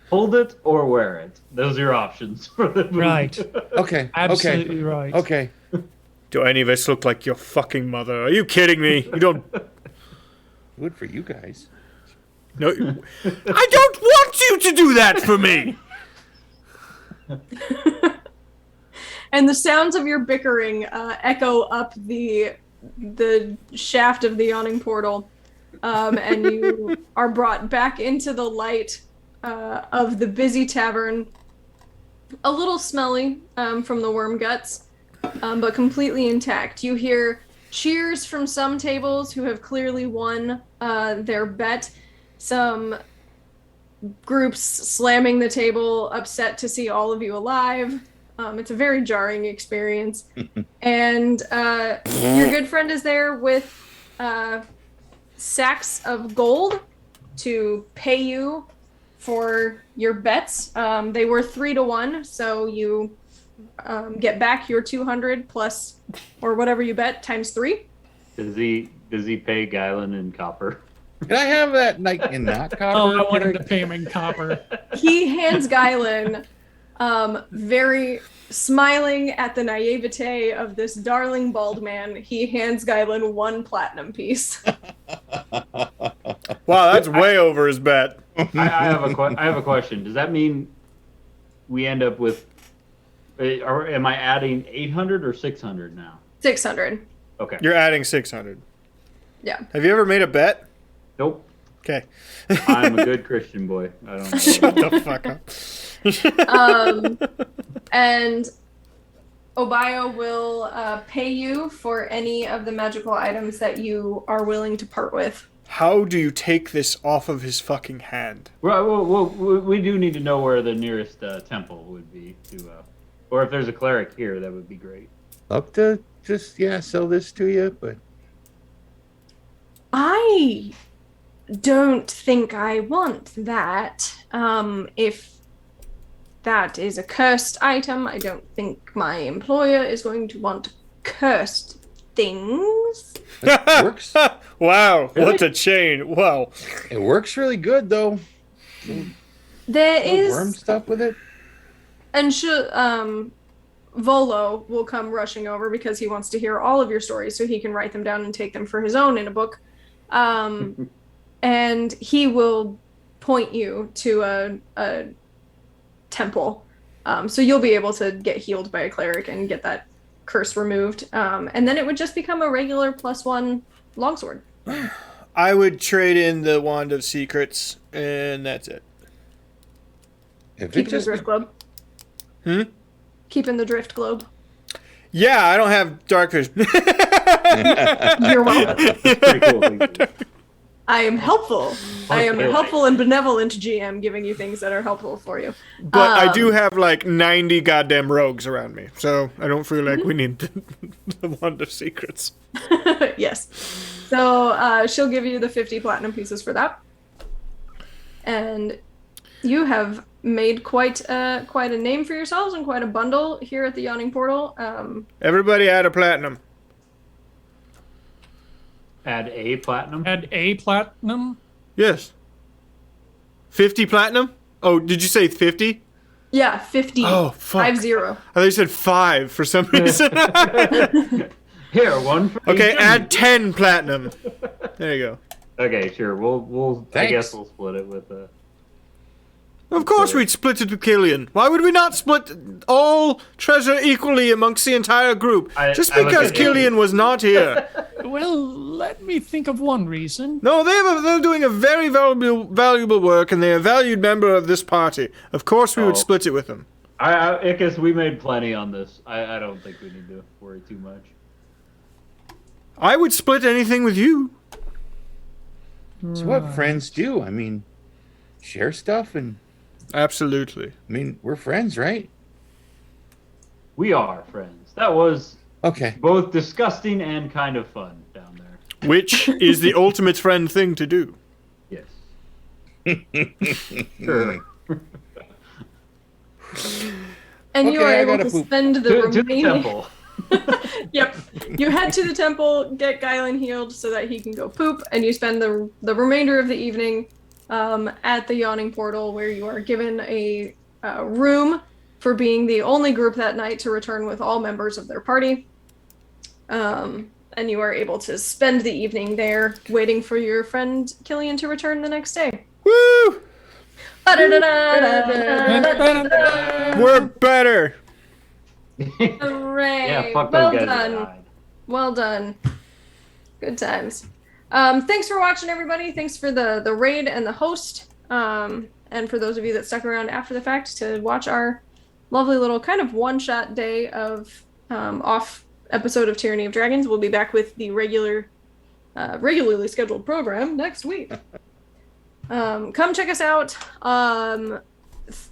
Hold it or wear it. Those are your options for the movie. Right. okay, Absolutely right. okay. Do any of us look like your fucking mother? Are you kidding me? You don't. Good for you guys. No. I don't want you to do that for me. And the sounds of your bickering echo up the shaft of the yawning portal, and you are brought back into the light of the busy tavern. A little smelly from the worm guts, but completely intact. You hear cheers from some tables who have clearly won their bet. Some groups slamming the table, upset to see all of you alive. It's a very jarring experience. And your good friend is there with sacks of gold to pay you for your bets. They were 3-1, so you get back your 200 plus, or whatever you bet, times 3. Does he pay Guyland in copper? Can I have that like in that copper? Oh, I want him to pay him in copper. He hands Guylan, very smiling at the naivete of this darling bald man, he hands Guylan 1 platinum piece. Wow, that's way over his bet. I have a question. Does that mean we end up with? Or am I adding 800 or 600 now? 600. Okay. You're adding 600. Yeah. Have you ever made a bet? Nope. Okay. I'm a good Christian boy. I don't know. Shut the fuck up. And Obayo will pay you for any of the magical items that you are willing to part with. How do you take this off of his fucking hand? Well, we do need to know where the nearest temple would be or if there's a cleric here, that would be great. Up to just sell this to you, but I don't think I want that. If that is a cursed item, I don't think my employer is going to want cursed things. it works. Wow, what a chain. Wow. It works really good though. There No is, worm stuff with it. and Volo will come rushing over because he wants to hear all of your stories so he can write them down and take them for his own in a book. And he will point you to a temple. So you'll be able to get healed by a cleric and get that curse removed. And then it would just become a regular +1 longsword. I would trade in the Wand of Secrets, and that's it. If it Keeping the just drift globe. Hmm? Keeping the drift globe. Yeah, I don't have dark vision. You're welcome. Pretty cool. Thank you. I am helpful. I am Okay. helpful and benevolent GM, giving you things that are helpful for you. But I do have like 90 goddamn rogues around me, so I don't feel like we need the wand of secrets. Yes. So she'll give you the 50 platinum pieces for that. And you have made quite a name for yourselves and quite a bundle here at the Yawning Portal. Everybody add a platinum. Add a platinum. Add a platinum. Yes. 50 platinum? Oh, did you say 50? Yeah, 50. Oh, fuck. 50. I thought you said 5 for some reason. Here, one for Okay, each. add 10 platinum. There you go. Okay, sure. We'll. I Thanks. guess we'll split it with Of course we'd split it with Killian. Why would we not split all treasure equally amongst the entire group? Just I look because at you. Killian was not here. Well, let me think of one reason. No, they're doing a very valuable work, and they're a valued member of this party. Of course we would Oh. split it with them. Ickes, we made plenty on this. I don't think we need to worry too much. I would split anything with you. It's what friends do. I mean, share stuff, and Absolutely. I mean, we're friends, right? We are friends. That was Okay. both disgusting and kind of fun down there. Which is the ultimate friend thing to do. Yes. Sure. And you Okay, are I able gotta to poop. spend the To the remaining... temple. Yep. You head to the temple, get Guylan healed so that he can go poop, and you spend the remainder of the evening at the Yawning Portal, where you are given a room for being the only group that night to return with all members of their party. And you are able to spend the evening there, waiting for your friend Killian to return the next day. Woo! Hooray! We're better. Yeah, fuck Well those guys that done. died. Well done. Good times. Thanks for watching, everybody. Thanks for the raid and the host. And for those of you that stuck around after the fact to watch our lovely little kind of one-shot day of off episode of Tyranny of Dragons. We'll be back with the regularly scheduled program next week. Come check us out.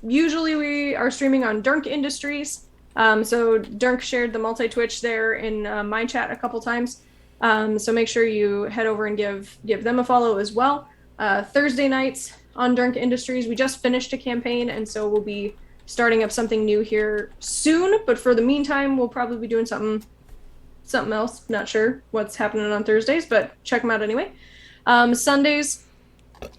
Usually we are streaming on Dunk Industries. So Dunk shared the multi-Twitch there in my chat a couple times. So make sure you head over and give them a follow as well. Thursday nights on Dunk Industries, we just finished a campaign, and so we'll be starting up something new here soon. But for the meantime, we'll probably be doing something else. Not sure what's happening on Thursdays, but check them out anyway. Sundays,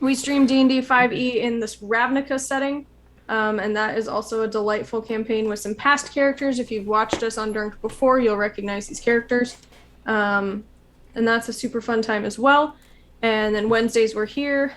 we stream D&D 5e in this Ravnica setting. And that is also a delightful campaign with some past characters. If you've watched us on Dunk before, you'll recognize these characters. And that's a super fun time as well. And then Wednesdays we're here.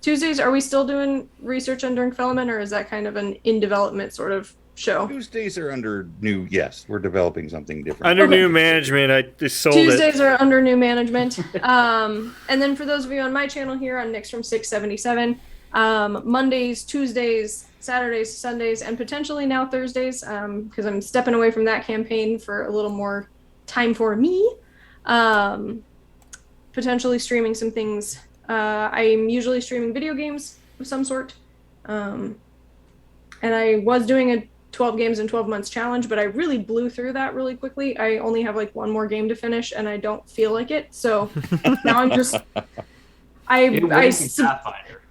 Tuesdays, are we still doing research on Dunk Fellman, or is that kind of an in development sort of show? Tuesdays are under new. Yes, we're developing something different. Under Okay. new management, I just sold Tuesdays it. are under new management. And then for those of you on my channel here on Nick's from 677, Mondays, Tuesdays, Saturdays, Sundays, and potentially now Thursdays, because I'm stepping away from that campaign for a little more time for me. Potentially streaming some things. I'm usually streaming video games of some sort. And I was doing a 12 games in 12 months challenge, but I really blew through that really quickly. I only have like one more game to finish, and I don't feel like it. So now I'm just... It wouldn't be Pathfinder.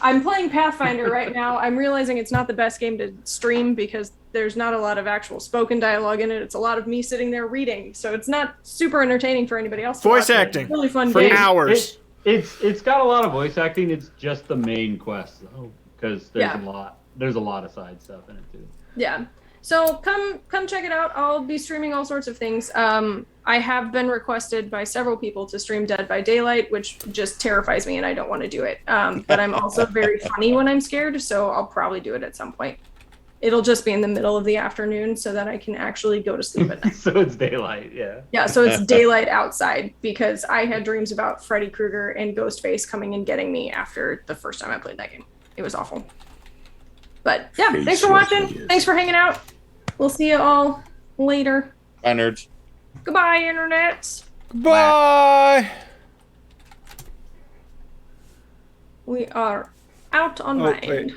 I'm playing Pathfinder right now. I'm realizing it's not the best game to stream because there's not a lot of actual spoken dialogue in it. It's a lot of me sitting there reading, so it's not super entertaining for anybody else. To Voice watch. acting. It's a really fun For game. hours. It's got a lot of voice acting. It's just the main quest though, because there's Yeah. a lot of side stuff in it too. Yeah. So come check it out. I'll be streaming all sorts of things. I have been requested by several people to stream Dead by Daylight, which just terrifies me and I don't want to do it. But I'm also very funny when I'm scared, so I'll probably do it at some point. It'll just be in the middle of the afternoon so that I can actually go to sleep at night. So it's daylight, yeah. Yeah, so it's daylight outside because I had dreams about Freddy Krueger and Ghostface coming and getting me after the first time I played that game. It was awful. But yeah, Hey, thanks for sure, watching. yes. Thanks for hanging out. We'll see you all later. Bye, nerds. Goodbye, internets. Bye. We are out on Oh Vine. wait.